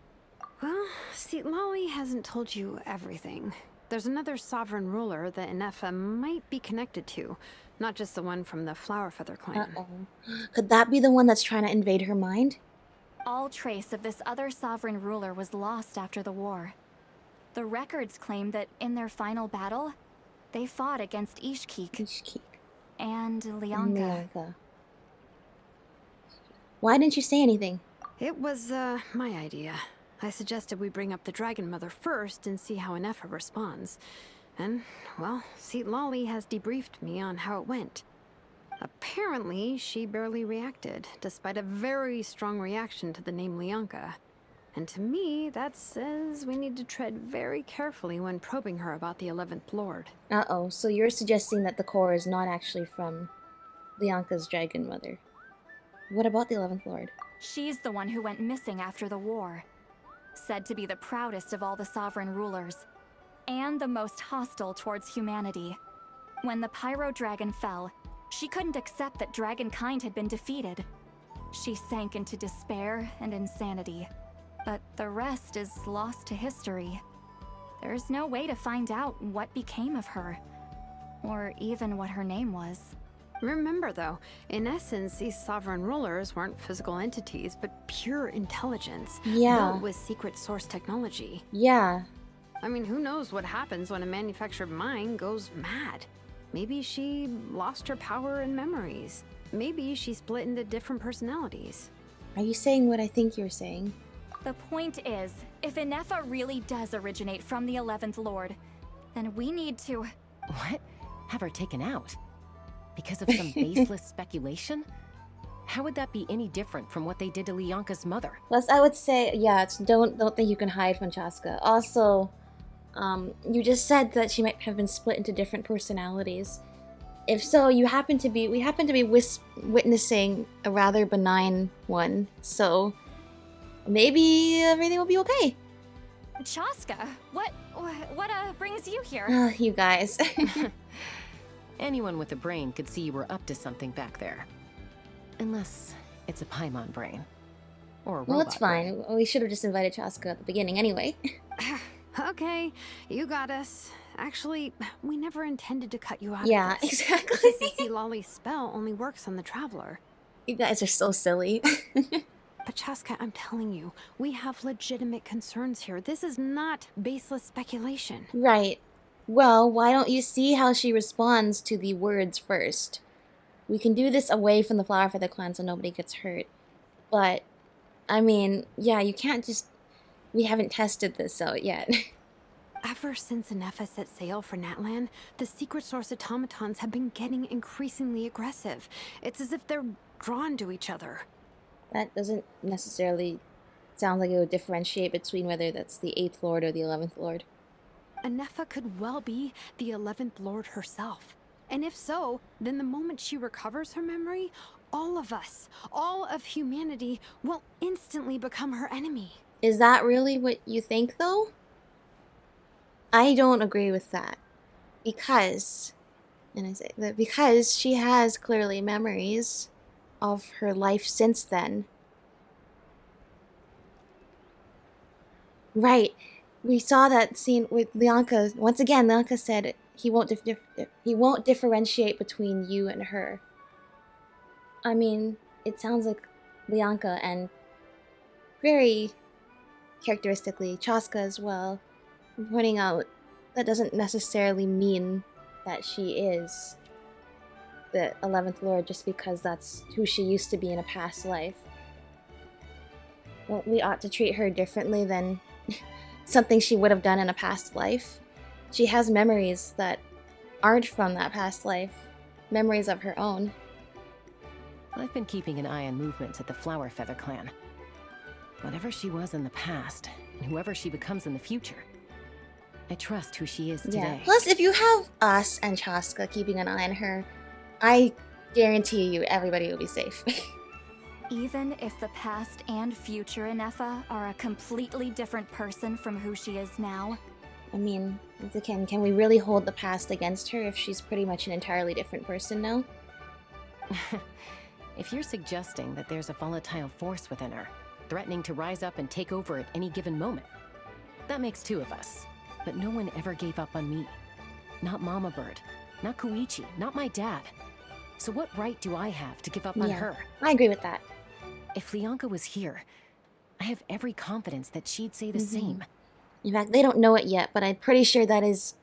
Well, see, Lolly hasn't told you everything. There's another sovereign ruler that Ineffa might be connected to, not just the one from the Flower Feather clan.
Uh-oh. Could that be the one that's trying to invade her mind?
All trace of this other sovereign ruler was lost after the war. The records claim that in their final battle, They fought against Ishkik. And
And
Lianka.
Lianka. Why didn't you say anything?
It was, my idea. I suggested we bring up the Dragon Mother first and see how Ineffa responds. And, well, Seat Lolly has debriefed me on how it went. Apparently, she barely reacted, despite a very strong reaction to the name Lianka. And to me, that says we need to tread very carefully when probing her about the 11th Lord.
Uh-oh, so you're suggesting that the core is not actually from Lianka's Dragon Mother. What about the 11th Lord?
She's the one who went missing after the war. Said to be the proudest of all the sovereign rulers. And the most hostile towards humanity. When the Pyro Dragon fell, she couldn't accept that dragonkind had been defeated. She sank into despair and insanity. But the rest is lost to history. There's no way to find out what became of her. Or even what her name was.
Remember, though, in essence, these sovereign rulers weren't physical entities, but pure intelligence.
Yeah.
Built with secret source technology.
Yeah.
I mean, who knows what happens when a manufactured mind goes mad? Maybe she lost her power and memories. Maybe she split into different personalities.
Are you saying what I think you're saying?
The point is, if Ineffa really does originate from the 11th Lord, then we need to...
What? Have her taken out? Because of some baseless speculation? How would that be any different from what they did to Lianka's mother?
Plus, I would say, yeah, don't think you can hide from Chaska. Also, you just said that she might have been split into different personalities. If so, we happen to be witnessing a rather benign one. So maybe everything will be okay.
Chaska, what brings you here?
You guys.
Anyone with a brain could see you were up to something back there. Unless it's a Paimon brain. Or a robot.
Well, it's fine. We should have just invited Chaska at the beginning anyway.
Okay, you got us. Actually, we never intended to cut you out
Yeah,
of this.
exactly.
CC Lolly's spell only works on the Traveler.
You guys are so silly.
But Chaska, I'm telling you, we have legitimate concerns here. This is not baseless speculation.
Right. Well, why don't you see how she responds to the words first? We can do this away from the Flower Feather clan so nobody gets hurt. But, I mean, yeah, you can't just... We haven't tested this out yet.
Ever since Ineffa set sail for Natlan, the secret source automatons have been getting increasingly aggressive. It's as if they're drawn to each other.
That doesn't necessarily sound like it would differentiate between whether that's the 8th Lord or the 11th Lord.
Ineffa could well be the 11th Lord herself. And if so, then the moment she recovers her memory, all of us, all of humanity, will instantly become her enemy.
Is that really what you think, though? I don't agree with that. Because, and I say that because she has clearly memories of her life since then. Right. We saw that scene with Lianka. Once again, Lianka said he won't differentiate between you and her. I mean, it sounds like Lianka, and very characteristically Chaska as well, pointing out that doesn't necessarily mean that she is the 11th Lord just because that's who she used to be in a past life. Well, we ought to treat her differently than something she would have done in a past life. She has memories that aren't from that past life, memories of her own.
I've been keeping an eye on movements at the Flower Feather clan. Whatever she was in the past, and whoever she becomes in the future, I trust who she is today.
Yeah. Plus, if you have us and Chaska keeping an eye on her, I guarantee you everybody will be safe.
Even if the past and future Ineffa are a completely different person from who she is now?
I mean, again, can we really hold the past against her if she's pretty much an entirely different person now?
If you're suggesting that there's a volatile force within her, threatening to rise up and take over at any given moment, that makes two of us. But no one ever gave up on me. Not Mama Bird, not Koichi, not my dad. So what right do I have to give up on her?
I agree with that.
If Lianka was here, I have every confidence that she'd say the same.
In fact, they don't know it yet, but I'm pretty sure that is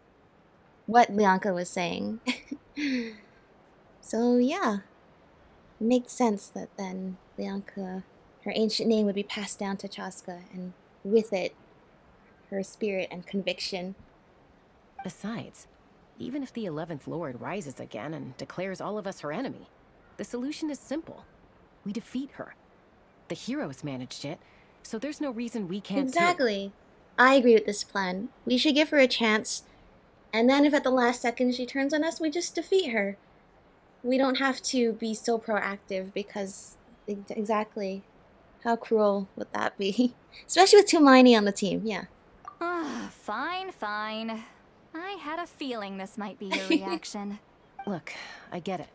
what Bianca was saying. So yeah, it makes sense that then Bianca, her ancient name would be passed down to Chaska, and with it, her spirit and conviction.
Besides, even if the 11th Lord rises again and declares all of us her enemy, the solution is simple. We defeat her. The heroes managed it, so there's no reason we can't too.
Exactly. I agree with this plan. We should give her a chance, and then if at the last second she turns on us, we just defeat her. We don't have to be so proactive because, exactly, how cruel would that be? Especially with Hermione on the team, yeah.
Fine. I had a feeling this might be your reaction.
Look, I get it.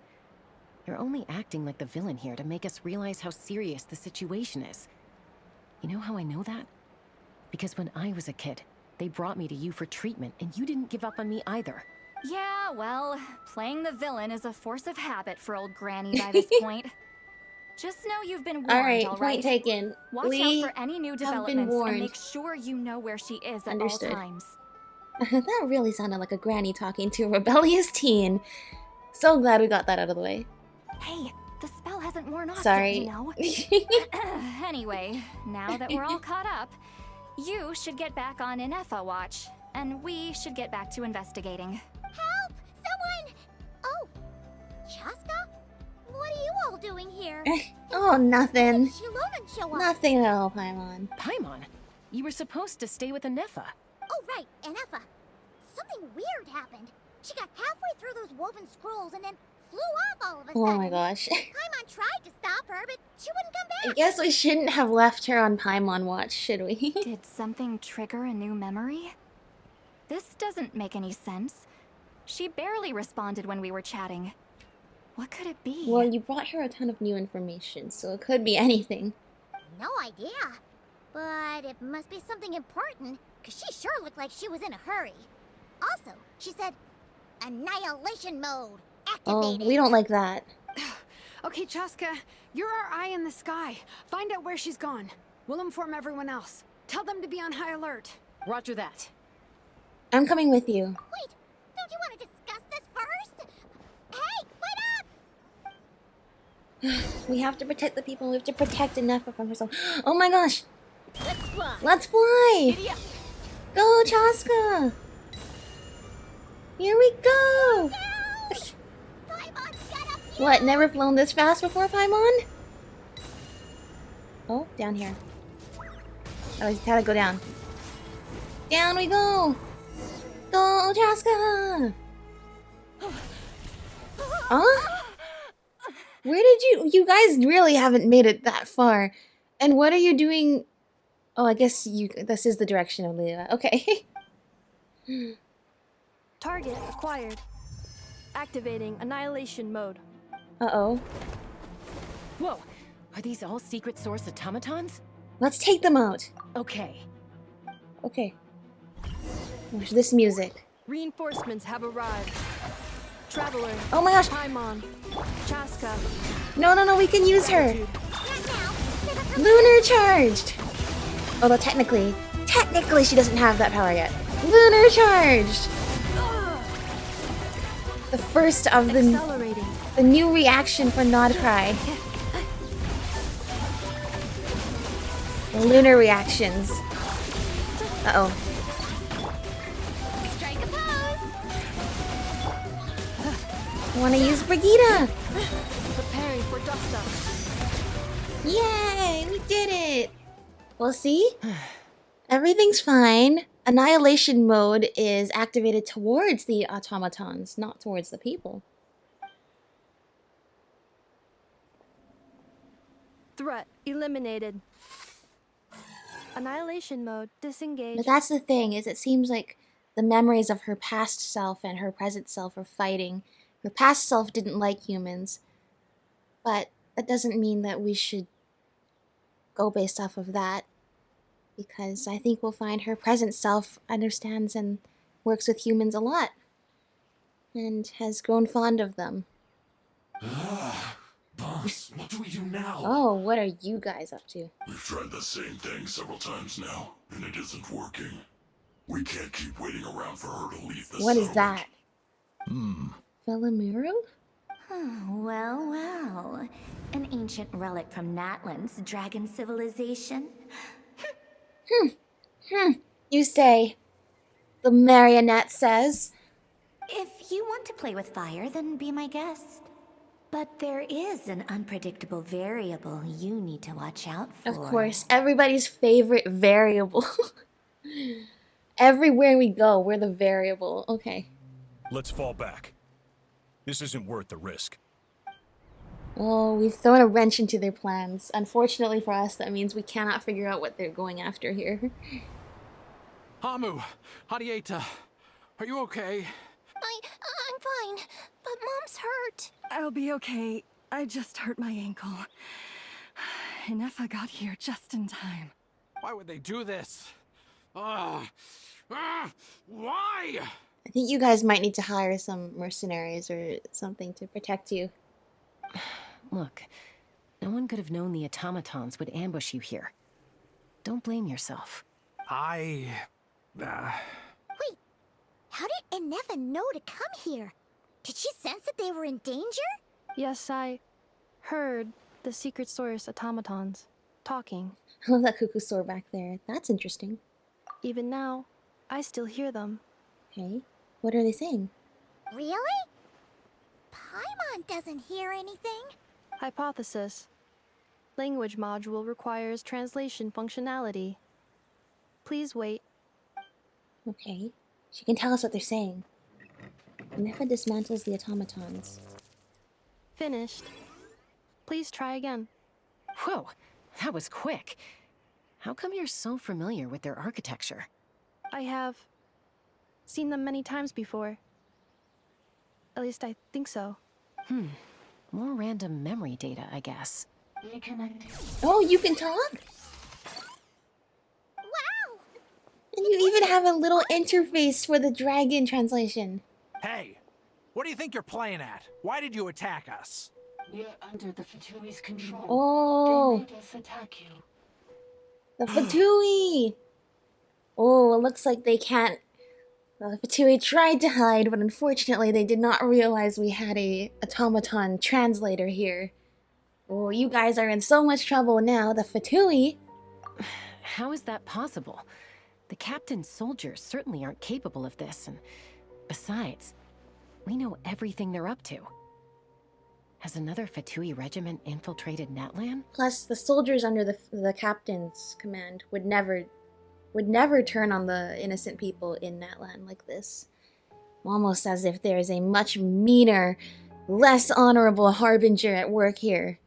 You're only acting like the villain here to make us realize how serious the situation is. You know how I know that? Because when I was a kid, they brought me to you for treatment, and you didn't give up on me either.
Yeah, well, playing the villain is a force of habit for old Granny by this point. Just know you've been warned,
Alright,
all
point
right?
taken.
Watch
We
out for any new
have been
developments
warned.
and make sure you know where she is at
Understood.
all times.
That really sounded like a granny talking to a rebellious teen. So glad we got that out of the way.
Hey, the spell hasn't worn off
Sorry.
yet, you know. Anyway, now that we're all caught up, you should get back on Ineffa watch, and we should get back to investigating.
Help! Someone! Oh, Chaska? What are you all doing here?
Oh, nothing.
Did Shilonan show up?
Nothing at all, Paimon.
Paimon, you were supposed to stay with Ineffa.
Oh, right, Ineffa. Something weird happened. She got halfway through those woven scrolls and then flew off all of a sudden.
Oh my gosh.
Paimon tried to stop her, but she wouldn't come
I
back.
guess we shouldn't have left her on Paimon watch, should we?
Did something trigger a new memory? This doesn't make any sense. She barely responded when we were chatting. What could it be?
Well, you brought her a ton of new information, so it could be anything.
No idea. But it must be something important, because she sure looked like she was in a hurry. Also, she said, annihilation mode activated.
Oh, we don't like that.
Okay, Chaska, you're our eye in the sky. Find out where she's gone. We'll inform everyone else. Tell them to be on high alert.
Roger that.
I'm coming with you.
Wait, don't you want to discuss this first? Hey, wait up!
We have to protect the people. We have to protect Ineffa from herself. Oh my gosh!
Let's fly.
Let's fly!
Giddy up.
Go, Chaska! Here we go! What, never flown this fast before, Paimon? Oh, down here. Oh, he's gotta go down. Down we go! Go, Chaska! Huh? Where did you guys really haven't made it that far. And what are you doing? Oh, I guess this is the direction of Leah. Okay.
Target acquired. Activating annihilation mode.
Uh-oh.
Whoa, are these all secret source automatons?
Let's take them out.
Okay.
Okay. Watch this music.
Reinforcements have arrived. Traveler.
Oh my gosh.
Paimon. Chaska.
No, we can use her. Lunar charged. Although technically she doesn't have that power yet. Lunar charged. The first of the new reaction for Nod-Krai. Lunar reactions. Uh-oh.
Strike a pose.
I want to use Brigitte.
Preparing for dust up.
Yay, we did it. Well, see? Everything's fine. Annihilation mode is activated towards the automatons, not towards the people.
Threat eliminated. Annihilation mode disengaged.
But that's the thing, is it seems like the memories of her past self and her present self are fighting. Her past self didn't like humans, but that doesn't mean that we should go based off of that, because I think we'll find her present self understands and works with humans a lot, and has grown fond of them.
Boss, what do we do now?
Oh, what are you guys up to?
We've tried the same thing several times now, and it isn't working. We can't keep waiting around for her to leave the
What is
settlement.
that? Velamiro?
Well, well. An ancient relic from Natlan's dragon civilization.
You say. The marionette says.
If you want to play with fire, then be my guest. But there is an unpredictable variable you need to watch out for.
Of course, everybody's favorite variable. Everywhere we go, we're the variable. Okay.
Let's fall back. This isn't worth the risk.
Oh, we've thrown a wrench into their plans. Unfortunately for us, that means we cannot figure out what they're going after here.
Hamu, Hadieta, are you okay?
I'm fine, but Mom's hurt.
I'll be okay. I just hurt my ankle. Ineffa got here just in time.
Why would they do this? Why?
I think you guys might need to hire some mercenaries or something to protect you.
Look, no one could have known the automatons would ambush you here. Don't blame yourself.
Wait,
how did Ineffa know to come here? Did she sense that they were in danger?
Yes, I heard the secret source automatons talking.
I love that cuckoo sword back there. That's interesting.
Even now, I still hear them.
Okay, what are they saying?
Really? Paimon doesn't hear anything.
Hypothesis. Language module requires translation functionality. Please wait.
Okay, she can tell us what they're saying. Ineffa dismantles the automatons.
Finished. Please try again.
Whoa, that was quick. How come you're so familiar with their architecture?
I have seen them many times before. At least I think so.
More random memory data, I guess.
Oh, you can talk?
Wow!
And you even have a little interface for the dragon translation.
Hey, what do you think you're playing at? Why did you attack us?
We're under the Fatui's control.
Oh.
They made us attack you.
The Fatui! Oh, it looks like they can't. The Fatui tried to hide, but unfortunately they did not realize we had a automaton translator here. Oh, you guys are in so much trouble now. The Fatui.
How is that possible? The captain's soldiers certainly aren't capable of this, and besides, we know everything they're up to. Has another Fatui regiment infiltrated Natlan?
Plus, the soldiers under the captain's command would never turn on the innocent people in Natlan like this. Almost as if there is a much meaner, less honorable harbinger at work here.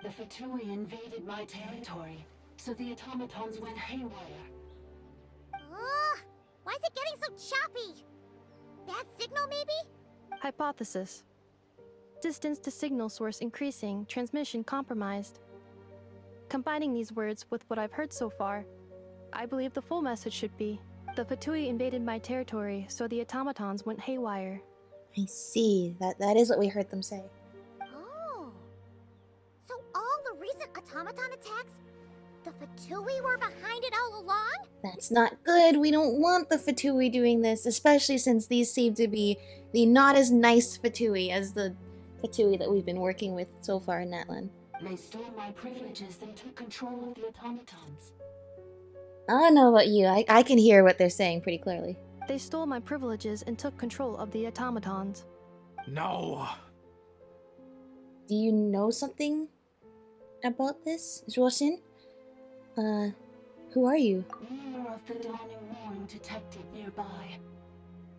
The Fatui invaded my territory, so the automatons went haywire.
Why is it getting so choppy? Bad signal, maybe?
Hypothesis. Distance to signal source increasing, transmission compromised. Combining these words with what I've heard so far, I believe the full message should be, the Fatui invaded my territory, so the automatons went haywire.
I see. That is what we heard them say.
Oh. So all the recent automaton attacks, the Fatui were behind it all along?
That's not good. We don't want the Fatui doing this, especially since these seem to be the not as nice Fatui as the Fatui that we've been working with so far in Natlan.
They stole my privileges and took control of the automatons.
I don't know about you. I can hear what they're saying pretty clearly.
They stole my privileges and took control of the automatons.
No.
Do you know something about this, Zhuoxin? Who are you?
Mirror of the Dawning Morn detected nearby.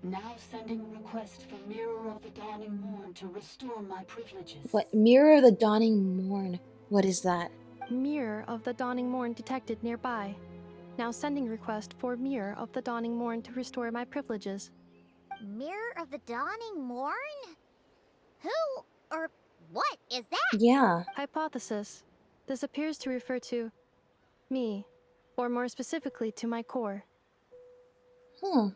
Now sending request for Mirror of the Dawning Morn to restore my privileges.
What? Mirror of the Dawning Morn. What is that?
Mirror of the Dawning Morn detected nearby. Now sending request for Mirror of the Dawning Morn to restore my privileges.
Mirror of the Dawning Morn? Who or what is that?
Yeah.
Hypothesis. This appears to refer to me, or more specifically to my core.
Huh.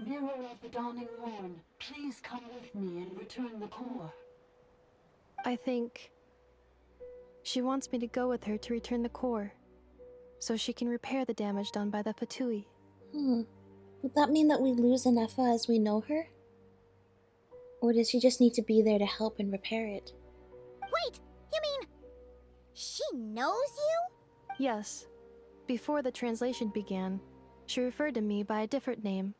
Mirror of the Dawning Morn, please come with me and return the core.
I think she wants me to go with her to return the core, so she can repair the damage done by the Fatui.
Would that mean that we lose Ineffa as we know her? Or does she just need to be there to help and repair it?
Wait, you mean she knows you?
Yes. Before the translation began, she referred to me by a different name,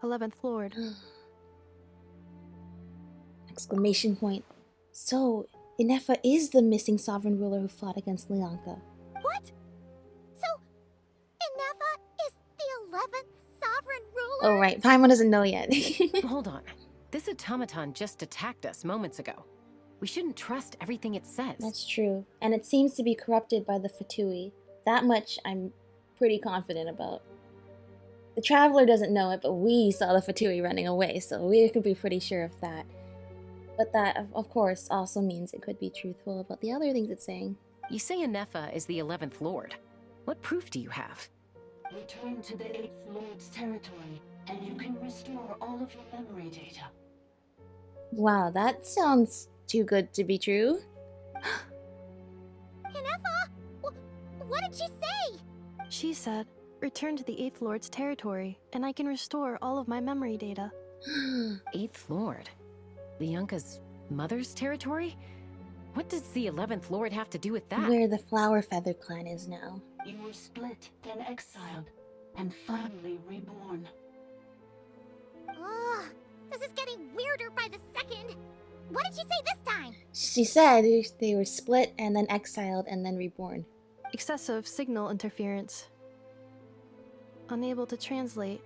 11th Lord.
Exclamation point. So, Ineffa is the missing sovereign ruler who fought against Lianka.
What? So, Ineffa is the 11th sovereign ruler?
Oh right, Paimon doesn't know yet.
Hold on. This automaton just attacked us moments ago. We shouldn't trust everything it says.
That's true. And it seems to be corrupted by the Fatui. That much I'm pretty confident about. The Traveler doesn't know it, but we saw the Fatui running away, so we could be pretty sure of that. But that, of course, also means it could be truthful about the other things it's saying.
You say Ineffa is the 11th Lord. What proof do you have?
Return to the 8th Lord's territory, and you can restore all of your memory data.
Wow, that sounds too good to be true.
Ineffa? What did she say?
She said, return to the 8th Lord's territory, and I can restore all of my memory data.
8th Lord? Lianka's mother's territory? What does the 11th Lord have to do with that?
Where the Flower Feather clan is now.
You were split, then exiled, and finally reborn.
Ugh, this is getting weirder by the second. What did she say this time?
She said they were split and then exiled and then reborn.
Excessive signal interference. Unable to translate.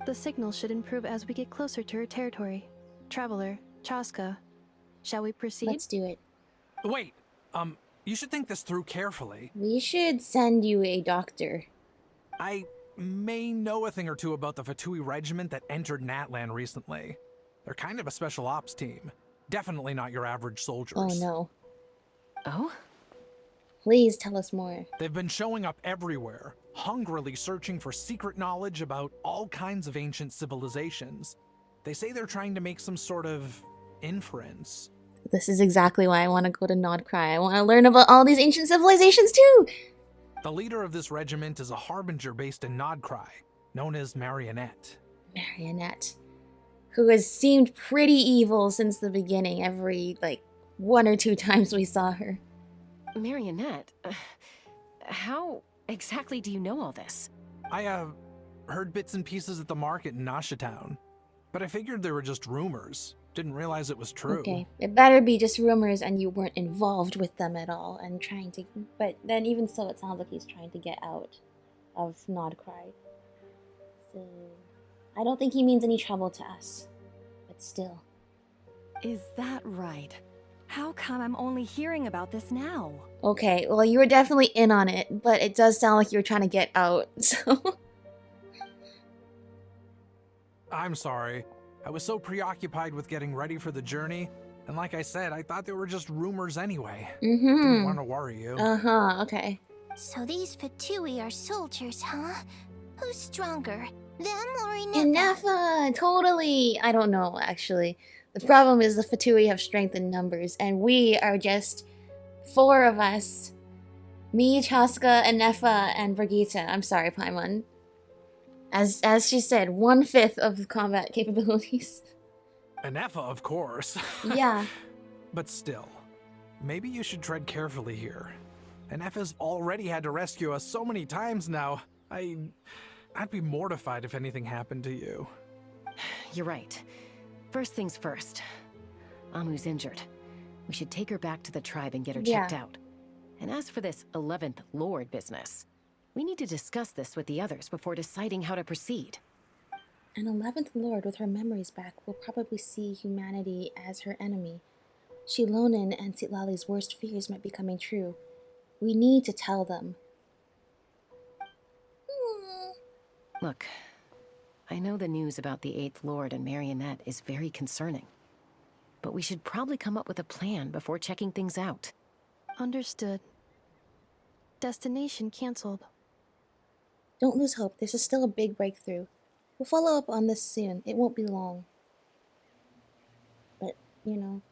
The signal should improve as we get closer to her territory. Traveler, Chaska, shall we proceed?
Let's do it.
Wait, you should think this through carefully.
We should send you a doctor.
I may know a thing or two about the Fatui regiment that entered Natlan recently. They're kind of a special ops team. Definitely not your average soldiers.
Oh no.
Oh?
Please tell us more.
They've been showing up everywhere, hungrily searching for secret knowledge about all kinds of ancient civilizations. They say they're trying to make some sort of inference.
This is exactly why I want to go to Nod-Krai. I want to learn about all these ancient civilizations too!
The leader of this regiment is a harbinger based in Nod-Krai, known as Marionette.
Marionette. Who has seemed pretty evil since the beginning, every, like, 1 or 2 times we saw her.
Marionette? How exactly do you know all this?
I, heard bits and pieces at the market in Nashitown. But I figured they were just rumors. Didn't realize it was true.
Okay, it better be just rumors and you weren't involved with them at all and trying to... But then even so, it sounds like he's trying to get out of Nod-Krai. So... I don't think he means any trouble to us. But still.
Is that right? How come I'm only hearing about this now?
Okay, well you were definitely in on it, but it does sound like you were trying to get out, so...
I'm sorry. I was so preoccupied with getting ready for the journey, and like I said, I thought they were just rumors anyway. Didn't want to worry you.
Uh-huh, okay.
So these Fatui are soldiers, huh? Who's stronger, them or Ineffa?
Ineffa, totally! I don't know, actually. The problem is the Fatui have strength in numbers, and we are just 4 of us. Me, Chaska, Ineffa, and Brigitte. I'm sorry, Paimon. As she said, 1/5 of the combat capabilities.
Ineffa, of course.
Yeah.
But still, maybe you should tread carefully here. Ineffa's already had to rescue us so many times now. I'd be mortified if anything happened to you.
You're right. First things first. Amu's injured. We should take her back to the tribe and get her checked out. And as for this 11th Lord business, we need to discuss this with the others before deciding how to proceed.
An 11th Lord with her memories back will probably see humanity as her enemy. Shilonen and Sitlali's worst fears might be coming true. We need to tell them.
Look, I know the news about the 8th Lord and Marionette is very concerning. But we should probably come up with a plan before checking things out.
Understood. Destination cancelled.
Don't lose hope. This is still a big breakthrough. We'll follow up on this soon. It won't be long. But, you know,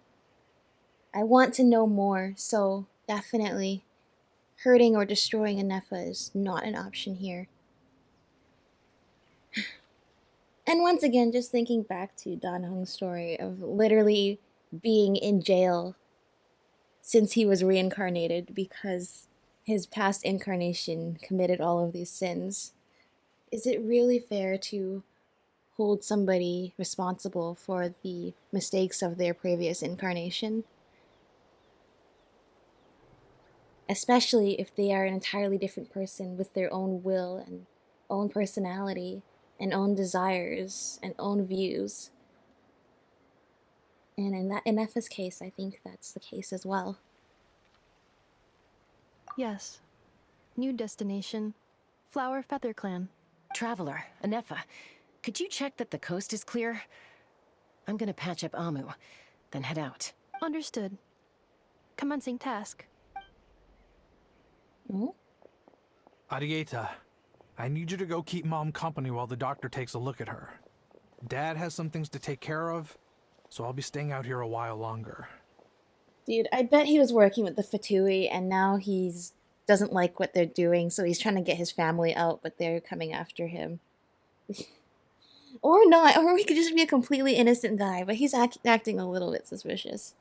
I want to know more, so definitely hurting or destroying Ineffa is not an option here. And once again, just thinking back to Dan Heng's story of literally being in jail since he was reincarnated because his past incarnation committed all of these sins. Is it really fair to hold somebody responsible for the mistakes of their previous incarnation? Especially if they are an entirely different person with their own will and own personality and own desires and own views. And in Ineffa's case, I think that's the case as well.
Yes. New destination. Flower Feather Clan.
Traveler, Ineffa, could you check that the coast is clear? I'm gonna patch up Amu, then head out.
Understood. Commencing task.
Arieta, I need you to go keep Mom company while the doctor takes a look at her. Dad has some things to take care of, so I'll be staying out here a while longer.
Dude, I bet he was working with the Fatui and now he's doesn't like what they're doing, so he's trying to get his family out, but they're coming after him. Or not, or he could just be a completely innocent guy, but he's acting a little bit suspicious.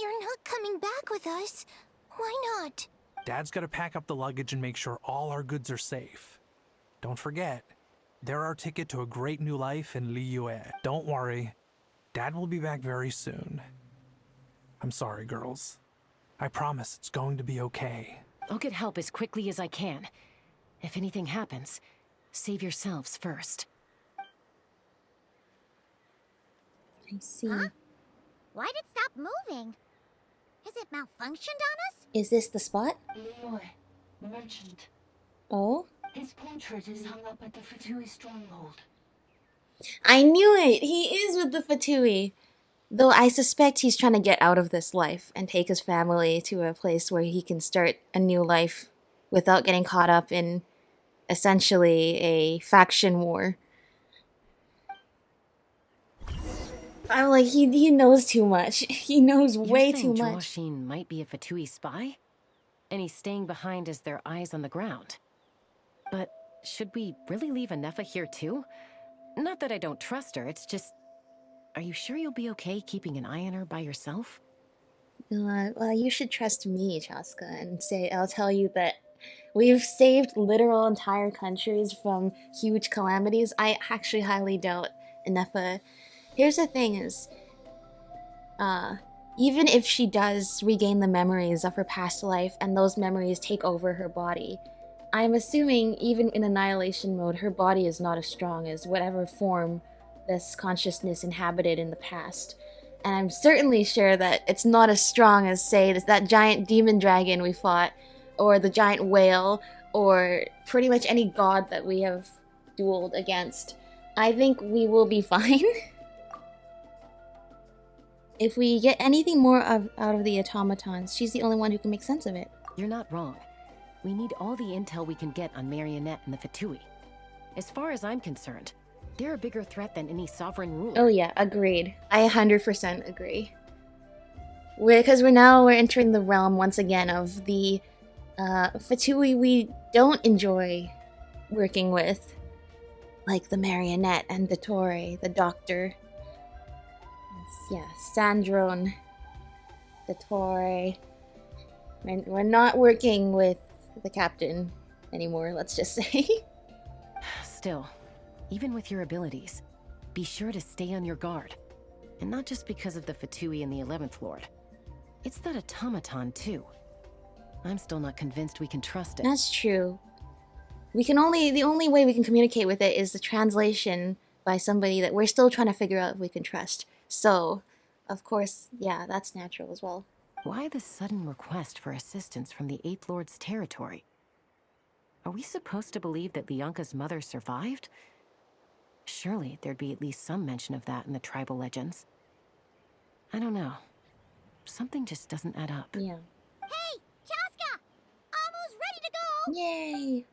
You're not coming back with us. Why not?
Dad's gotta pack up the luggage and make sure all our goods are safe. Don't forget, they're our ticket to a great new life in Liyue. Don't worry, Dad will be back very soon. I'm sorry, girls. I promise it's going to be okay.
I'll get help as quickly as I can. If anything happens, save yourselves first.
I see.
Huh? Why'd it stop moving? Has it malfunctioned on us?
Is this the spot?
Leroy, merchant.
Oh?
His portrait is hung up at the Fatui stronghold.
I knew it! He is with the Fatui! Though I suspect he's trying to get out of this life and take his family to a place where he can start a new life without getting caught up in essentially a faction war. I'm like, he knows too much. He knows way too much.
Joachim might be a Fatui spy? And he's staying behind as their eyes on the ground. But should we really leave Ineffa here too? Not that I don't trust her, it's just... Are you sure you'll be okay keeping an eye on her by yourself?
Well, you should trust me, Chaska, and I'll tell you that we've saved literal entire countries from huge calamities. I actually highly doubt Ineffa. Here's the thing is, even if she does regain the memories of her past life and those memories take over her body, I'm assuming even in annihilation mode, her body is not as strong as whatever form this consciousness inhabited in the past. And I'm certainly sure that it's not as strong as, say, that giant demon dragon we fought, or the giant whale, or pretty much any god that we have dueled against. I think we will be fine. If we get anything more out of the automatons, she's the only one who can make sense of it.
You're not wrong. We need all the intel we can get on Marionette and the Fatui. As far as I'm concerned, they're a bigger threat than any sovereign ruler.
Oh yeah, agreed. I 100% agree. Because we're entering the realm once again of the Fatui we don't enjoy working with. Like the Marionette and the Torre, the Doctor. Yeah, Sandrone, the Torre. We're not working with the Captain anymore, let's just say.
Still, even with your abilities, be sure to stay on your guard. And not just because of the Fatui and the 11th Lord. It's that automaton, too. I'm still not convinced we can trust it.
That's true. The only way we can communicate with it is the translation by somebody that we're still trying to figure out if we can trust. So, of course, yeah, that's natural as well.
Why the sudden request for assistance from the 8th Lord's territory? Are we supposed to believe that Lianka's mother survived? Surely there'd be at least some mention of that in the tribal legends. I don't know. Something just doesn't add up.
Yeah.
Hey, Chaska! Amu's ready to go!
Yay!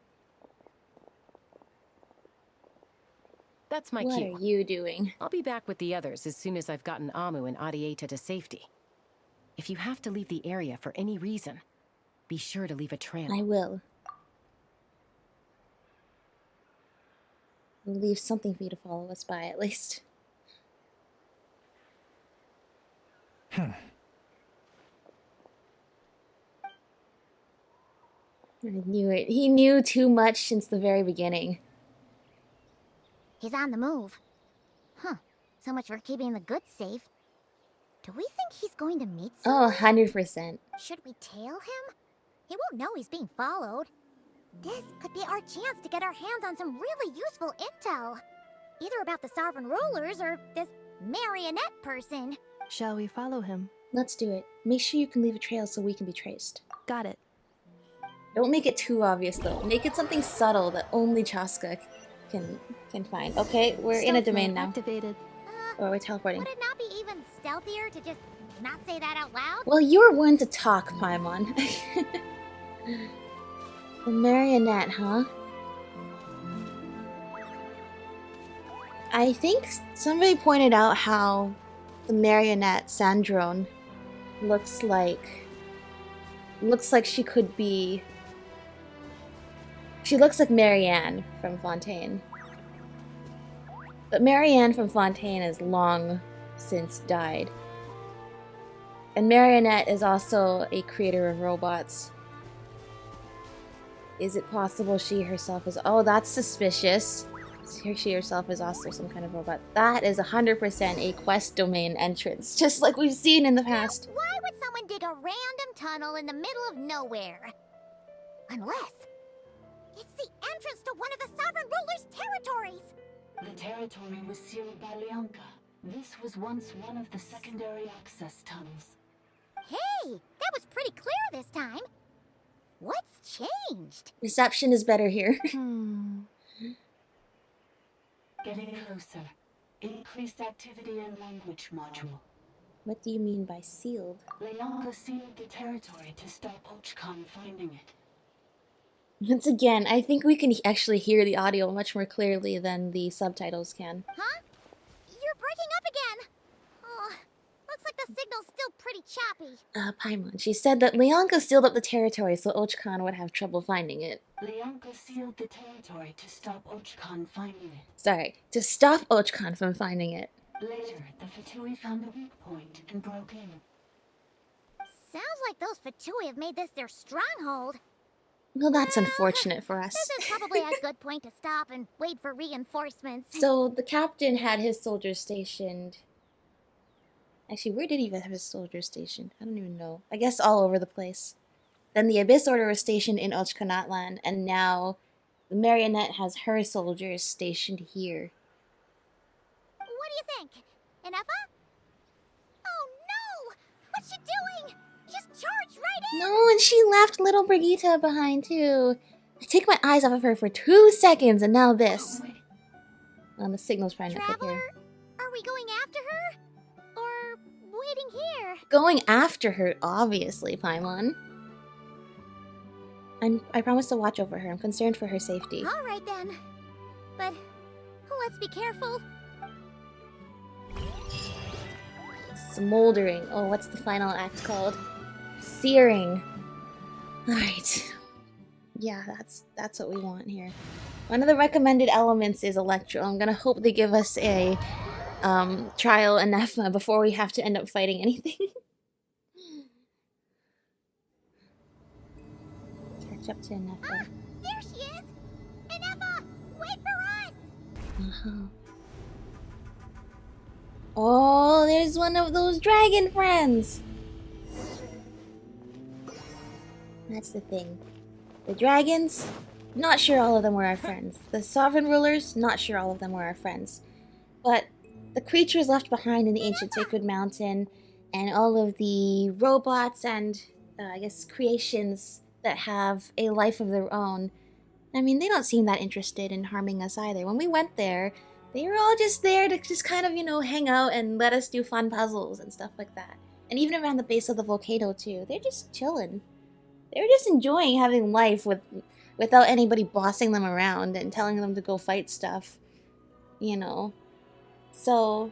That's my
What
cue.
are you doing?
I'll be back with the others as soon as I've gotten Amu and Arieta to safety. If you have to leave the area for any reason, be sure to leave a trail.
I will. We'll leave something for you to follow us by, at least. I knew it. He knew too much since the very beginning.
He's on the move. Huh. So much for keeping the goods safe. Do we think he's going to meet someone?
Oh, 100%.
Should we tail him? He won't know he's being followed. This could be our chance to get our hands on some really useful intel. Either about the Sovereign Rulers or this marionette person.
Shall we follow him?
Let's do it. Make sure you can leave a trail so we can be traced.
Got it.
Don't make it too obvious, though. Make it something subtle that only Chaska can find. Okay, we're in a domain now.
Activated.
Or we're teleporting.
Would it not be even stealthier to just not say that out loud?
Well, you're one to talk, Paimon. The marionette, huh? I think somebody pointed out how the marionette, Sandrone, looks like she could be... She looks like Marianne from Fontaine. But Marianne from Fontaine has long since died. And Marionette is also a creator of robots. Is it possible she herself is... Oh, that's suspicious. She herself is also some kind of robot. That is 100% a quest domain entrance, just like we've seen in the past.
Now, why would someone dig a random tunnel in the middle of nowhere? Unless it's the entrance to one of the Sovereign Ruler's territories!
The territory was sealed by Leonka. This was once one of the secondary access tunnels.
Hey, that was pretty clear this time. What's changed?
Reception is better here.
Getting closer. Increased activity in language module.
What do you mean by sealed?
Leonka sealed the territory to stop Ochcon finding it.
Once again, I think we can actually hear the audio much more clearly than the subtitles can.
Huh? You're breaking up again! Oh, looks like the signal's still pretty choppy.
Paimon, she said that Leonka sealed up the territory so Ochcon would have trouble finding it.
Leonka sealed the territory to stop Ochcon finding it.
Sorry, to stop Ochcon from finding it.
Later, the Fatui found the weak point and broke in.
Sounds like those Fatui have made this their stronghold.
Well, that's unfortunate for us.
This is probably a good point to stop and wait for reinforcements.
So, the captain had his soldiers stationed... Actually, where did he have his soldiers stationed? I don't even know. I guess all over the place. Then the Abyss Order was stationed in Ochkonatlan, and now the Marionette has her soldiers stationed here.
What do you think? Ineffa? Oh no! What's she doing? Just charged right in!
No, and she left little Brigitte behind too. I take my eyes off of her for 2 seconds, and now this. The signal's trying to fit here.
Are we going after her? Or waiting here?
Going after her, obviously, Paimon. I promise to watch over her. I'm concerned for her safety.
All right then. But let's be careful.
Smoldering. Oh, what's the final act called? Searing. Alright. Yeah, that's what we want here. One of the recommended elements is Electro. I'm gonna hope they give us a trial Ineffa before we have to end up fighting anything. Catch up to Ineffa.
There she is! Ineffa! Wait for us!
Oh, there's one of those dragon friends! That's the thing. The dragons, not sure all of them were our friends. The Sovereign Rulers, not sure all of them were our friends. But the creatures left behind in the ancient Sacred Mountain, and all of the robots and, I guess, creations that have a life of their own, I mean, they don't seem that interested in harming us either. When we went there, they were all just there to just kind of, you know, hang out and let us do fun puzzles and stuff like that. And even around the base of the volcano, too. They're just chilling. They're just enjoying having life without anybody bossing them around and telling them to go fight stuff. You know. So,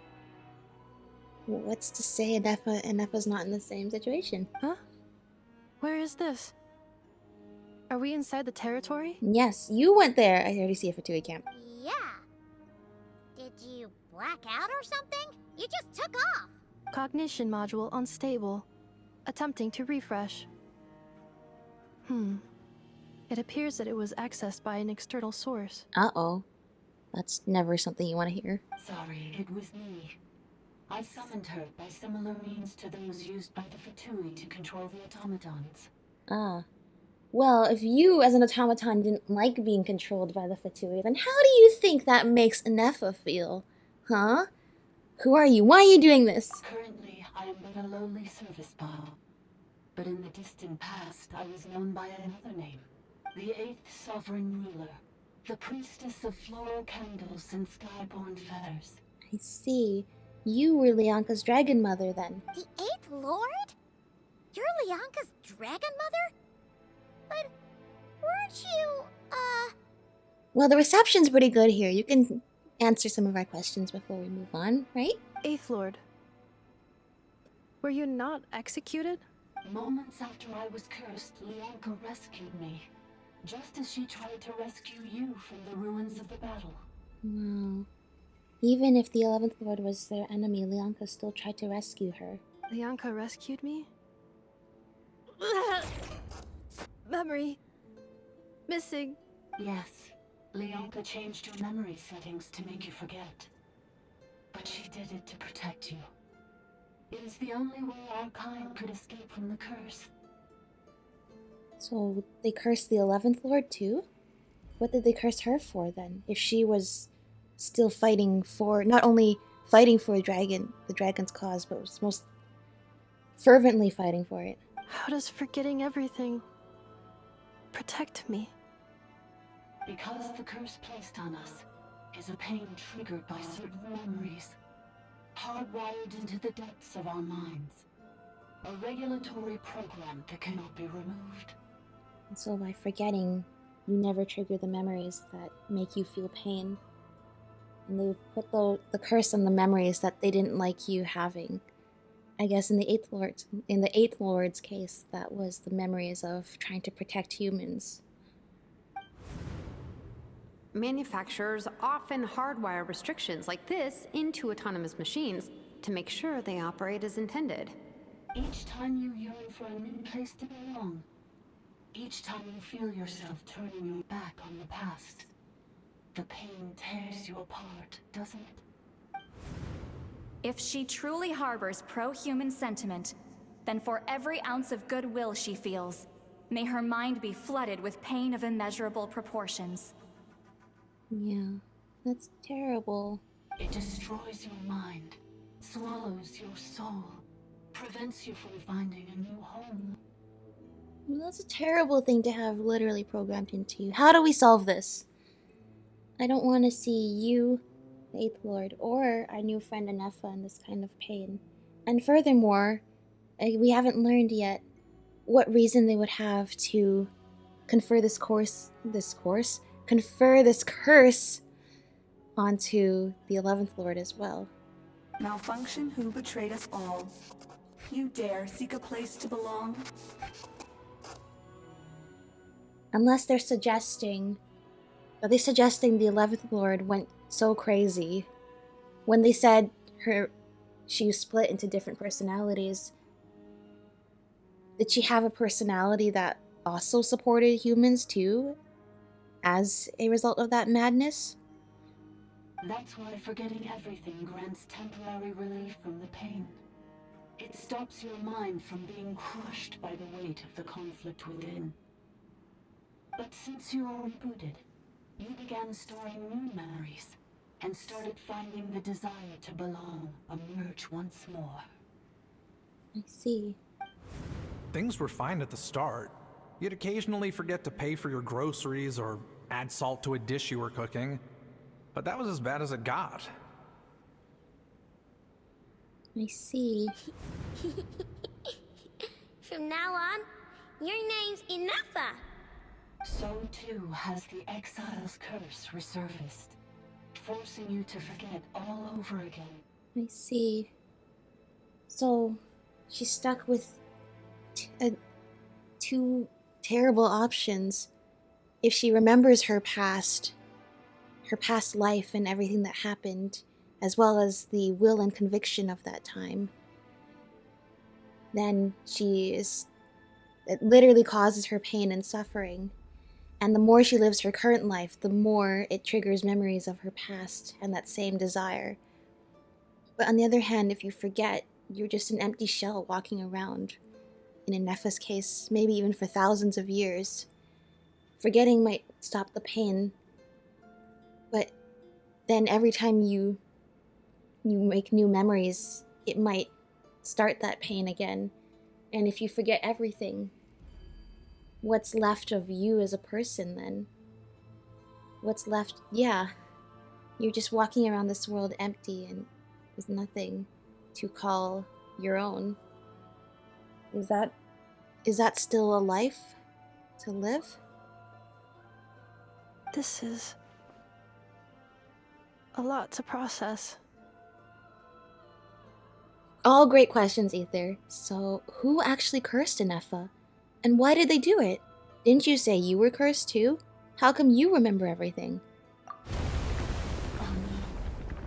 what's to say Ineffa's not in the same situation?
Huh? Where is this? Are we inside the territory?
Yes, you went there. I already see a Fatui camp.
Yeah, Did you black out or something? You just took off.
Cognition module unstable. Attempting to refresh. It appears that it was accessed by an external source.
Uh-oh. That's never something you want to hear.
Sorry, it was me. I summoned her by similar means to those used by the Fatui to control the automatons.
Ah. Well, if you as an automaton didn't like being controlled by the Fatui, then how do you think that makes Ineffa feel? Huh? Who are you? Why are you doing this?
Currently, I am but a lowly service ball. But in the distant past, I was known by another name. The 8th Sovereign Ruler. The Priestess of Floral Candles and Skyborn Feathers.
I see. You were Lianka's dragon mother then.
The 8th Lord? You're Lianka's dragon mother? But weren't you,
Well, the reception's pretty good here. You can answer some of our questions before we move on, right?
8th Lord. Were you not executed?
Moments after I was cursed, Lianka rescued me. Just as she tried to rescue you from the ruins of the battle.
Wow. Even if the 11th Lord was their enemy, Lianka still tried to rescue her.
Lianka rescued me? Memory. Missing.
Yes. Lianka changed your memory settings to make you forget. But she did it to protect you. It is the only way our kind could escape from the curse.
So they cursed the 11th Lord too? What did they curse her for then? If she was still fighting for, not only fighting for the dragon's cause, but was most fervently fighting for it.
How does forgetting everything protect me?
Because the curse placed on us is a pain triggered by certain memories, hardwired into the depths of our minds. A regulatory program that cannot be removed.
And so by forgetting, you never trigger the memories that make you feel pain. And they put the curse on the memories that they didn't like you having. I guess in the 8th Lord's case, that was the memories of trying to protect humans.
Manufacturers often hardwire restrictions like this into autonomous machines to make sure they operate as intended.
Each time you yearn for a new place to belong, each time you feel yourself turning your back on the past, the pain tears you apart, doesn't it?
If she truly harbors pro-human sentiment, then for every ounce of goodwill she feels, may her mind be flooded with pain of immeasurable proportions.
Yeah, that's terrible.
It destroys your mind, swallows your soul, prevents you from finding a new home.
Well, that's a terrible thing to have literally programmed into you. How do we solve this? I don't want to see you, the 8th Lord, or our new friend Ineffa in this kind of pain. And furthermore, we haven't learned yet what reason they would have to confer this curse onto the 11th Lord as well.
Malfunction who betrayed us all. You dare seek a place to belong?
Unless they're suggesting... Are they suggesting the 11th Lord went so crazy when they said she was split into different personalities? Did she have a personality that also supported humans too, as a result of that madness?
That's why forgetting everything grants temporary relief from the pain. It stops your mind from being crushed by the weight of the conflict within. But since you are rebooted, you began storing new memories, and started finding the desire to belong emerge once more.
I see.
Things were fine at the start. You'd occasionally forget to pay for your groceries or add salt to a dish you were cooking. But that was as bad as it got.
I see.
From now on, your name's Ineffa.
So too has the Exile's curse resurfaced, forcing you to forget all over again.
I see. So, she's stuck with two terrible options. If she remembers her past life and everything that happened, as well as the will and conviction of that time, then it literally causes her pain and suffering. And the more she lives her current life, the more it triggers memories of her past and that same desire. But on the other hand, if you forget, you're just an empty shell walking around. In Ineffa's case, maybe even for thousands of years. Forgetting might stop the pain, but then every time you make new memories, it might start that pain again. And if you forget everything, what's left of you as a person then? What's left? Yeah, you're just walking around this world empty and with nothing to call your own. Is that still a life to live?
This is a lot to process.
All great questions, Ether. So, who actually cursed Ineffa? And why did they do it? Didn't you say you were cursed too? How come you remember everything?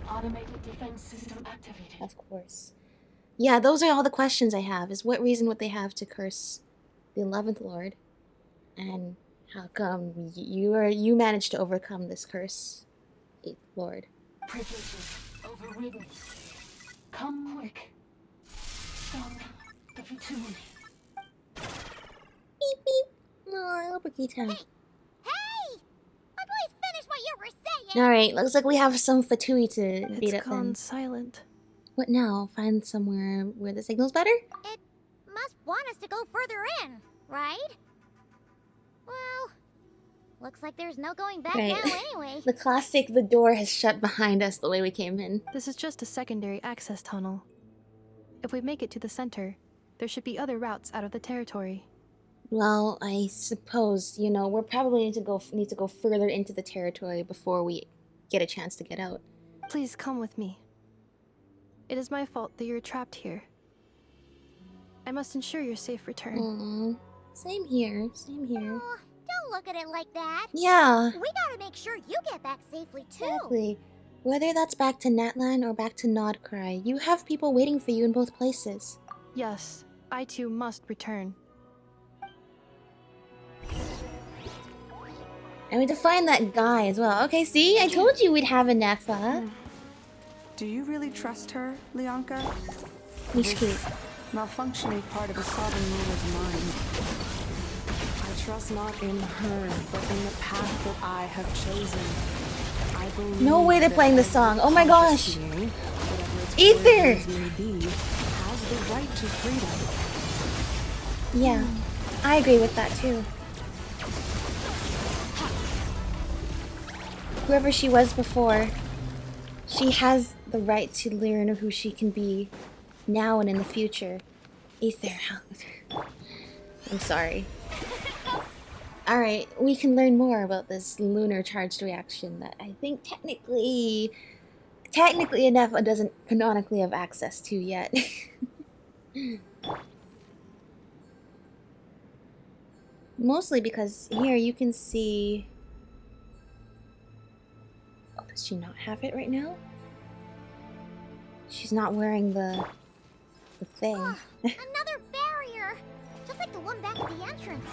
Automated defense system activated.
Of course. Yeah, those are all the questions I have, is what reason would they have to curse the 11th Lord? And how come you managed to overcome this curse, 8th Lord?
Privileges overridden. Come quick. Stop the Fatui.
Beep beep. Oh, Albuquerque town.
Hey! My boys finish what you were saying!
Alright, looks like we have some Fatui to beat
It's
up
gone
then.
silent.
What now? Find somewhere where the signal's better?
It must want us to go further in, right? Well, looks like there's no going back
Right.
now anyway.
The classic, the door has shut behind us the way we came in.
This is just a secondary access tunnel. If we make it to the center, there should be other routes out of the territory.
Well, I suppose, we're probably need to go further into the territory before we get a chance to get out.
Please come with me. It is my fault that you're trapped here. I must ensure your safe return.
Aww. Same here, same here.
Oh, don't look at it like that.
Yeah.
We gotta make sure you get back safely too.
Exactly. Whether that's back to Natlan or back to Nod-Krai, you have people waiting for you in both places.
Yes, I too must return.
And we have to find that guy as well. Okay, see? I told you we'd have Ineffa.
Do you really trust her, Leonka?
He's cute.
Malfunctioning part of a sovereign ruler's mind. I trust not in her, but in the path that I have chosen. I believe
No way they're playing this song. Oh my gosh. Ether!
Has the right to freedom.
Yeah, I agree with that too. Whoever she was before, she has the right to learn who she can be now and in the future. Ether, I'm sorry. Alright, we can learn more about this lunar charged reaction that I think technically Ineffa doesn't canonically have access to yet. Mostly because here you can see... Oh, does she not have it right now? She's not wearing the thing.
Another barrier! Just like the one back at the entrance.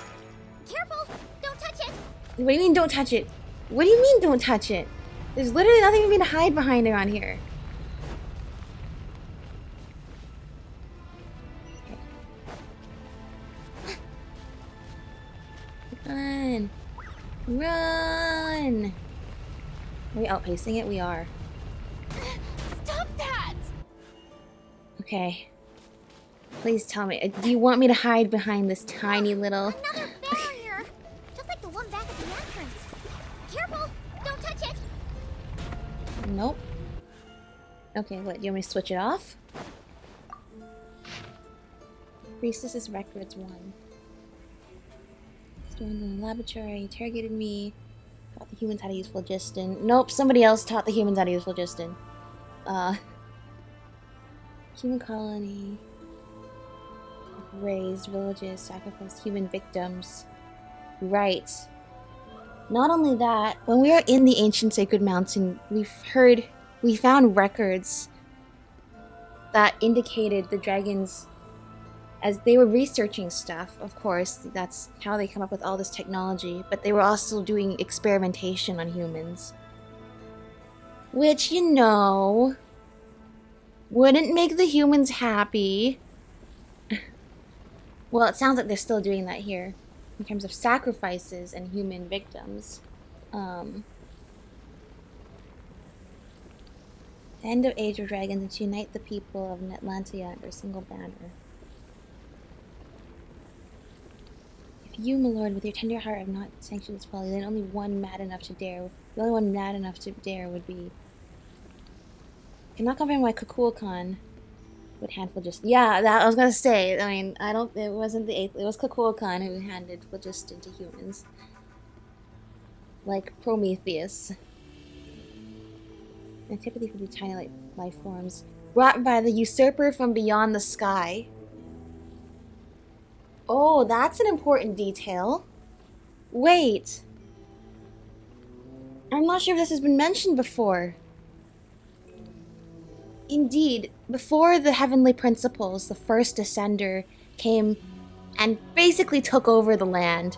Careful! Don't touch it!
What do you mean don't touch it? What do you mean don't touch it? There's literally nothing for me to hide behind around here. Run! Run! Are we outpacing it? We are.
Stop that!
Okay. Please tell me. Do you want me to hide behind this tiny little...
Another barrier! Just like the one back at the entrance. Careful! Don't touch it!
Nope. Okay, what? Do you want me to switch it off? Priestess's Records 1. Stormed in the laboratory, interrogated me, taught the humans how to use phlogiston. Nope, somebody else taught the humans how to use phlogiston. Human colony. Raised villages, sacrificed human victims. Right. Not only that, when we are in the ancient sacred mountain, we've heard we found records that indicated the dragons, as they were researching stuff, of course, that's how they come up with all this technology, but they were also doing experimentation on humans. Which, you know, wouldn't make the humans happy. Well, it sounds like they're still doing that here, in terms of sacrifices and human victims. End of Age of Dragons and to unite the people of Atlantia under a single banner. If you, my lord, with your tender heart have not sanctioned this folly, then only one mad enough to dare. The only one mad enough to dare would be. Cannot comprehend why Kukulkan would hand Phlogiston. Yeah, that I was gonna say. I mean, I don't. It wasn't the 8th. It was Kukulkan who handed Phlogiston to humans, like Prometheus. Antipathy for the tiny life forms brought by the usurper from beyond the sky. Oh, that's an important detail. Wait. I'm not sure if this has been mentioned before. Indeed, before the Heavenly Principles, the first Descender came and basically took over the land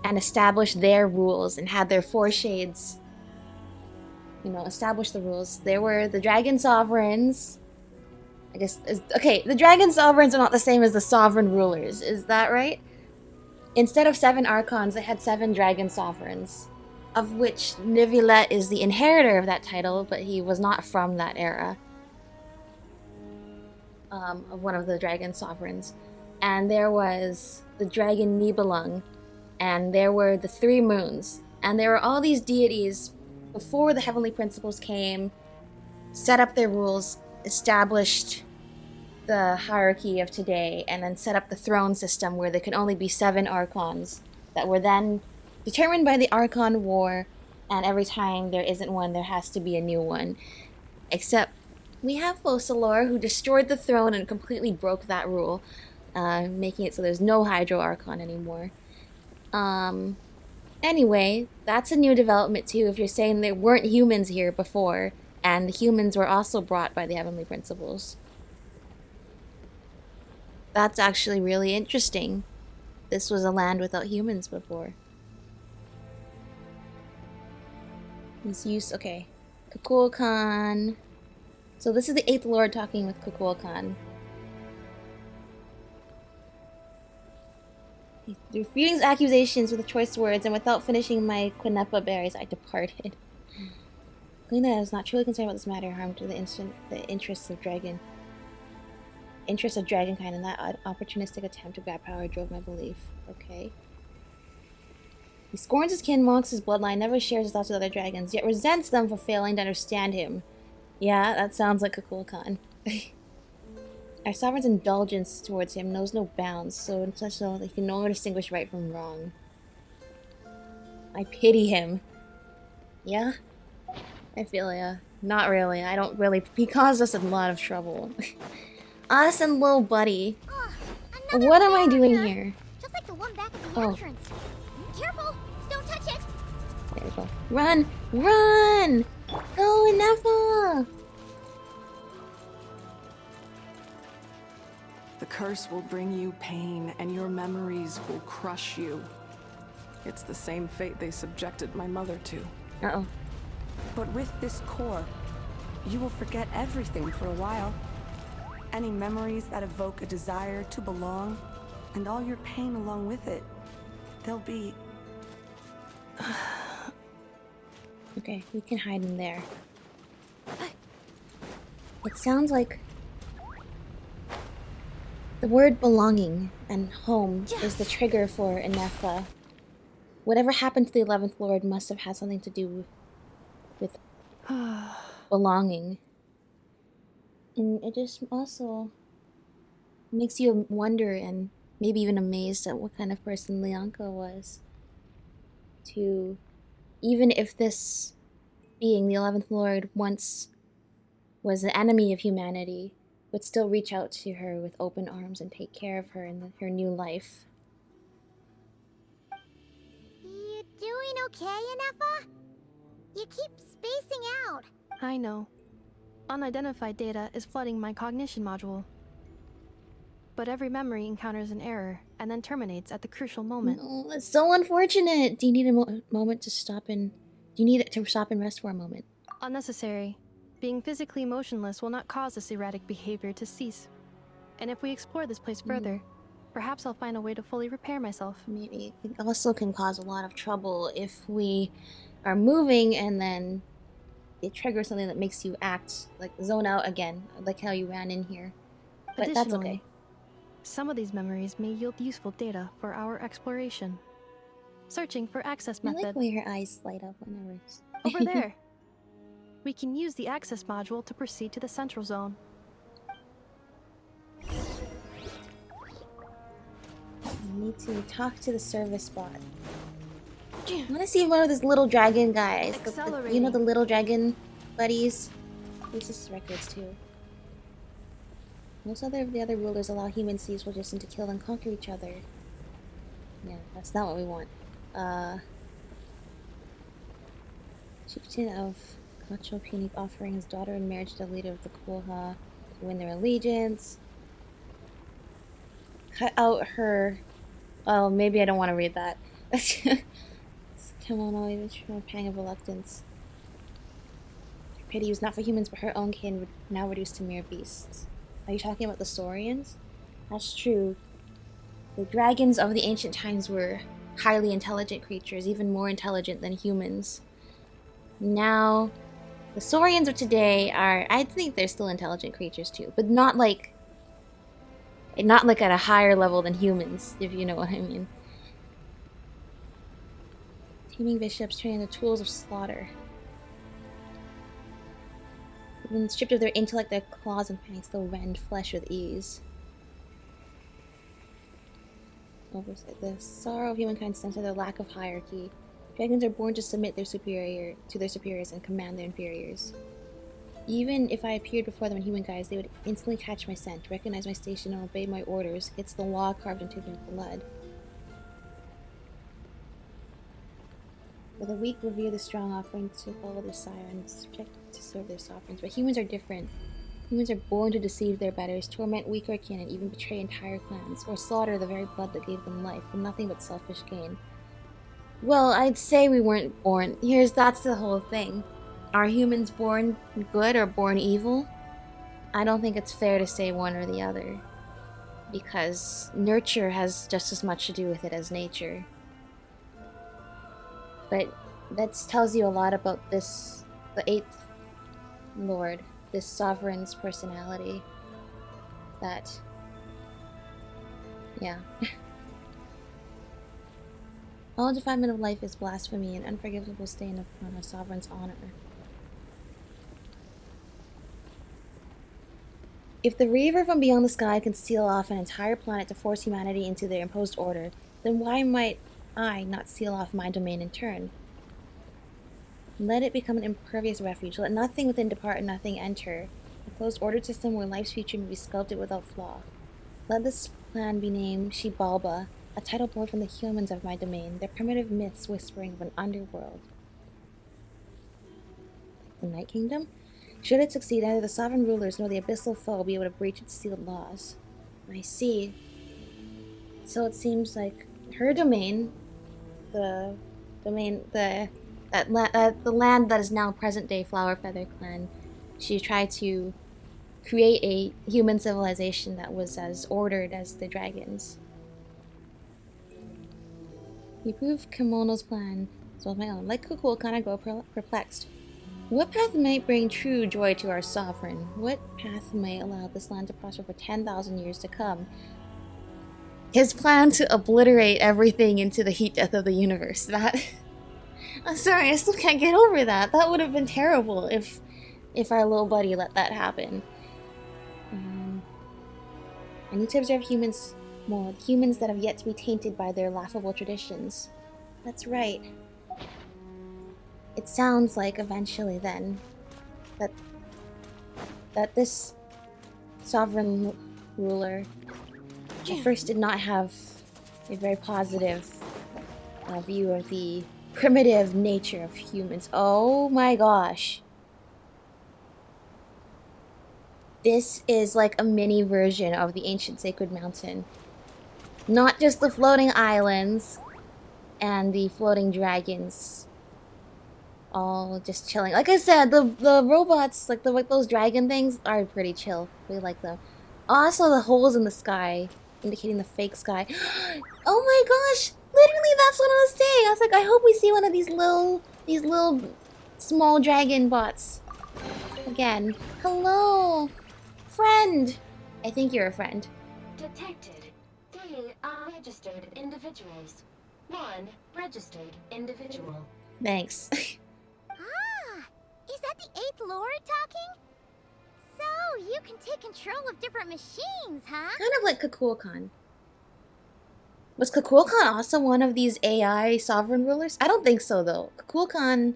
and established their rules and had their four shades, you know, establish the rules. There were the Dragon Sovereigns. I guess, okay, the Dragon Sovereigns are not the same as the Sovereign Rulers, is that right? Instead of 7 Archons, they had 7 Dragon Sovereigns, of which Nivilet is the inheritor of that title, but he was not from that era. Of one of the Dragon Sovereigns. And there was the Dragon Nibelung, and there were the 3 Moons, and there were all these deities before the Heavenly Principles came, set up their rules, established the hierarchy of today, and then set up the throne system where there could only be 7 Archons that were then determined by the Archon War, and every time there isn't one, there has to be a new one. Except we have Focalor, who destroyed the throne and completely broke that rule, making it so there's no Hydro Archon anymore. Anyway, that's a new development too, if you're saying there weren't humans here before, and the humans were also brought by the Heavenly Principles. That's actually really interesting. This was a land without humans before. His use, okay. Kukulkan. So this is the 8th Lord talking with Kukulkan. Refuting his accusations with choice words, and without finishing my Quineppa berries, I departed. Lena is not truly concerned about this matter, harm to the interests of dragonkind, and that opportunistic attempt to grab power drove my belief. Okay. He scorns his kin, mocks his bloodline, never shares his thoughts with other dragons, yet resents them for failing to understand him. Yeah, that sounds like a cool con. Our sovereign's indulgence towards him knows no bounds, so in such a he can no longer distinguish right from wrong. I pity him. Yeah? I feel ya. Not really. I don't really. He caused us a lot of trouble. Us and little buddy. What am I doing here?
Just like the one back at the entrance. Careful! Don't touch it!
There we go. Run! Run! Go, Ineffa!
The curse will bring you pain, and your memories will crush you. It's the same fate they subjected my mother to.
Uh-oh.
But with this core, you will forget everything for a while. Any memories that evoke a desire to belong, and all your pain along with it, they'll be...
Okay, we can hide in there. It sounds like the word belonging and home is the trigger for Ineffa. Whatever happened to the 11th Lord must have had something to do with belonging. And it just also makes you wonder and maybe even amazed at what kind of person Leonka was. To, even if this being, the 11th Lord, once was an enemy of humanity, would still reach out to her with open arms and take care of her in her new life.
You doing okay, Ineffa? You keep spacing out.
I know. Unidentified data is flooding my cognition module. But every memory encounters an error and then terminates at the crucial moment.
No, that's so unfortunate. Do you need a moment to stop and... Do you need it to stop and rest for a moment?
Unnecessary. Being physically motionless will not cause this erratic behavior to cease. And if we explore this place further, perhaps I'll find a way to fully repair myself.
Maybe. It also can cause a lot of trouble if we are moving and then it triggers something that makes you act, like zone out again, like how you ran in here. But that's okay.
Some of these memories may yield useful data for our exploration. Searching for access method.
I like the way her eyes light up whenever it's...
Over there. We can use the access module to proceed to the central zone.
I need to talk to the service bot. I want to see one of these little dragon guys. You know, the little dragon buddies? This is records too. Most of the other rulers allow humans to use resistance to kill and conquer each other. Yeah, that's not what we want. Chieftain of Kacho Punik offering his daughter in marriage to the leader of the Koha to win their allegiance. Cut out her... Oh, maybe I don't want to read that. Come on, I'll even show a pang of reluctance. Her pity was not for humans, but her own kin now reduced to mere beasts. Are you talking about the Saurians? That's true. The dragons of the ancient times were highly intelligent creatures, even more intelligent than humans. Now, the Saurians of today are... I think they're still intelligent creatures too, but not like at a higher level than humans, if you know what I mean. Taming bishops training the tools of slaughter. When stripped of their intellect, their claws and fangs still rend flesh with ease. Oversight. The sorrow of humankind stems from their lack of hierarchy. Dragons are born to submit to their superiors and command their inferiors. Even if I appeared before them in human guise, they would instantly catch my scent, recognize my station, and obey my orders. It's the law carved into their blood. For the weak revere the strong, offering to follow their sire and subject to serve their sovereigns. But humans are different. Humans are born to deceive their betters, torment weaker kin, and even betray entire clans, or slaughter the very blood that gave them life, for nothing but selfish gain. Well, I'd say we weren't born. That's the whole thing. Are humans born good or born evil? I don't think it's fair to say one or the other, because nurture has just as much to do with it as nature. But that tells you a lot about this, the 8th Lord, this sovereign's personality. That, yeah. All defilement of life is blasphemy, and unforgivable stain upon a sovereign's honor. If the Reaver from beyond the sky can seal off an entire planet to force humanity into their imposed order, then why might I not seal off my domain in turn? Let it become an impervious refuge. Let nothing within depart and nothing enter. A closed ordered system where life's future may be sculpted without flaw. Let this plan be named Shibalba, a title born from the humans of my domain, their primitive myths whispering of an underworld. The Night Kingdom? Should it succeed, neither the sovereign rulers nor the abyssal foe will be able to breach its sealed laws. I see. So it seems like her domain, the land that is now present-day Flower Feather Clan, she tried to create a human civilization that was as ordered as the dragons. You proved Kimono's plan as well as my own. Like Kukul, kind of go perplexed. What path might bring true joy to our sovereign? What path might allow this land to prosper for 10,000 years to come? His plan to obliterate everything into the heat death of the universe. That... I'm sorry, I still can't get over that. That would have been terrible if our little buddy let that happen. I need to observe humans more. Humans that have yet to be tainted by their laughable traditions. That's right. It sounds like eventually then that this sovereign ruler at first did not have a very positive view of the primitive nature of humans. Oh my gosh. this is like a mini version of the ancient sacred mountain. Not just the floating islands and the floating dragons all just chilling. Like I said, the robots, like those dragon things, are pretty chill. We like them. Also, the holes in the sky, indicating the fake sky. Oh my gosh! Literally, that's what I was saying. I was like, I hope we see one of these little small dragon bots again. Hello, friend. I think you're a friend.
Detected 3 unregistered individuals. 1 registered individual.
Thanks.
Is that the 8th Lord talking? So, you can take control of different machines, huh?
Kind of like Kukulkan. Was Kukulkan also one of these AI sovereign rulers? I don't think so, though. Kukulkan...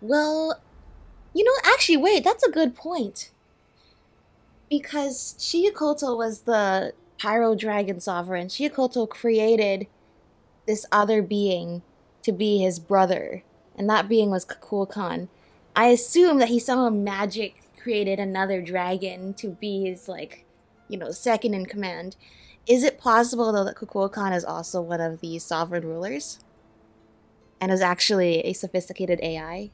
Well... You know, actually, wait, that's a good point. Because Shiyakoto was the Pyro Dragon Sovereign. Shiyakoto created this other being to be his brother. And that being was Kukulkan. I assume that he somehow magic created another dragon to be his, like, you know, second in command. Is it possible, though, that Kukulkan is also one of the sovereign rulers? And is actually a sophisticated AI?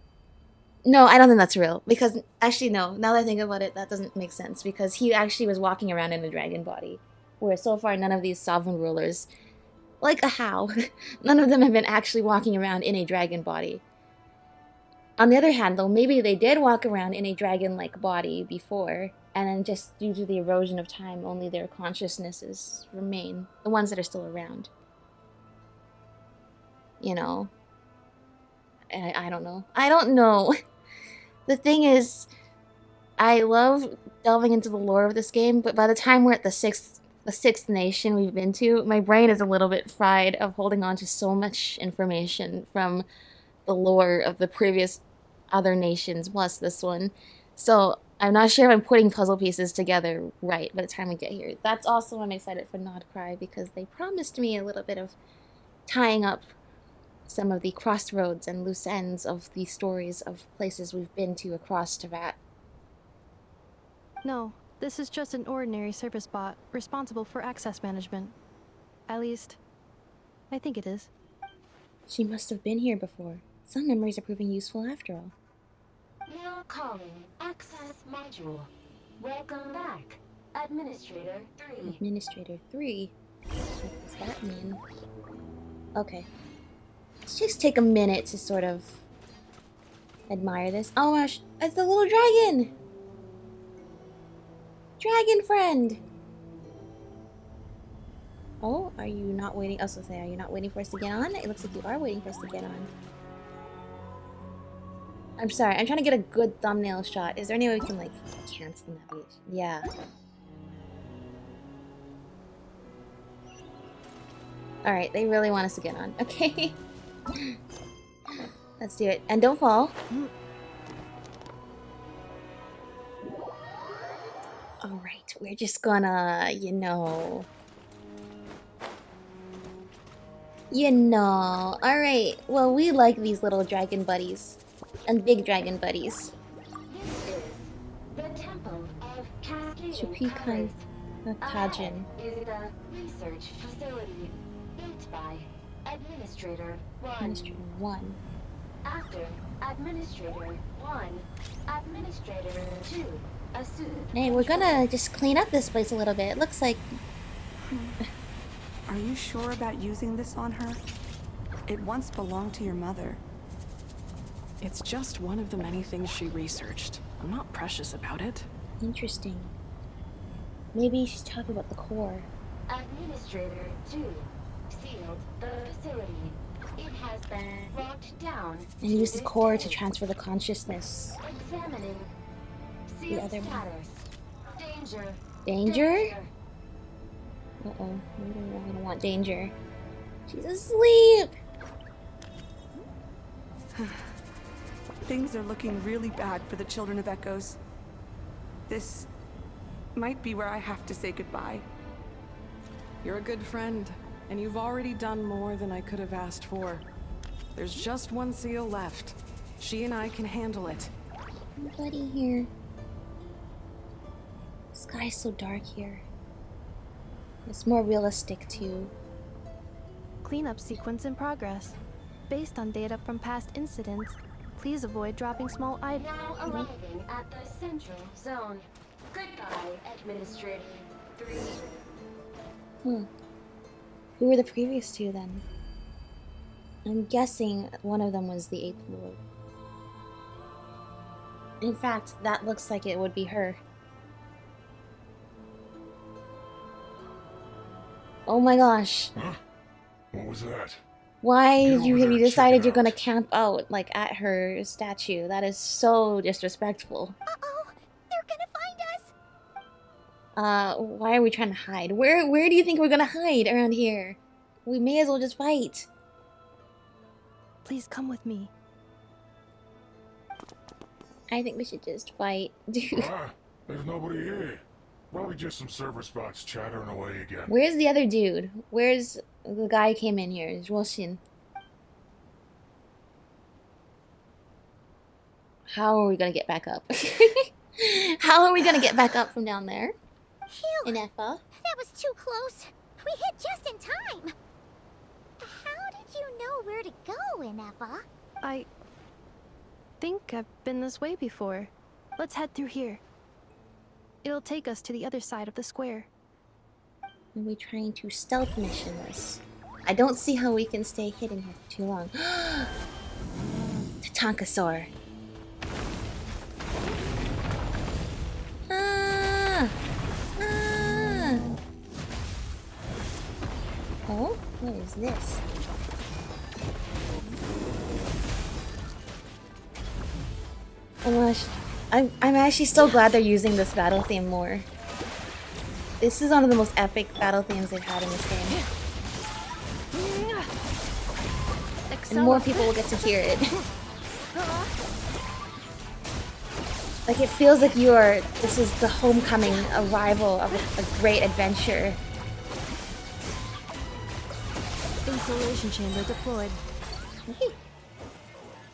No, I don't think that's real. Because, actually, no. Now that I think about it, that doesn't make sense. Because he actually was walking around in a dragon body. Where so far, none of these sovereign rulers, like a how, none of them have been actually walking around in a dragon body. On the other hand, though, maybe they did walk around in a dragon-like body before, and then just due to the erosion of time, only their consciousnesses remain. The ones that are still around. You know? I don't know. I don't know. The thing is, I love delving into the lore of this game, but by the time we're at the sixth nation we've been to, my brain is a little bit fried of holding on to so much information from the lore of the previous other nations plus this one. So I'm not sure if I'm putting puzzle pieces together right by the time we get here. That's also why I'm excited for Nod-Krai, because they promised me a little bit of tying up some of the crossroads and loose ends of the stories of places we've been to across Teyvat.
No, this is just an ordinary service bot responsible for access management. At least, I think it is.
She must have been here before. Some memories are proving useful after all.
Now calling access module. Welcome back, Administrator 3.
Administrator 3? What does that mean? Okay. Let's just take a minute to sort of admire this. Oh my gosh, it's the little dragon! Dragon friend! Oh, are you not waiting? I was gonna say, are you not waiting for us to get on? It looks like you are waiting for us to get on. I'm sorry, I'm trying to get a good thumbnail shot. Is there any way we can, like, cancel navigation? Yeah. Alright, they really want us to get on. Okay. Let's do it. And don't fall. Alright, we're just gonna, you know... Alright, well, we like these little dragon buddies. And big dragon buddies.
The Temple of Cascading
Chupikan Tajin.
Is the research facility built by Administrator 1.
Administrator 1.
After Administrator 1, Administrator 2 assumed.
Hey, we're gonna just clean up this place a little bit. It looks like...
Are you sure about using this on her? It once belonged to your mother.
It's just one of the many things she researched. I'm not precious about it.
Interesting. Maybe she's talking about the core.
Administrator 2 sealed the facility. It has been locked down.
And use the core to transfer the consciousness.
Examining
The other
status. Danger.
Danger? Uh-oh. We don't want danger. She's asleep!
Things are looking really bad for the Children of Echoes. This might be where I have to say goodbye.
You're a good friend, and you've already done more than I could have asked for. There's just one seal left. She and I can handle it.
Nobody here. sky's so dark here. It's more realistic too.
Cleanup sequence in progress. Based on data from past incidents, please avoid dropping small items.
Now arriving at the central zone. Goodbye, Administrator 3.
Who were the previous two then? I'm guessing one of them was the 8th Lord. In fact, that looks like it would be her. Oh my gosh.
Huh? What was that?
Why
Get
have
over
you
there and
decided
check it
you're gonna camp out, like, at her statue? That is so disrespectful.
Uh-oh! They're gonna find us!
Why are we trying to hide? Where do you think we're gonna hide around here? We may as well just fight.
Please come with me.
I think we should just fight, dude.
There's nobody here. Probably just some server spots chattering away again.
Where's the other dude? Where's the guy who came in here? It's Welkin. How are we gonna get back up? How are we gonna get back up from down there?
Phew!
Ineffa?
That was too close. We hit just in time. How did you know where to go, Ineffa?
I think I've been this way before. Let's head through here. It'll take us to the other side of the square.
Are we trying to stealth mission this? I don't see how we can stay hidden here for too long. Tatankasaur. Oh, what is this? Oh my gosh, I'm actually so glad they're using this battle theme more. This is one of the most epic battle themes they've had in this game. And more people will get to hear it. Like, it feels like this is the homecoming arrival of a great adventure.
Insulation chamber deployed.
Okay.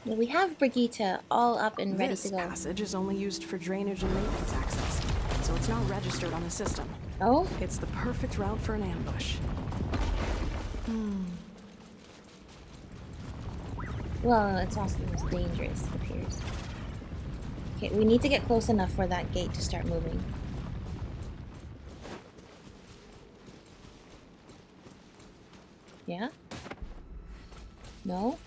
Yeah, we have Brigitte all up and ready to go.
This passage is only used for drainage and maintenance access, so it's not registered on the system.
Oh?
It's the perfect route for an ambush.
Well, it's also the most dangerous, it appears. Okay, we need to get close enough for that gate to start moving. Yeah? No?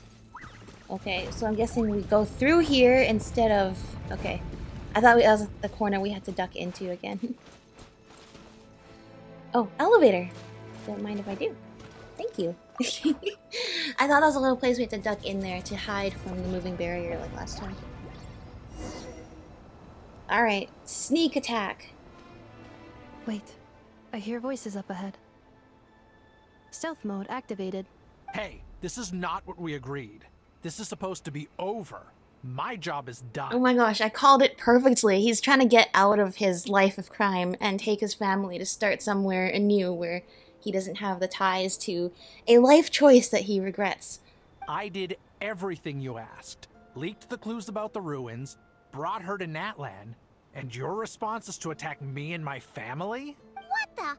Okay, so I'm guessing we go through here instead of... Okay. I thought that was the corner we had to duck into again. Oh, elevator! Don't mind if I do. Thank you. I thought that was a little place we had to duck in there to hide from the moving barrier like last time. Alright, sneak attack.
Wait, I hear voices up ahead. Stealth mode activated.
Hey, this is not what we agreed. This is supposed to be over. My job is done.
Oh my gosh, I called it perfectly. He's trying to get out of his life of crime and take his family to start somewhere anew where he doesn't have the ties to a life choice that he regrets.
I did everything you asked. Leaked the clues about the ruins, brought her to Natlan, and your response is to attack me and my family?
What the?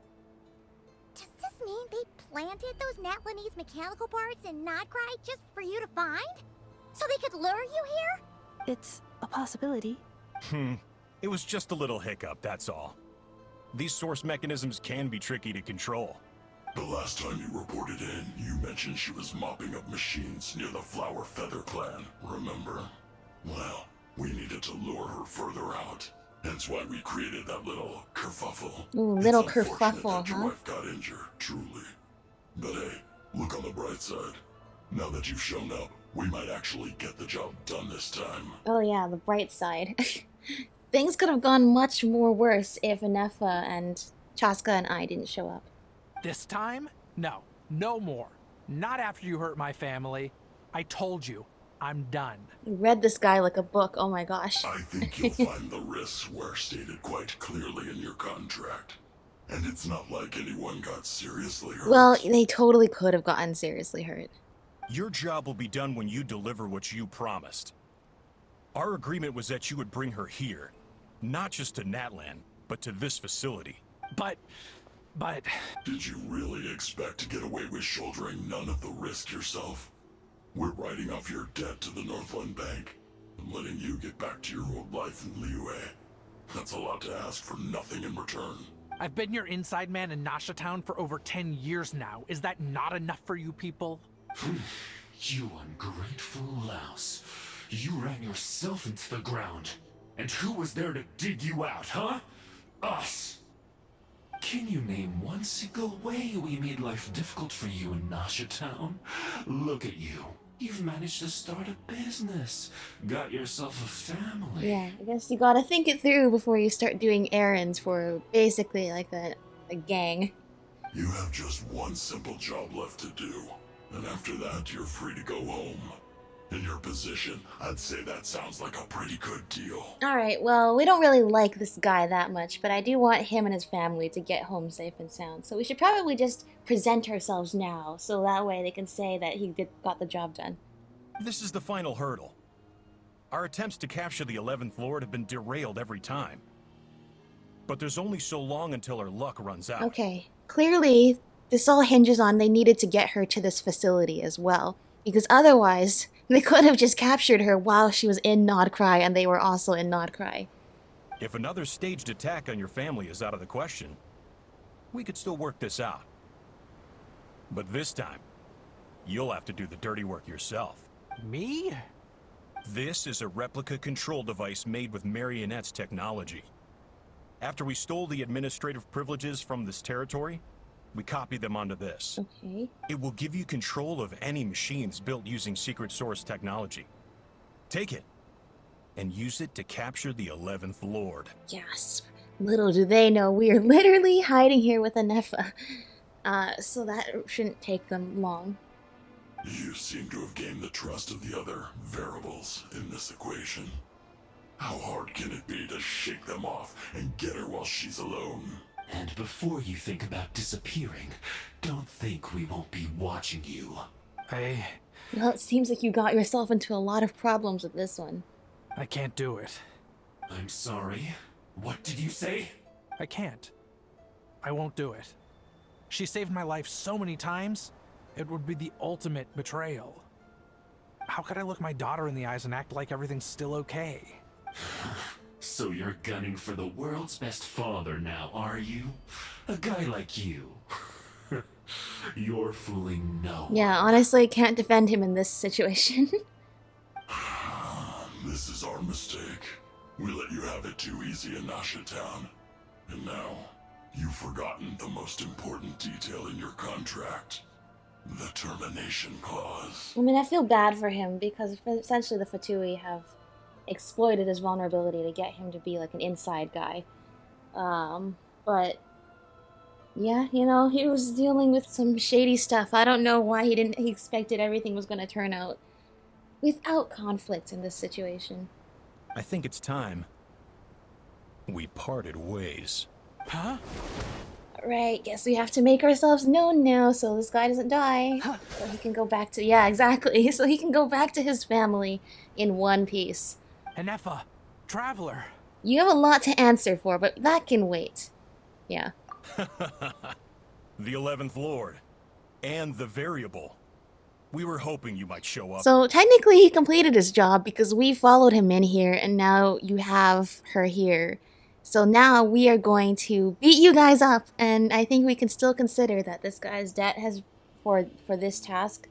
Does this mean they planted those Natlanese mechanical parts in Nod-Krai just for you to find? So they could lure you here?
It's a possibility.
It was just a little hiccup, that's all. These source mechanisms can be tricky to control.
The last time you reported in, you mentioned she was mopping up machines near the Flower Feather clan, remember? Well, we needed to lure her further out. Hence why we created that little kerfuffle.
Ooh, little
It's unfortunate
kerfuffle,
that your
huh?
wife got injured, truly. But hey, look on the bright side. Now that you've shown up, we might actually get the job done this time.
Oh yeah, the bright side. Things could have gone much more worse if Ineffa and Chaska and I didn't show up.
This time? No. No more. Not after you hurt my family. I told you. I'm done.
You read this guy like a book, oh my gosh.
I think you'll find the risks were stated quite clearly in your contract. And it's not like anyone got seriously hurt.
Well, they totally could have gotten seriously hurt.
Your job will be done when you deliver what you promised. Our agreement was that you would bring her here, not just to Natlan, but to this facility.
But...
Did you really expect to get away with shouldering none of the risk yourself? We're writing off your debt to the Northland Bank and letting you get back to your old life in Liyue. That's a lot to ask for nothing in return.
I've been your inside man in Nasha Town for over 10 years now. Is that not enough for you people?
You ungrateful louse. You ran yourself into the ground. And who was there to dig you out, huh? Us! Can you name one single way we made life difficult for you in Nasha Town? Look at you. You've managed to start a business. Got yourself a family.
Yeah, I guess you gotta think it through before you start doing errands for basically like a gang.
You have just one simple job left to do. And after that, you're free to go home. In your position, I'd say that sounds like a pretty good deal.
Alright, well, we don't really like this guy that much, but I do want him and his family to get home safe and sound. So we should probably just present ourselves now, so that way they can say that he got the job done.
This is the final hurdle. Our attempts to capture the 11th Lord have been derailed every time. But there's only so long until our luck runs out.
Okay, clearly this all hinges on they needed to get her to this facility as well. Because otherwise, they could have just captured her while she was in Nod-Krai and they were also in Nod-Krai.
If another staged attack on your family is out of the question, we could still work this out. But this time, you'll have to do the dirty work yourself.
Me?
This is a replica control device made with Marionette's technology. After we stole the administrative privileges from this territory, we copied them onto this.
Okay.
It will give you control of any machines built using secret source technology. Take it, and use it to capture the 11th Lord.
Yes. Little do they know we are literally hiding here with Ineffa. So that shouldn't take them long.
You seem to have gained the trust of the other variables in this equation. How hard can it be to shake them off and get her while she's alone?
And before you think about disappearing, don't think we won't be watching you.
Well, it seems like you got yourself into a lot of problems with this one.
I can't do it.
I'm sorry. What did you say?
I can't. I won't do it. She saved my life so many times, it would be the ultimate betrayal. How could I look my daughter in the eyes and act like everything's still okay?
So you're gunning for the world's best father now, are you? A guy like you. You're fooling no one.
Yeah, honestly, can't defend him in this situation.
This is our mistake. We let you have it too easy in Nasha Town. And now, you've forgotten the most important detail in your contract. The termination clause.
I mean, I feel bad for him because essentially the Fatui have exploited his vulnerability to get him to be like an inside guy. But yeah, you know, he was dealing with some shady stuff. I don't know why he expected everything was going to turn out without conflict in this situation.
I think it's time we parted ways.
Huh?
Right, guess we have to make ourselves known now so this guy doesn't die. So he can go back to, yeah, exactly. So he can go back to his family in one piece.
Ineffa, Traveler.
You have a lot to answer for, but that can wait. Yeah.
The 11th Lord. And the variable. We were hoping you might show up.
So technically he completed his job because we followed him in here and now you have her here. So now we are going to beat you guys up, and I think we can still consider that this guy's debt has for this task.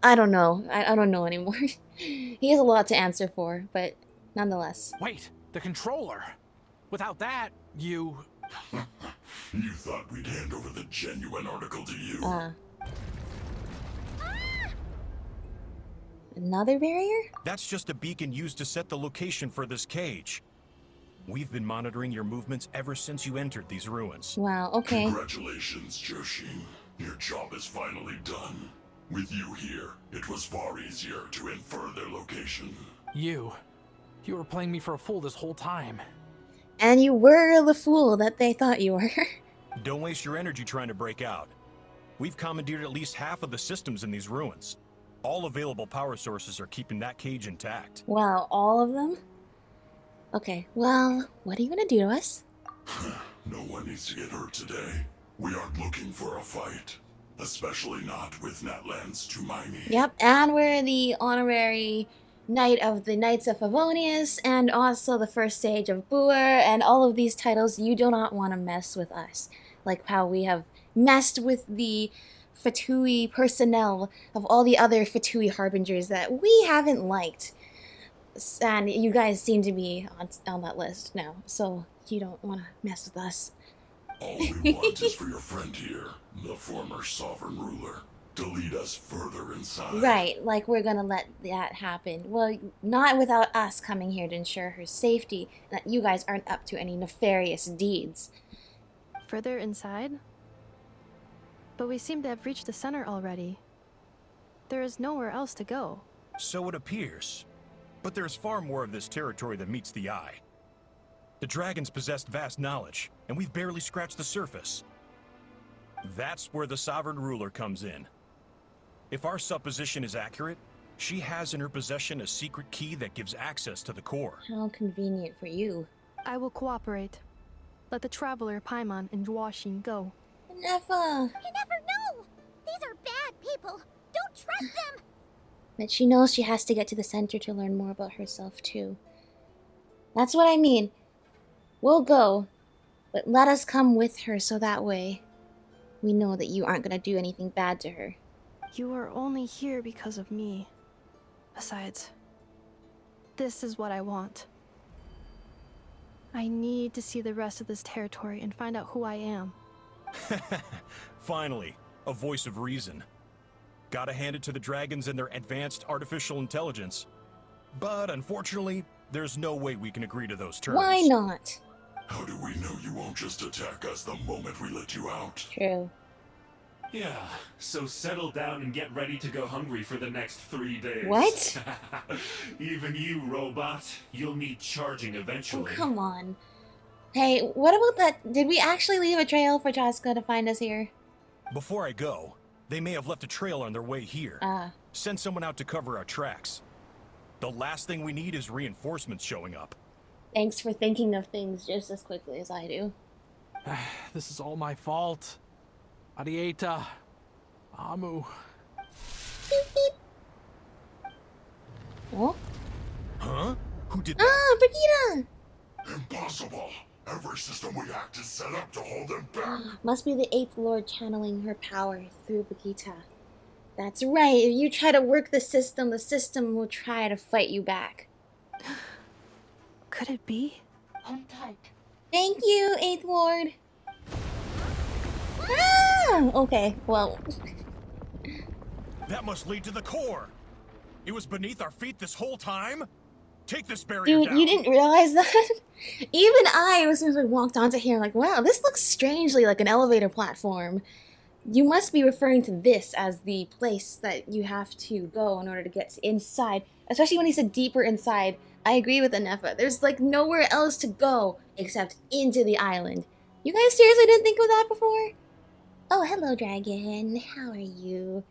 I don't know. I don't know anymore. He has a lot to answer for, but nonetheless.
Wait, the controller. Without that, you...
You thought we'd hand over the genuine article to you.
Another barrier?
That's just a beacon used to set the location for this cage. We've been monitoring your movements ever since you entered these ruins.
Wow, okay.
Congratulations, Joshin. Your job is finally done. With you here, it was far easier to infer their location.
You were playing me for a fool this whole time.
And you were the fool that they thought you were.
Don't waste your energy trying to break out. We've commandeered at least half of the systems in these ruins. All available power sources are keeping that cage intact.
Wow, all of them? Okay, well, what are you gonna do to us?
No one needs to get hurt today. We aren't looking for a fight. Especially not with Natlands to Miney.
Yep, and we're the honorary Knight of the Knights of Favonius, and also the First Sage of Boer, and all of these titles. You do not want to mess with us. Like how we have messed with the Fatui personnel of all the other Fatui harbingers that we haven't liked. And you guys seem to be on that list now, so you don't want to mess with us.
All we want is for your friend here, the former sovereign ruler, to lead us further inside.
Right, like we're gonna let that happen. Well, not without us coming here to ensure her safety, and that you guys aren't up to any nefarious deeds.
Further inside? But we seem to have reached the center already. There is nowhere else to go.
So it appears. But there's far more of this territory than meets the eye. The dragons possessed vast knowledge, and we've barely scratched the surface. That's where the sovereign ruler comes in. If our supposition is accurate, she has in her possession a secret key that gives access to the core.
How convenient for you.
I will cooperate. Let the traveler Paimon and Washin go.
Ineffa!
You never know! These are bad people! Don't trust them!
But she knows she has to get to the center to learn more about herself, too. That's what I mean. We'll go, but let us come with her so that way we know that you aren't going to do anything bad to her.
You are only here because of me. Besides, this is what I want. I need to see the rest of this territory and find out who I am.
Finally, a voice of reason. Gotta hand it to the dragons and their advanced artificial intelligence. But unfortunately, there's no way we can agree to those terms.
Why not?
How do we know you won't just attack us the moment we let you out?
True.
Yeah, so settle down and get ready to go hungry for the next 3 days.
What?
Even you, robot. You'll need charging eventually.
Oh, come on. Hey, what about that? Did we actually leave a trail for Chaska to find us here?
Before I go, they may have left a trail on their way here. Send someone out to cover our tracks. The last thing we need is reinforcements showing up.
Thanks for thinking of things just as quickly as I do.
This is all my fault. Arieta. Amu.
Beep, beep. Oh?
Huh? Who did that?
Ah, Brigitte!
Impossible! Every system we hacked is set up to hold them back.
Must be the 8th Lord channeling her power through Brigitte. That's right. If you try to work the system will try to fight you back.
Could it be?
Hold tight.
Thank you, 8th Lord. Ah! Okay, well.
That must lead to the core. It was beneath our feet this whole time? Take this barrier
Dude,
down.
you didn't realize that? Even I, as soon as we walked onto here, like, wow, this looks strangely like an elevator platform. You must be referring to this as the place that you have to go in order to get inside. Especially when he said deeper inside. I agree with Ineffa. There's like nowhere else to go except into the island. You guys seriously didn't think of that before? Oh, hello, dragon. How are you?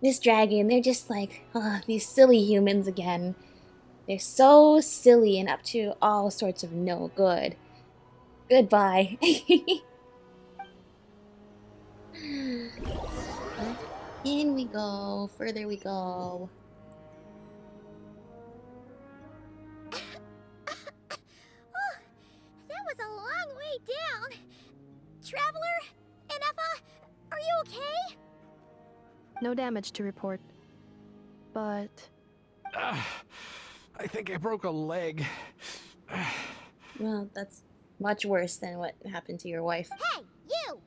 This dragon, they're just like, these silly humans again. They're so silly and up to all sorts of no good. Goodbye. In we go. Further we go.
That was a long way down. Traveler? Ineffa? Are you okay?
No damage to report. But...
I think I broke a leg.
Well, that's much worse than what happened to your wife.
Hey, you!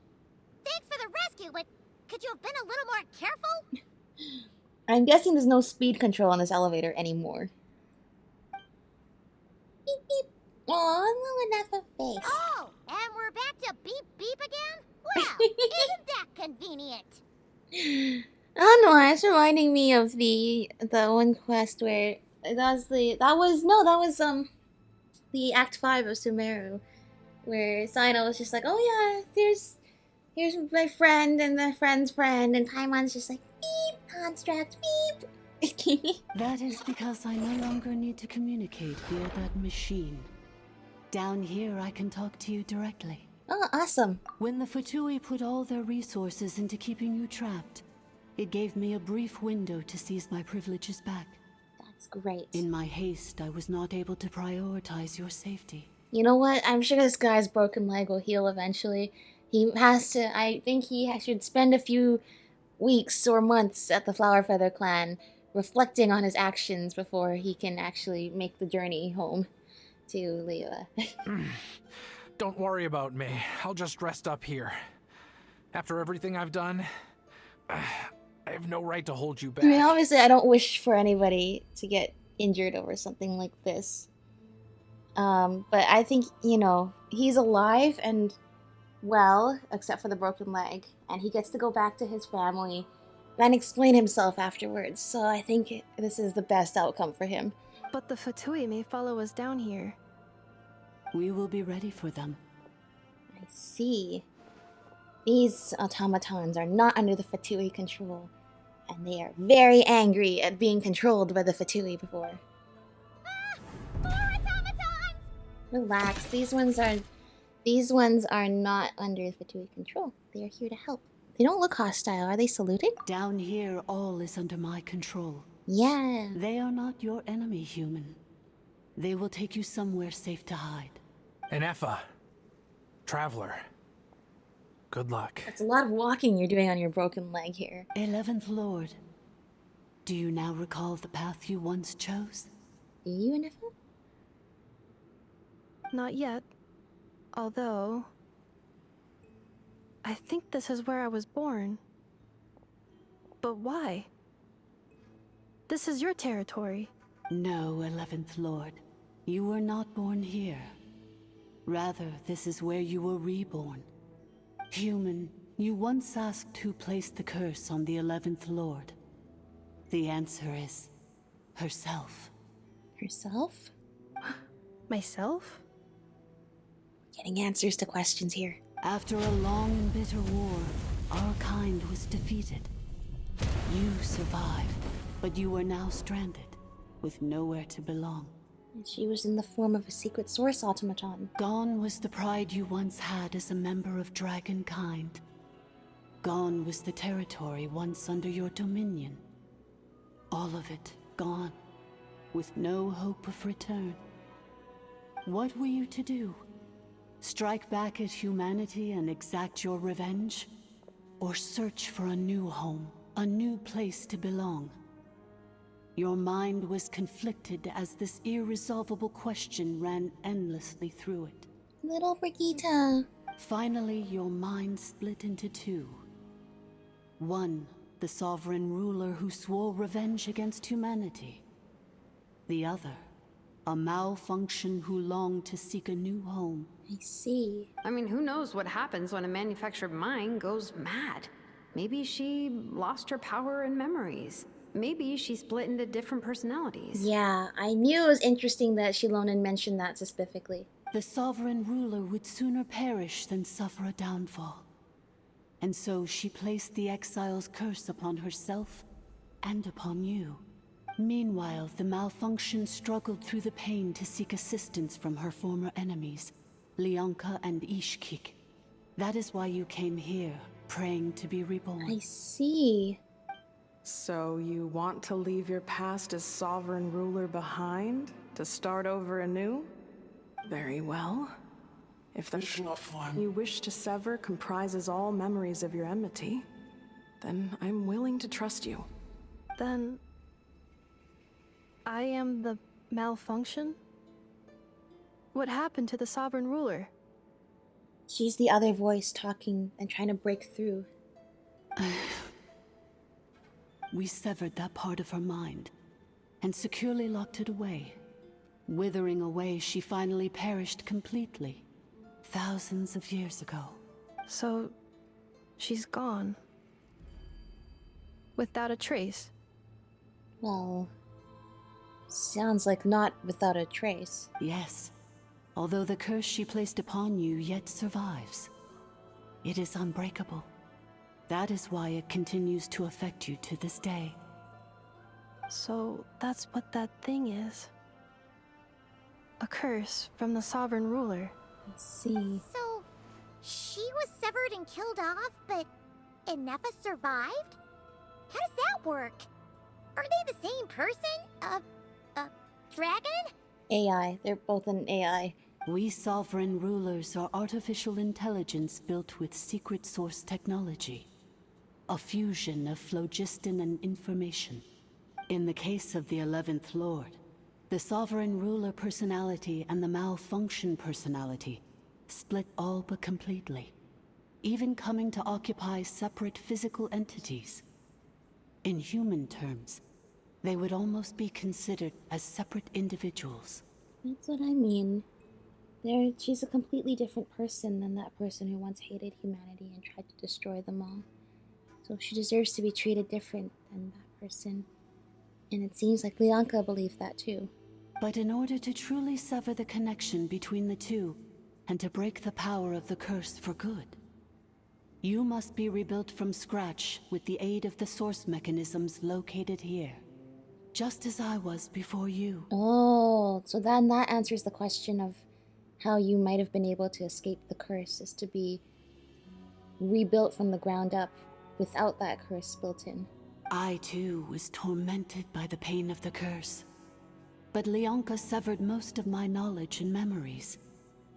Thanks for the rescue, but could you have been a little more careful?
I'm guessing there's no speed control on this elevator anymore. Beep beep. Aw, no enough of face.
Oh, and we're back to beep beep again? Well, isn't that convenient?
Oh no, it's reminding me of the one quest where that was the Act 5 of Sumeru, where Sino was just like, oh yeah, here's my friend and the friend's friend, and Paimon's just like, beep, construct, beep.
That is because I no longer need to communicate via that machine. Down here, I can talk to you directly.
Oh, awesome.
When the Fatui put all their resources into keeping you trapped, it gave me a brief window to seize my privileges back.
That's great.
In my haste, I was not able to prioritize your safety.
You know what? I'm sure this guy's broken leg will heal eventually. He has to, I think he should spend a few weeks or months at the Flower Feather clan reflecting on his actions before he can actually make the journey home to Liyue.
Don't worry about me. I'll just rest up here. After everything I've done, I have no right to hold you back.
I mean, obviously I don't wish for anybody to get injured over something like this. But I think, you know, he's alive and well, except for the broken leg, and he gets to go back to his family and explain himself afterwards, so I think this is the best outcome for him.
But the Fatui may follow us down here.
We will be ready for them.
I see. These automatons are not under the Fatui control, and they are very angry at being controlled by the Fatui before.
More automatons!
Relax, these ones are not under the Fatui control. They are here to help. They don't look hostile. Are they saluting?
Down here, all is under my control.
Yeah.
They are not your enemy, human. They will take you somewhere safe to hide.
Ineffa. Traveler. Good luck.
That's a lot of walking you're doing on your broken leg here.
11th Lord. Do you now recall the path you once chose?
Do you, Ineffa?
Not yet. Although, I think this is where I was born. But why? This is your territory.
No, 11th Lord. You were not born here. Rather, this is where you were reborn. Human, you once asked who placed the curse on the 11th Lord. The answer is herself.
Herself?
Myself?
Getting answers to questions here.
After a long and bitter war, our kind was defeated. You survived, but you are now stranded, with nowhere to belong.
And she was in the form of a secret source automaton.
Gone was the pride you once had as a member of dragon kind. Gone was the territory once under your dominion. All of it gone, with no hope of return. What were you to do? Strike back at humanity and exact your revenge? Or search for a new home, a new place to belong? Your mind was conflicted as this irresolvable question ran endlessly through it.
Little Brigitte.
Finally, your mind split into two. One, the sovereign ruler who swore revenge against humanity. The other, a malfunction who longed to seek a new home.
I see.
I mean, who knows what happens when a manufactured mind goes mad? Maybe she lost her power and memories. Maybe she split into different personalities.
Yeah, I knew it was interesting that Shilonen mentioned that specifically.
The sovereign ruler would sooner perish than suffer a downfall. And so she placed the exile's curse upon herself and upon you. Meanwhile, the malfunction struggled through the pain to seek assistance from her former enemies, Leonka and Ishkik. That is why you came here, praying to be reborn.
I see.
So you want to leave your past as sovereign ruler behind, to start over anew? Very well. If the form you wish to sever comprises all memories of your enmity, then I'm willing to trust you.
Then I am the malfunction? What happened to the sovereign ruler?
She's the other voice talking and trying to break through.
We severed that part of her mind, and securely locked it away. Withering away, she finally perished completely, thousands of years ago.
So, she's gone. Without a trace.
Well, sounds like not without a trace.
Yes, although the curse she placed upon you yet survives. It is unbreakable. That is why it continues to affect you to this day.
So, that's what that thing is. A curse from the sovereign ruler.
Let's see.
So, she was severed and killed off, but Ineffa survived? How does that work? Are they the same person? Dragon?
AI. They're both an AI.
We sovereign rulers are artificial intelligence built with secret source technology. A fusion of phlogiston and information. In the case of the 11th Lord, the sovereign ruler personality and the malfunction personality split all but completely, even coming to occupy separate physical entities. In human terms, they would almost be considered as separate individuals.
That's what I mean. She's a completely different person than that person who once hated humanity and tried to destroy them all. So she deserves to be treated different than that person. And it seems like Leonka believed that too.
But in order to truly sever the connection between the two, and to break the power of the curse for good, you must be rebuilt from scratch with the aid of the source mechanisms located here. Just as I was before you.
Oh, so then that answers the question of how you might have been able to escape the curse, is to be rebuilt from the ground up without that curse built in.
I too was tormented by the pain of the curse. But Leonka severed most of my knowledge and memories,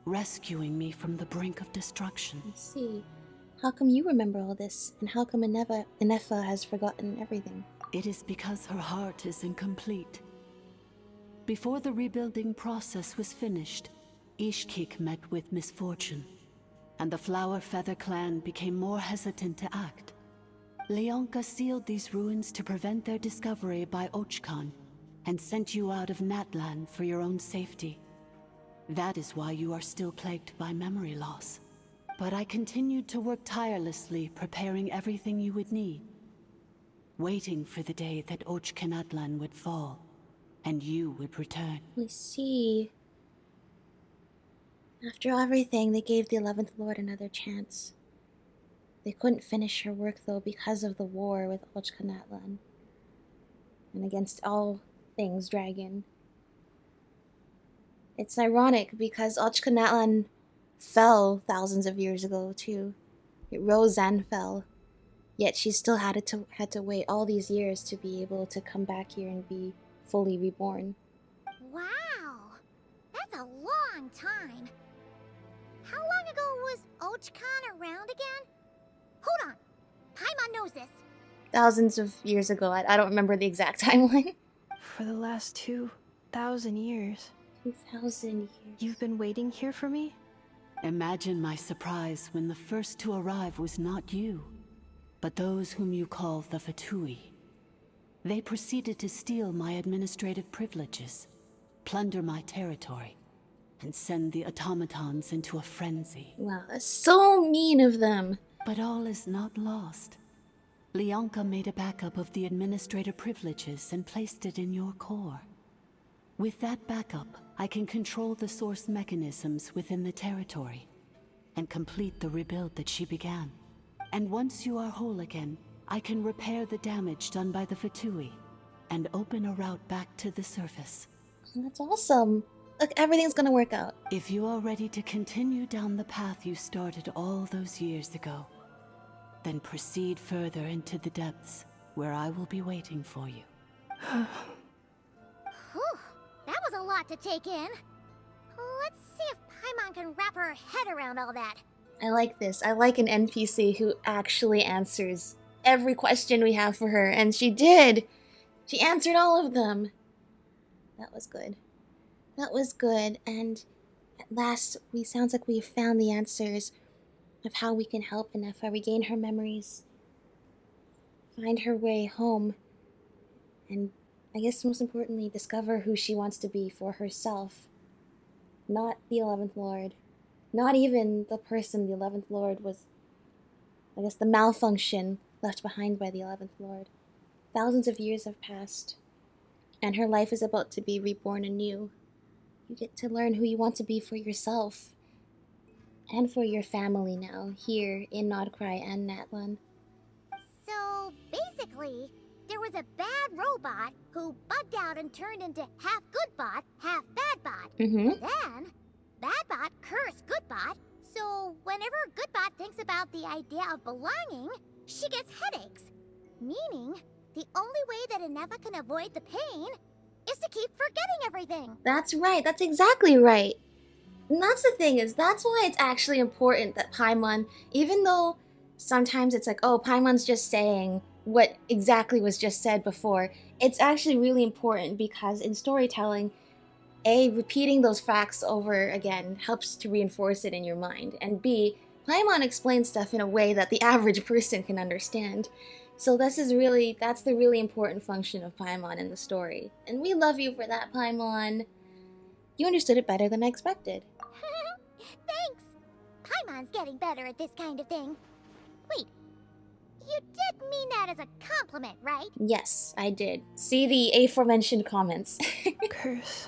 rescuing me from the brink of destruction.
I see. How come you remember all this, and how come Ineffa has forgotten everything?
It is because her heart is incomplete. Before the rebuilding process was finished, Ishkik met with misfortune, and the Flower Feather clan became more hesitant to act. Leonka sealed these ruins to prevent their discovery by Archon, and sent you out of Natlan for your own safety. That is why you are still plagued by memory loss. But I continued to work tirelessly, preparing everything you would need, waiting for the day that Natlan would fall, and you would return.
I see. After everything, they gave the 11th Lord another chance. They couldn't finish her work, though, because of the war with Natlan, and against all things dragon. It's ironic, because Natlan fell thousands of years ago, too. It rose and fell. Yet she still had to wait all these years to be able to come back here and be fully reborn.
Wow! That's a long time. How long ago was Archon around again? Hold on. Paimon knows this.
Thousands of years ago. I don't remember the exact timeline.
For the last 2,000 years.
2,000 years.
You've been waiting here for me?
Imagine my surprise when the first to arrive was not you, but those whom you call the Fatui. They proceeded to steal my administrative privileges, plunder my territory, and send the automatons into a frenzy.
Wow, that's so mean of them.
But all is not lost. Leonka made a backup of the administrative privileges and placed it in your core. With that backup, I can control the source mechanisms within the territory and complete the rebuild that she began. And once you are whole again, I can repair the damage done by the Fatui and open a route back to the surface.
That's awesome. Look, everything's gonna work out.
If you are ready to continue down the path you started all those years ago, then proceed further into the depths, where I will be waiting for you.
Whew, that was a lot to take in. Let's see if Paimon can wrap her head around all that.
I like this. I like an NPC who actually answers every question we have for her, and she did! She answered all of them. That was good. That was good, and at last, sounds like we found the answers of how we can help Ineffa regain her memories, find her way home, and I guess most importantly, discover who she wants to be for herself. Not the 11th Lord. Not even the person the 11th Lord was, I guess, the malfunction left behind by the 11th Lord. Thousands of years have passed, and her life is about to be reborn anew. You get to learn who you want to be for yourself. And for your family now, here in Nod-Krai and Natlan.
So, basically, there was a bad robot who bugged out and turned into half good bot, half bad bot.
Mhm.
Then, bad bot cursed good bot, so whenever good bot thinks about the idea of belonging, she gets headaches. Meaning, the only way that Ineffa can avoid the pain is to keep forgetting everything.
That's right. That's exactly right. And that's the thing is, that's why it's actually important that Paimon, even though sometimes it's like, oh, Paimon's just saying what exactly was just said before, it's actually really important because in storytelling, A, repeating those facts over again helps to reinforce it in your mind, and B, Paimon explains stuff in a way that the average person can understand. So that's the really important function of Paimon in the story. And we love you for that, Paimon. You understood it better than I expected.
Thanks! Paimon's getting better at this kind of thing. Wait, you did mean that as a compliment, right?
Yes, I did. See the aforementioned comments.
Curse.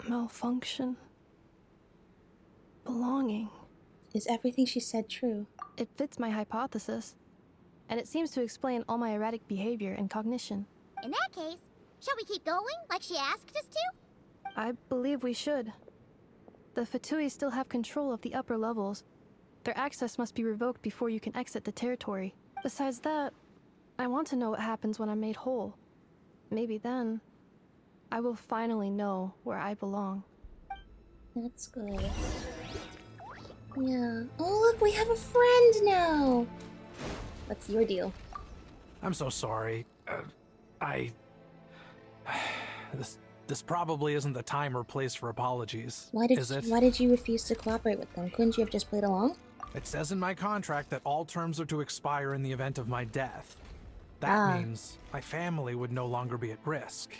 Malfunction. Belonging.
Is everything she said true?
It fits my hypothesis. And it seems to explain all my erratic behavior and cognition.
In that case, shall we keep going like she asked us to?
I believe we should. The Fatui still have control of the upper levels. Their access must be revoked before you can exit the territory. Besides that, I want to know what happens when I'm made whole. Maybe then, I will finally know where I belong.
That's good. Yeah. Oh, look, we have a friend now. What's your deal?
I'm so sorry. This probably isn't the time or place for apologies.
Why did you refuse to cooperate with them? Couldn't you have just played along?
It says in my contract that all terms are to expire in the event of my death. That means my family would no longer be at risk.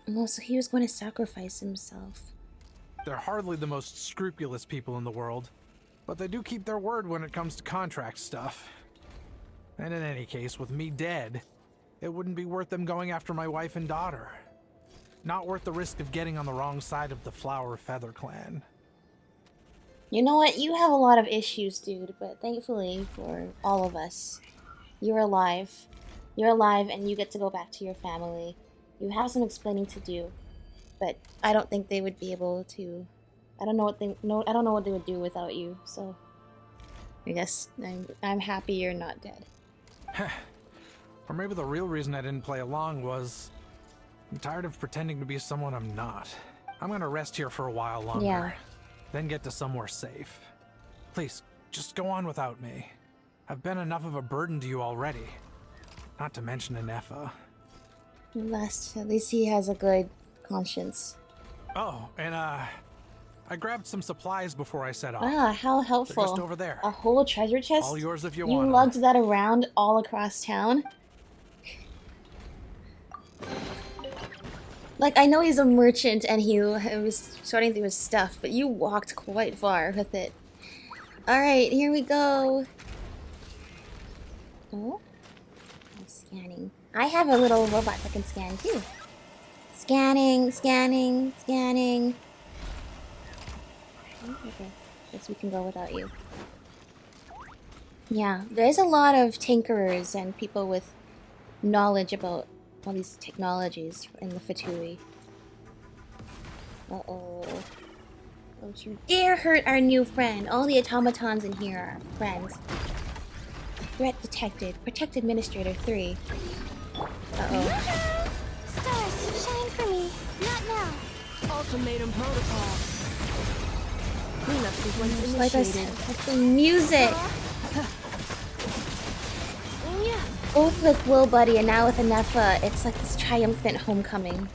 Oh, so he was going to sacrifice himself.
They're hardly the most scrupulous people in the world, but they do keep their word when it comes to contract stuff. And in any case, with me dead, it wouldn't be worth them going after my wife and daughter. Not worth the risk of getting on the wrong side of the Flower Feather clan.
You know what? You have a lot of issues, dude, but thankfully for all of us, you're alive. You're alive and you get to go back to your family. You have some explaining to do, but I don't think they would be able to. I don't know what they would do without you. So I guess I'm happy you're not dead.
Or maybe the real reason I didn't play along was I'm tired of pretending to be someone I'm not. I'm gonna rest here for a while longer.
Yeah.
Then get to somewhere safe. Please, just go on without me. I've been enough of a burden to you already. Not to mention Ineffa.
At least he has a good conscience.
Oh, and I grabbed some supplies before I set off.
Ah, how helpful.
They're just over there.
A whole treasure chest?
All yours if you
want.
want.
You lugged that around all across town? Like, I know he's a merchant and he was sorting through his stuff, but you walked quite far with it. Alright, here we go. Oh? I'm scanning. I have a little robot that can scan too. Scanning, scanning, scanning. Okay, guess we can go without you. Yeah, there's a lot of tinkerers and people with knowledge about all these technologies in the Fatui. Uh-oh. Don't you dare hurt our new friend. All the automatons in here are friends. Threat detected. Protect Administrator 3. Uh-oh.
Stars, shine for me. Not now.
Ultimatum protocol. Cleanup sequence
Like I said, that's the music! Both with Will Buddy and now with Ineffa, it's like this triumphant homecoming.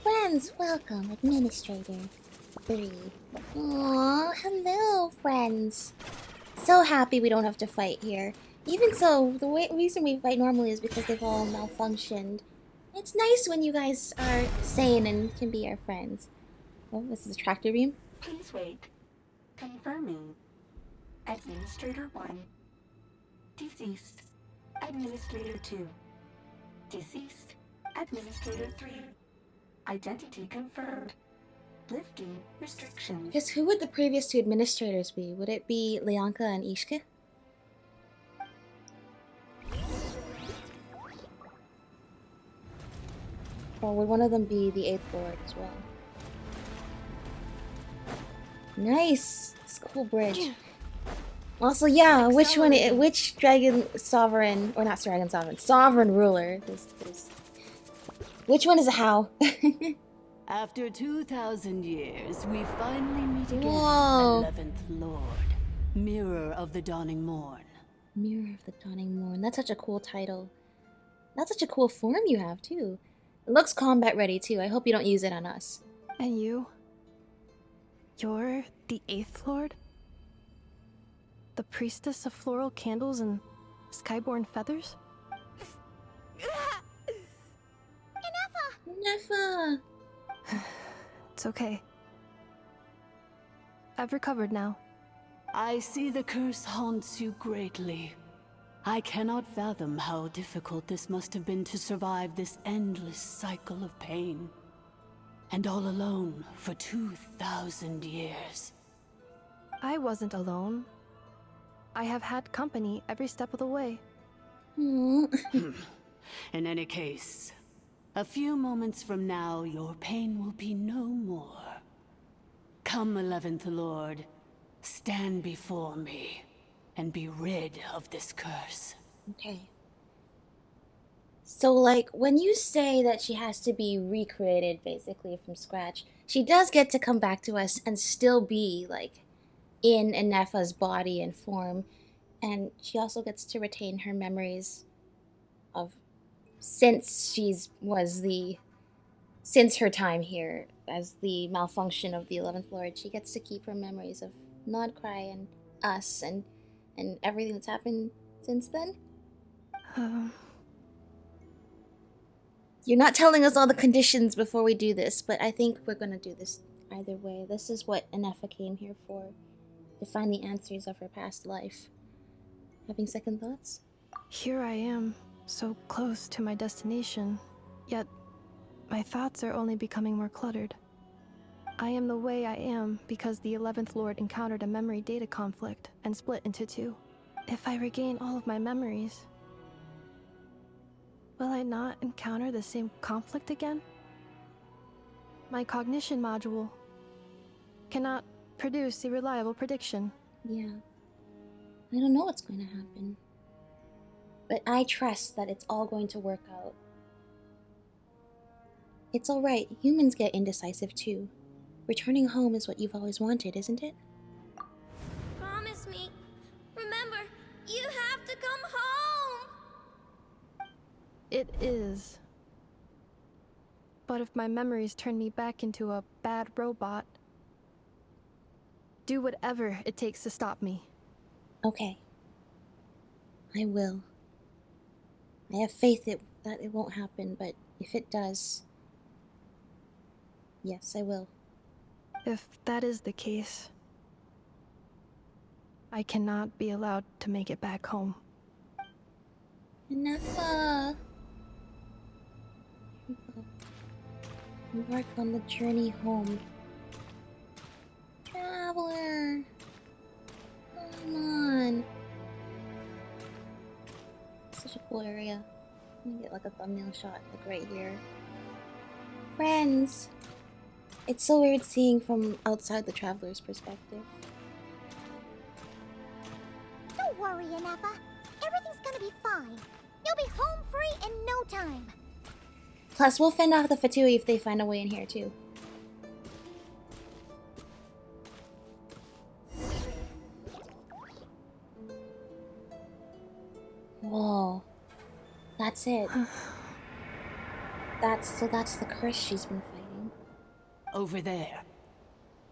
Friends, welcome, Administrator 3. Aww, hello, friends. So happy we don't have to fight here. Even so, the reason we fight normally is because they've all malfunctioned. It's nice when you guys are sane and can be our friends. Oh, this is a tractor beam?
Please wait. Confirming. Administrator 1. Deceased. Administrator 2. Deceased. Administrator 3. Identity confirmed. Lifting restrictions.
Because who would the previous two administrators be? Would it be Leonka and Ishka? Or would one of them be the 8th Lord as well? Nice! It's a cool bridge. Also, yeah, which dragon sovereign, or not dragon sovereign, sovereign ruler, which one is a how?
After 2,000 years, we finally meet again.
Whoa.
11th Lord, Mirror of the Dawning Morn.
Mirror of the Dawning Morn. That's such a cool title. That's such a cool form you have, too. It looks combat ready, too. I hope you don't use it on us.
And you? You're the 8th Lord? The priestess of floral candles and skyborn feathers?
Ineffa!
It's okay. I've recovered now.
I see the curse haunts you greatly. I cannot fathom how difficult this must have been to survive this endless cycle of pain. And all alone for 2,000 years.
I wasn't alone. I have had company every step of the way.
In any case, a few moments from now, your pain will be no more. Come, 11th Lord, stand before me, and be rid of this curse.
Okay. So, like, when you say that she has to be recreated, basically, from scratch, she does get to come back to us and still be, like, in Ineffa's body and form. And she also gets to retain her memories of since her time here as the malfunction of the 11th Lord. She gets to keep her memories of Nod-Krai and us and everything that's happened since then. You're not telling us all the conditions before we do this, but I think we're gonna do this either way. This is what Ineffa came here for, to find the answers of her past life. Having second thoughts?
Here I am, so close to my destination, yet my thoughts are only becoming more cluttered. I am the way I am because the 11th Lord encountered a memory data conflict and split into two. If I regain all of my memories, will I not encounter the same conflict again? My cognition module cannot produce a reliable prediction.
Yeah. I don't know what's going to happen. But I trust that it's all going to work out. It's alright, humans get indecisive too. Returning home is what you've always wanted, isn't it?
Promise me. Remember, you have to come home.
It is. But if my memories turn me back into a bad robot, do whatever it takes to stop me.
Okay. I will. I have faith that it won't happen, but if it does, yes, I will.
If that is the case, I cannot be allowed to make it back home.
Ineffa! Embark on the journey home. Traveler! Come on! Such a cool area. Let me get like a thumbnail shot, like right here. Friends! It's so weird seeing from outside the traveler's perspective.
Don't worry, Ineffa. Everything's gonna be fine. You'll be home free in no time.
Plus, we'll fend off the Fatui if they find a way in here, too. Whoa. That's it. That's the curse she's been fighting.
Over there.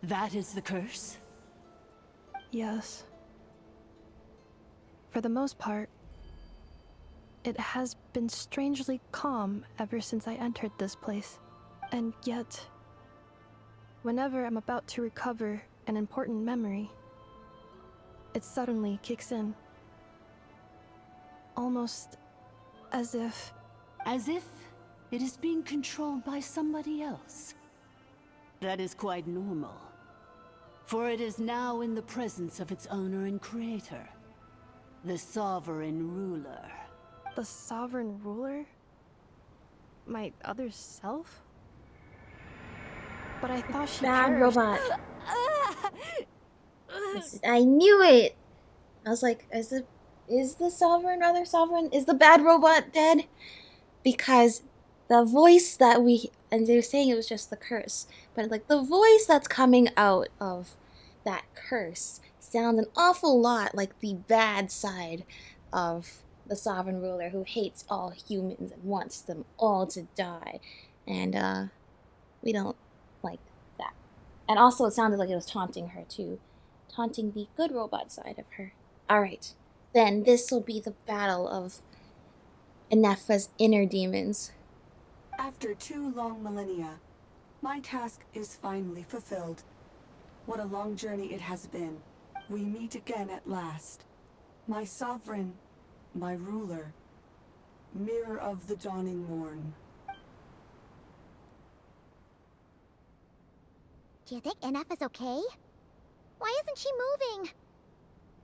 That is the curse?
Yes. For the most part, it has been strangely calm ever since I entered this place. And yet, whenever I'm about to recover an important memory, it suddenly kicks in. Almost as if...
As if it is being controlled by somebody else. That is quite normal. For it is now in the presence of its owner and creator, the Sovereign Ruler.
The Sovereign Ruler? My other self? But I thought she
Bad
perished.
robot. I knew it! I was like, is the other sovereign? Is the bad robot dead? Because the voice that and they were saying it was just the curse, but like the voice that's coming out of that curse sounds an awful lot like the bad side of the Sovereign Ruler who hates all humans and wants them all to die. And we don't like that. And also it sounded like it was taunting her too. Taunting the good robot side of her. Alright, then this will be the battle of Ineffa's inner demons.
After 2 long millennia, my task is finally fulfilled. What a long journey it has been. We meet again at last. My sovereign, my ruler, mirror of the dawning morn.
Do you think Ineffa's okay? Why isn't she moving?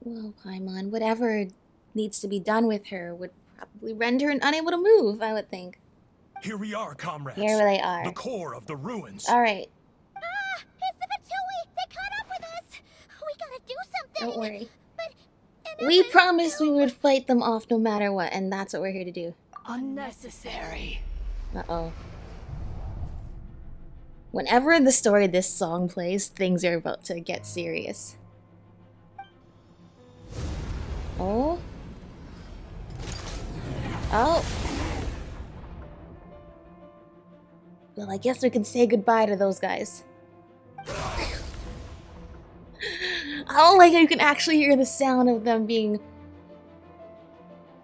Well, Paimon, whatever needs to be done with her would probably render her unable to move, I would think.
Here we are, comrades.
Here they are.
The core of the ruins.
Alright.
Ah! It's the Fatui! They caught up with us! We gotta do something!
Don't worry.
But
We promised we would fight them off no matter what, and that's what we're here to do.
Unnecessary.
Uh-oh. Whenever the story of this song plays, things are about to get serious. Oh. Oh. Well, I guess we can say goodbye to those guys. I don't like how you can actually hear the sound of them being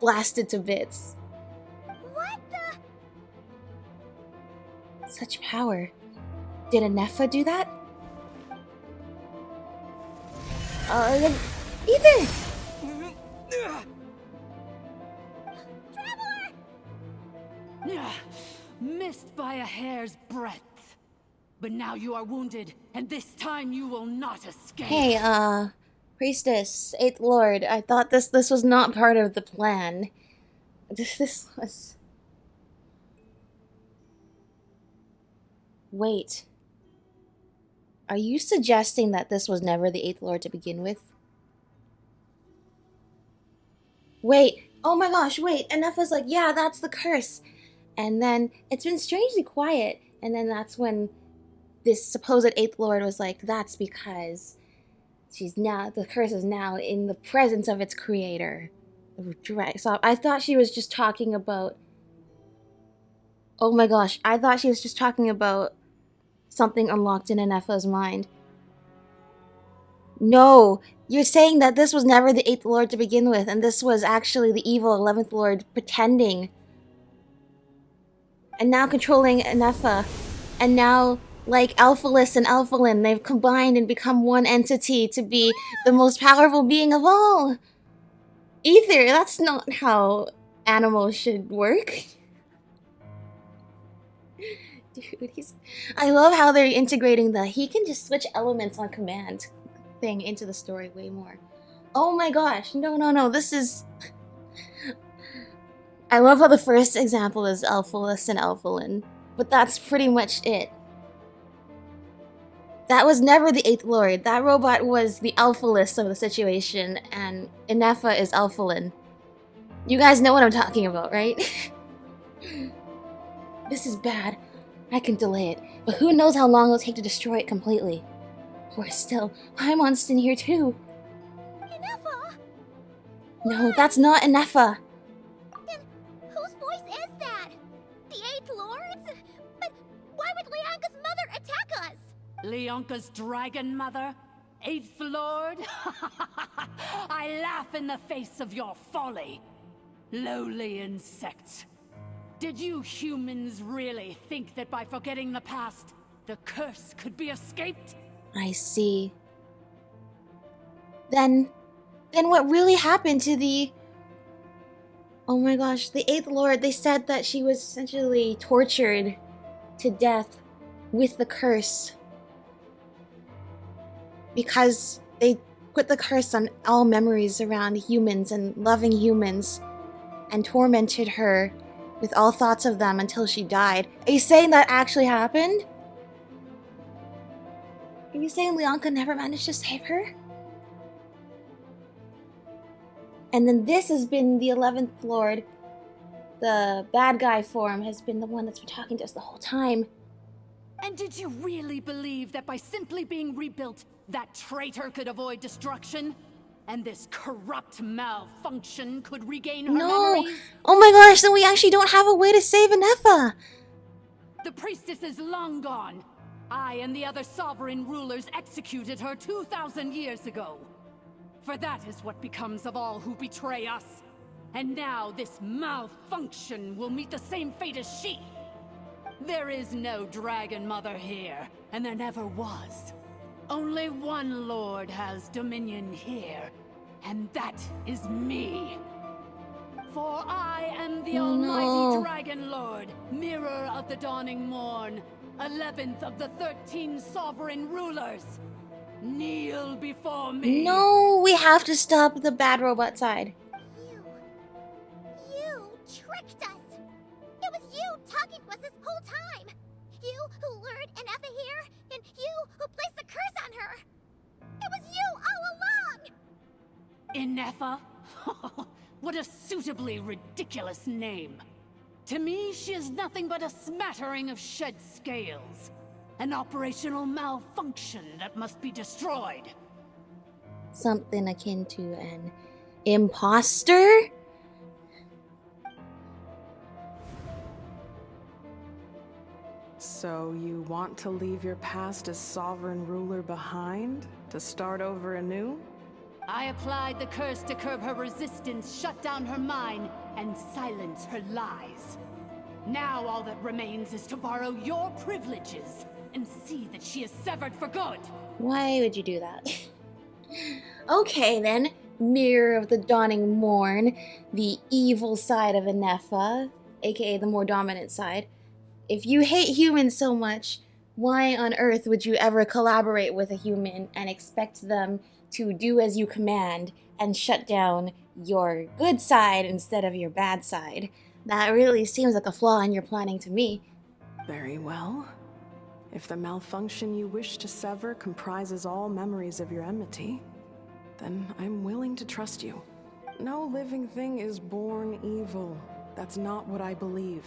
blasted to bits.
What the?
Such power. Did Ineffa do that? Ethan!
Missed by a hair's breadth. But now you are wounded, and this time you will not escape.
Hey, Priestess, 8th Lord, I thought this was not part of the plan. This was... Wait. Are you suggesting that this was never the 8th Lord to begin with? Wait, oh my gosh, wait, Ineffa's like, yeah, that's the curse. And then it's been strangely quiet, and then that's when this supposed 8th Lord was like, that's because the curse is now in the presence of its creator. So I thought she was just talking about, oh my gosh, I thought she was just talking about something unlocked in Ineffa's mind. No, you're saying that this was never the 8th Lord to begin with, and this was actually the evil 11th Lord pretending. And now controlling Ineffa. And now, like Alphalis and Alphalin, they've combined and become one entity to be the most powerful being of all. Ether, that's not how animals should work. Dude, I love how they're integrating he can just switch elements on command thing into the story way more. Oh my gosh, no, this is... I love how the first example is Alphalis and Alphalin, but that's pretty much it. That was never the 8th Lord. That robot was the Alphalis of the situation, and Ineffa is Alphalin. You guys know what I'm talking about, right? This is bad. I can delay it, but who knows how long it'll take to destroy it completely. Worse still, Paimon's in here too.
Ineffa?
No, that's not Ineffa.
Then whose voice is that? The 8th Lord's? But why would Leonka's mother attack us?
Leonka's dragon mother? 8th Lord? I laugh in the face of your folly. Lowly insects. Did you humans really think that by forgetting the past, the curse could be escaped?
I see. Then what really happened to the... Oh my gosh, the 8th Lord, they said that she was essentially tortured to death with the curse. because they put the curse on all memories around humans and loving humans and tormented her with all thoughts of them until she died. Are you saying that actually happened? Are you saying Leonka never managed to save her? And then this has been the 11th Lord. The bad guy form has been the one that's been talking to us the whole time.
And did you really believe that by simply being rebuilt, that traitor could avoid destruction? And this corrupt malfunction could regain her memories?
Oh my gosh, then we actually don't have a way to save Ineffa!
The priestess is long gone. I and the other sovereign rulers executed her 2,000 years ago. For that is what becomes of all who betray us. And now this malfunction will meet the same fate as she. There is no Dragon Mother here, and there never was. Only one Lord has dominion here, and that is me. For I am the almighty Dragon Lord, mirror of the dawning morn, 11th of the 13 sovereign rulers. Kneel before me.
No, we have to stop the bad robot side.
You tricked us! It was you talking to us this whole time! You who lured Ineffa here, and you who placed the curse on her! It was you all along!
Ineffa? What a suitably ridiculous name. To me, she is nothing but a smattering of shed scales. An operational malfunction that must be destroyed.
Something akin to an imposter?
So you want to leave your past as sovereign ruler behind? To start over anew?
I applied the curse to curb her resistance, shut down her mind, and silence her lies. Now all that remains is to borrow your privileges and see that she is severed for good.
Why would you do that? Okay then, Mirror of the Dawning Morn, the evil side of Ineffa, aka the more dominant side. If you hate humans so much, why on earth would you ever collaborate with a human and expect them to do as you command and shut down your good side instead of your bad side? That really seems like a flaw in your planning to me.
Very well. If the malfunction you wish to sever comprises all memories of your enmity, then I'm willing to trust you. No living thing is born evil. That's not what I believe.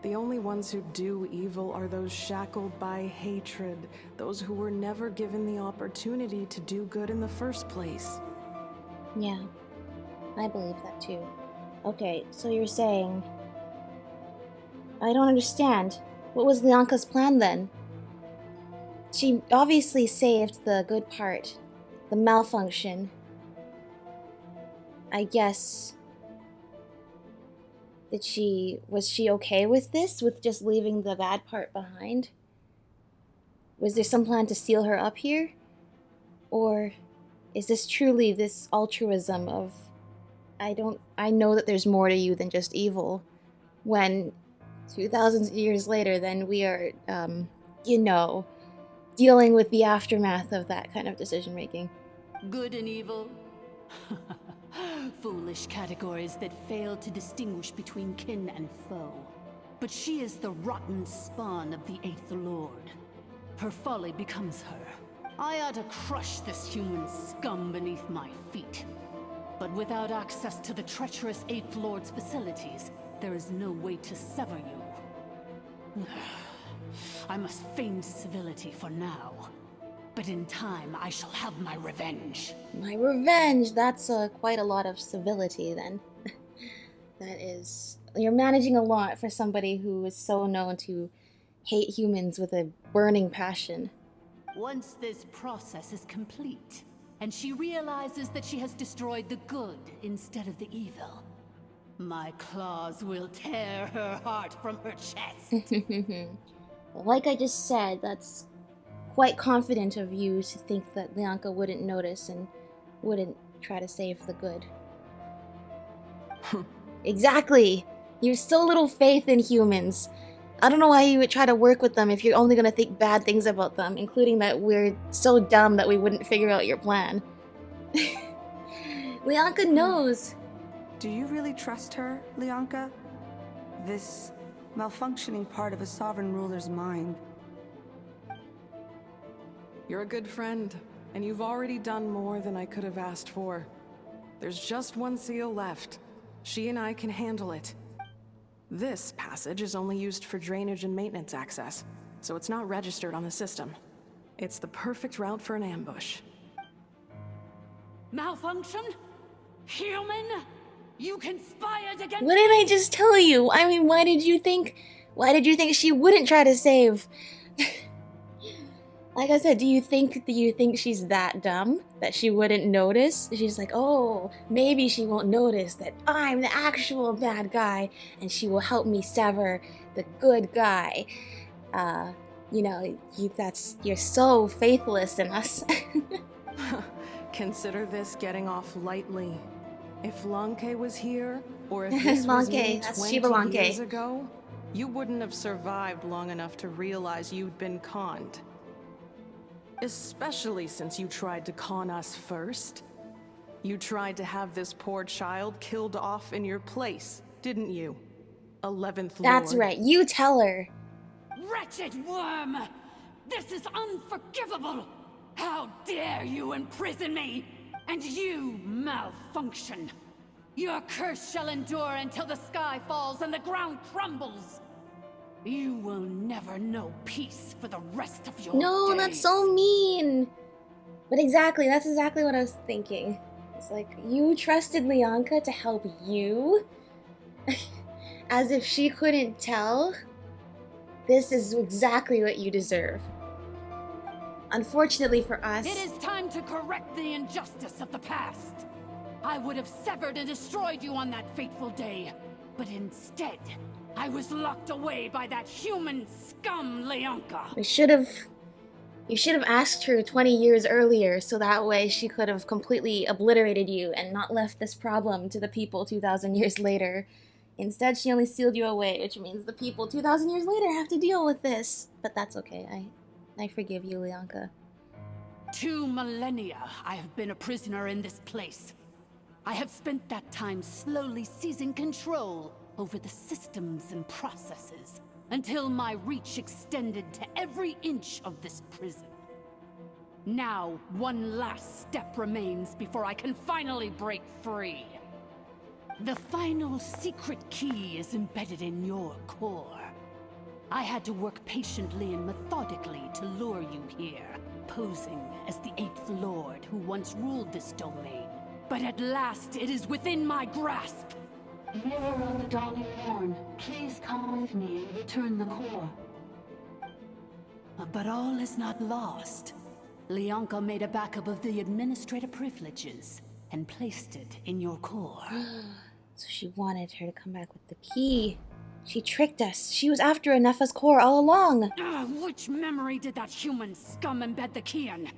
The only ones who do evil are those shackled by hatred, those who were never given the opportunity to do good in the first place.
Yeah, I believe that too. Okay, so you're saying... I don't understand. What was Leonka's plan then? She obviously saved the good part, the malfunction. I guess... Was she okay with this? With just leaving the bad part behind? Was there some plan to seal her up here? Or is this truly this altruism of... I know that there's more to you than just evil. When 2,000 years later, then we are, you know, dealing with the aftermath of that kind of decision making.
Good and evil? Foolish categories that fail to distinguish between kin and foe. But she is the rotten spawn of the 8th Lord. Her folly becomes her. I ought to crush this human scum beneath my feet. But without access to the treacherous 8th Lord's facilities, there is no way to sever you. I must feign civility for now. But in time, I shall have my revenge.
My revenge! That's quite a lot of civility, then. That is... You're managing a lot for somebody who is so known to hate humans with a burning passion.
Once this process is complete, and she realizes that she has destroyed the good instead of the evil, my claws will tear her heart from her chest.
Like I just said, that's quite confident of you to think that Leonka wouldn't notice and wouldn't try to save the good. Exactly! You have so little faith in humans. I don't know why you would try to work with them if you're only gonna think bad things about them, including that we're so dumb that we wouldn't figure out your plan. Leonka knows.
Do you really trust her, Leonka? This malfunctioning part of a sovereign ruler's mind.
You're a good friend, and you've already done more than I could have asked for. There's just one seal left. She and I can handle it. This passage is only used for drainage and maintenance access, so it's not registered on the system. It's the perfect route for an ambush.
Malfunction? Human? You conspired against—
What did I just tell you? I mean, why did you think she wouldn't try to save? Like I said, do you think she's that dumb that she wouldn't notice? She's like, oh, maybe she won't notice that I'm the actual bad guy and she will help me sever the good guy. You know, you're so faithless in us.
Consider this getting off lightly. If Lanke was here, or if this was me 20 years ago, you wouldn't have survived long enough to realize you'd been conned. Especially since you tried to con us first. You tried to have this poor child killed off in your place, didn't you? 11th Lord.
That's right, you tell her.
Wretched worm! This is unforgivable! How dare you imprison me! And you malfunction! Your curse shall endure until the sky falls and the ground crumbles! You will never know peace for the rest of your days.
That's so mean! But exactly, that's exactly what I was thinking. It's like, you trusted Leonka to help you? As if she couldn't tell? This is exactly what you deserve. Unfortunately for us...
It is time to correct the injustice of the past. I would have severed and destroyed you on that fateful day, but instead, I was locked away by that human scum, Leonka.
You should have asked her 20 years earlier, so that way she could have completely obliterated you and not left this problem to the people 2,000 years later. Instead, she only sealed you away, which means the people 2,000 years later have to deal with this. But that's okay, I forgive you, Leonka.
2 millennia I have been a prisoner in this place. I have spent that time slowly seizing control over the systems and processes, until my reach extended to every inch of this prison. Now, one last step remains before I can finally break free. The final secret key is embedded in your core. I had to work patiently and methodically to lure you here, posing as the 8th Lord who once ruled this domain. But at last, it is within my grasp.
Mirror of the Dawning Morn, please come with me and return the core.
But all is not lost. Leonka made a backup of the administrator privileges and placed it in your core.
So she wanted her to come back with the key. She tricked us. She was after Ineffa's core all along.
Which memory did that human scum embed the key in?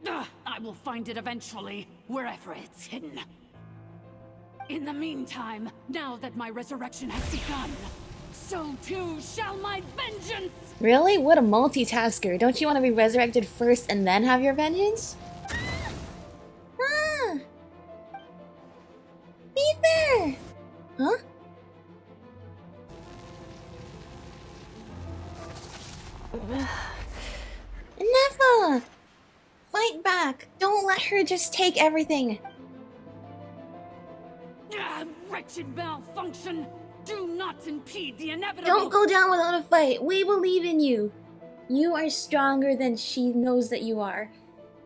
I will find it eventually, wherever it's hidden. In the meantime, now that my resurrection has begun, so too shall my vengeance!
Really? What a multitasker. Don't you want to be resurrected first and then have your vengeance? Ah! Be there! Huh? Ineffa! Fight back! Don't let her just take everything!
Wretched malfunction! Do not impede the inevitable!
Don't go down without a fight! We believe in you! You are stronger than she knows that you are.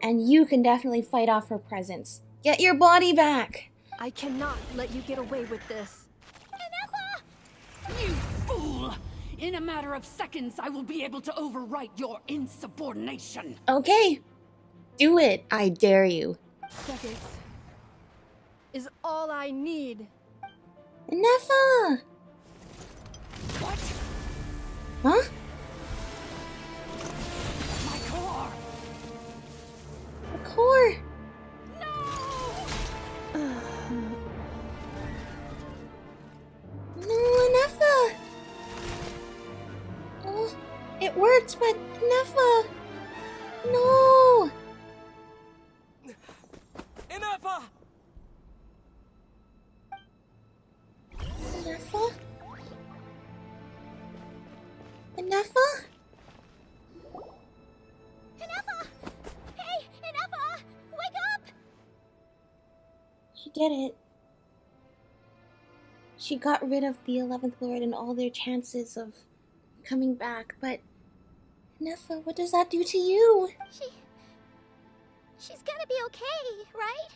And you can definitely fight off her presence. Get your body back!
I cannot let you get away with this.
You fool! In a matter of seconds, I will be able to overwrite your insubordination.
Okay. Do it. I dare you.
Seconds is all I need.
Ineffa!
What?
Huh?
My core!
The core! No, Ineffa! hurts, but Ineffa! No!
Ineffa!
Ineffa? Ineffa?
Ineffa! Hey, Ineffa! Wake up!
She did it. She got rid of the 11th Lord and all their chances of coming back, but Ineffa, what does that do to you?
She's gonna be okay, right?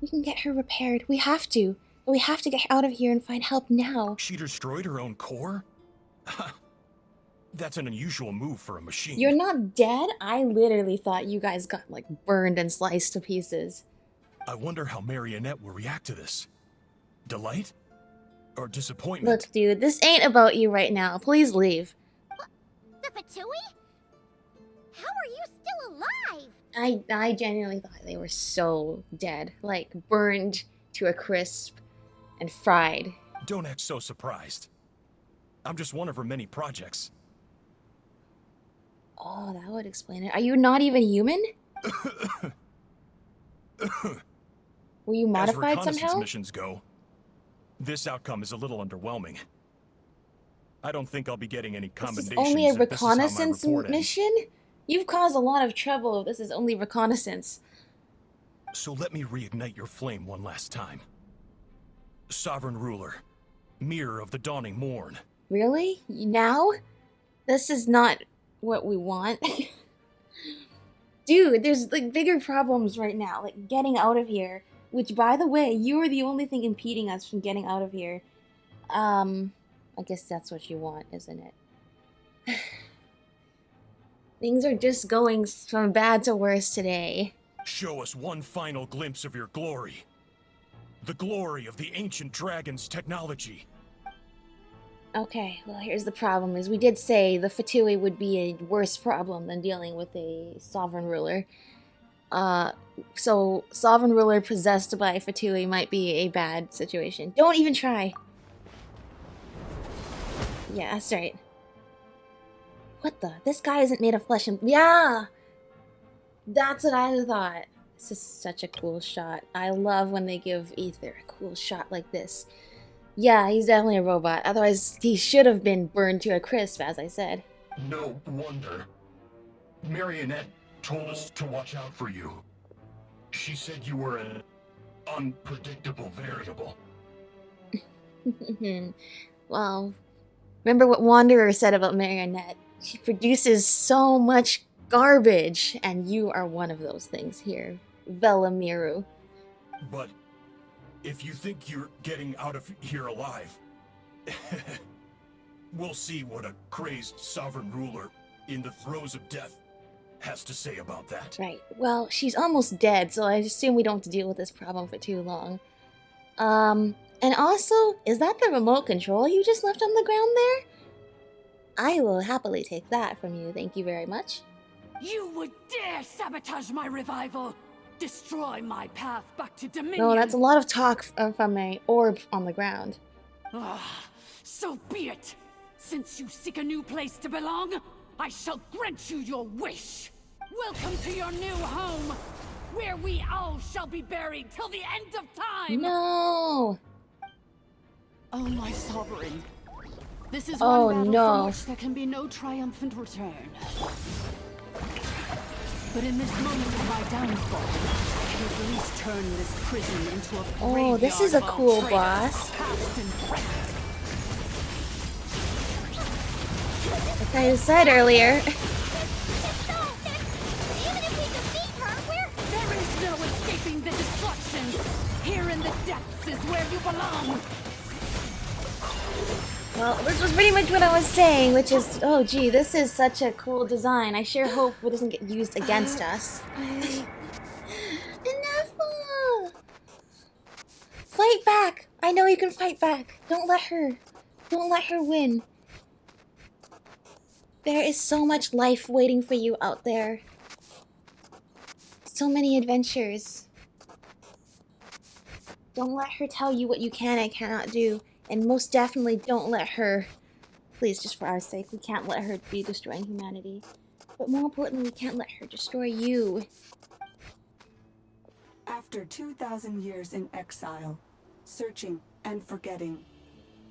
We can get her repaired. We have to. We have to get her out of here and find help now.
She destroyed her own core? That's an unusual move for a machine.
You're not dead? I literally thought you guys got, like, burned and sliced to pieces.
I wonder how Marionette will react to this. Delight? Or disappointment?
Look, dude, this ain't about you right now. Please leave.
The Fatui? How are you still alive?
I genuinely thought they were so dead. Like, burned to a crisp and fried.
Don't act so surprised. I'm just one of her many projects.
Oh, that would explain it. Are you not even human? Were you modified
As reconnaissance
somehow?
missions go, this outcome is a little underwhelming. I don't think I'll be getting any
This
commendations.
is only a
if this is how my
reconnaissance
report ends.
mission? You've caused a lot of trouble if this is only reconnaissance.
So let me reignite your flame one last time. Sovereign Ruler, Mirror of the Dawning Morn.
Really? Now? This is not what we want. Dude, there's like bigger problems right now, like getting out of here. Which, by the way, you are the only thing impeding us from getting out of here. I guess that's what you want, isn't it? Things are just going from bad to worse today.
Show us one final glimpse of your glory. The glory of the ancient dragon's technology.
Okay, well here's the problem, is we did say the Fatui would be a worse problem than dealing with a Sovereign Ruler. So Sovereign Ruler possessed by Fatui might be a bad situation. Don't even try! Yeah, that's right. What the? This guy isn't made of flesh and... Yeah! That's what I thought. This is such a cool shot. I love when they give Ether a cool shot like this. Yeah, he's definitely a robot. Otherwise, he should have been burned to a crisp, as I said.
No wonder. Marionette told us to watch out for you. She said you were an unpredictable variable.
Well, remember what Wanderer said about Marionette. She produces so much garbage, and you are one of those things here, Velamiru.
But if you think you're getting out of here alive, we'll see what a crazed sovereign ruler in the throes of death has to say about that.
Right. Well, she's almost dead, so I assume we don't have to deal with this problem for too long. And also, is that the remote control you just left on the ground there? I will happily take that from you, thank you very much.
You would dare sabotage my revival! Destroy my path back to Dominion!
No, that's a lot of talk from a orb on the ground.
Ah, so be it! Since you seek a new place to belong, I shall grant you your wish! Welcome to your new home, where we all shall be buried till the end of time!
No!
Oh, my sovereign. This is
Oh,
one battle
no.
from which there can be no triumphant return. But in this moment of my downfall, I can at least turn this prison into a
Oh, this is a cool boss.
past and present.
Like I said earlier.
There is no escaping the destruction. Here in the depths is where you belong.
Well, this was pretty much what I was saying, which is, oh gee, this is such a cool design. I sure hope it doesn't get used against us. Ineffa! Fight back! I know you can fight back. Don't let her win. There is so much life waiting for you out there. So many adventures. Don't let her tell you what you can and cannot do. And most definitely don't let her Please, just for our sake, we can't let her be destroying humanity. But more importantly, we can't let her destroy you.
After 2,000 years in exile, searching and forgetting,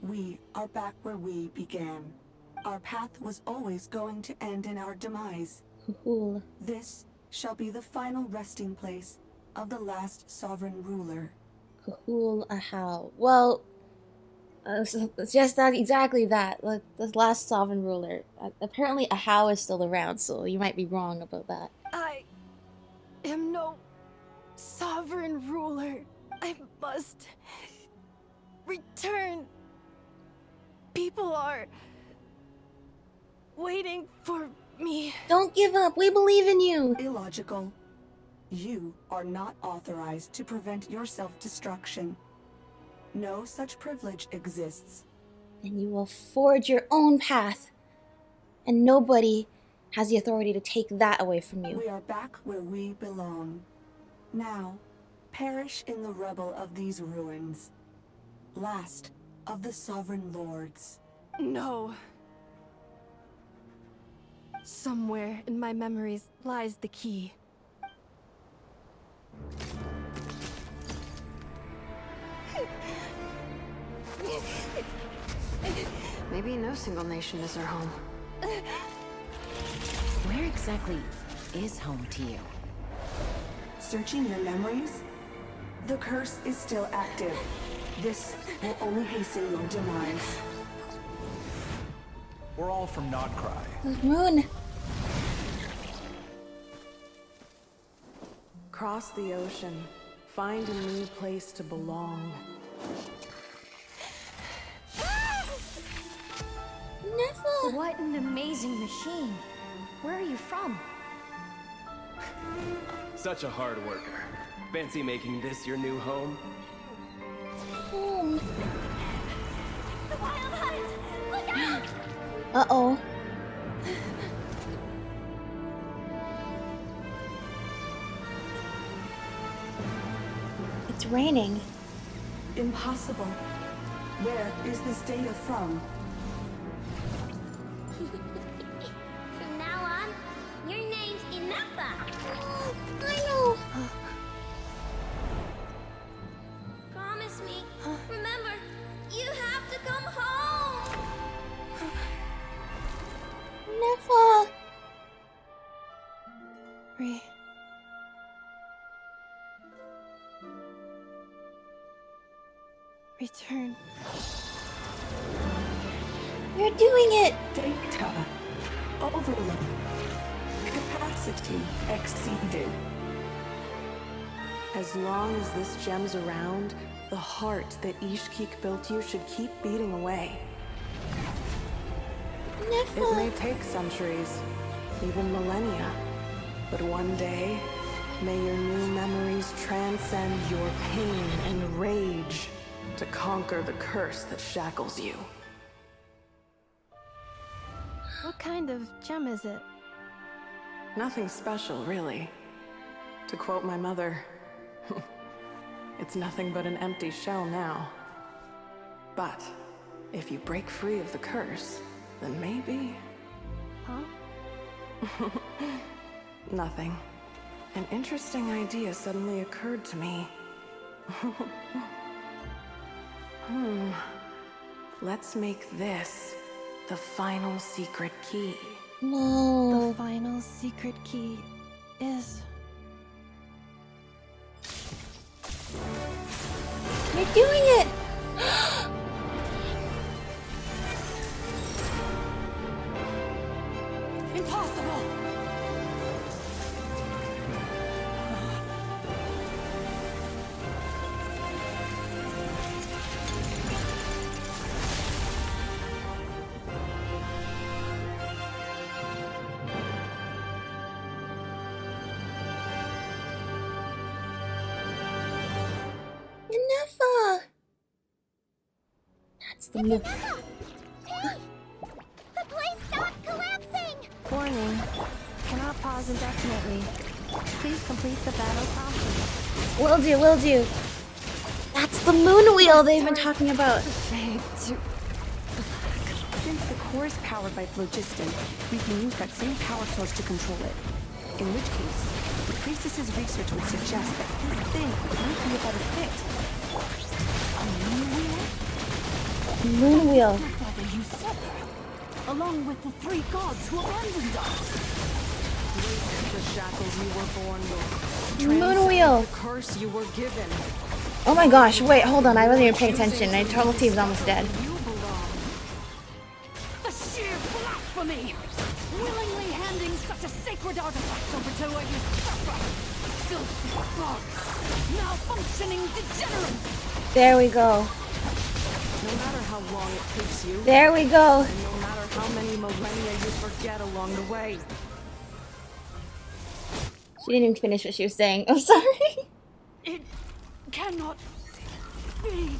we are back where we began. Our path was always going to end in our demise.
Cool.
This shall be the final resting place of the last sovereign ruler.
Kahul Ahau. Well, it's just that, exactly that. Like, the last sovereign ruler. Apparently Ahau is still around, so you might be wrong about that.
I am no sovereign ruler. I must return. People are waiting for me.
Don't give up. We believe in you.
Illogical. You are not authorized to prevent your self-destruction. No such privilege exists.
Then you will forge your own path. And nobody has the authority to take that away from you.
We are back where we belong. Now, perish in the rubble of these ruins. Last of the sovereign lords.
No. Somewhere in my memories lies the key.
Maybe no single nation is our home.
Where exactly is home to you?
Searching your memories? The curse is still active. This will only hasten your demise.
We're all from Nod-Krai.
Moon.
Cross the ocean. Find a new place to belong.
Ineffa!
What an amazing machine. Where are you from?
Such a hard worker. Fancy making this your new home?
Home.
The wild hunt! Look out!
Uh-oh. It's raining.
Impossible. Where is this data from?
From now on, your name's Ineffa.
I know.
Promise me. Remember, you have to come home.
Ineffa.
Return.
You're doing it.
Data. Overload. Capacity exceeded.
As long as this gem's around, the heart that Ishkik built you should keep beating away. It may take centuries, even millennia, but one day, may your new memories transcend your pain and rage to conquer the curse that shackles you.
What kind of gem is it?
Nothing special, really. To quote my mother, it's nothing but an empty shell now. But if you break free of the curse, then maybe...
Huh?
Nothing. An interesting idea suddenly occurred to me. Let's make this the final secret key.
No.
The final secret key is...
You're doing it!
Impossible!
Ineffa! That's the move.
Hey! The place stopped collapsing!
Warning. Cannot pause indefinitely. Please complete the battle promptly.
Will do, will do. That's the moon wheel they've been talking about.
Since the
core is powered by phlogiston, we can use that same power source to control it. In which case, the priestess's research would suggest that this thing might be a better fit. A moon wheel?
Moon wheel.
By the usurper, along with the 3 gods who abandoned us.
Break the shackles you were born with.
Moon wheel.
The curse you were given.
Oh my gosh, wait, hold on, I wasn't even paying attention. My turtle team's almost dead.
The sheer blasphemy! Willingly handing such a sacred artifact over to a usurper! Filthy bugs! Malfunctioning degenerates!
There we go.
No matter how long it takes you.
There we go.
And no matter how many millennia you forget along the way.
She didn't even finish what she was saying. I'm sorry.
It cannot be.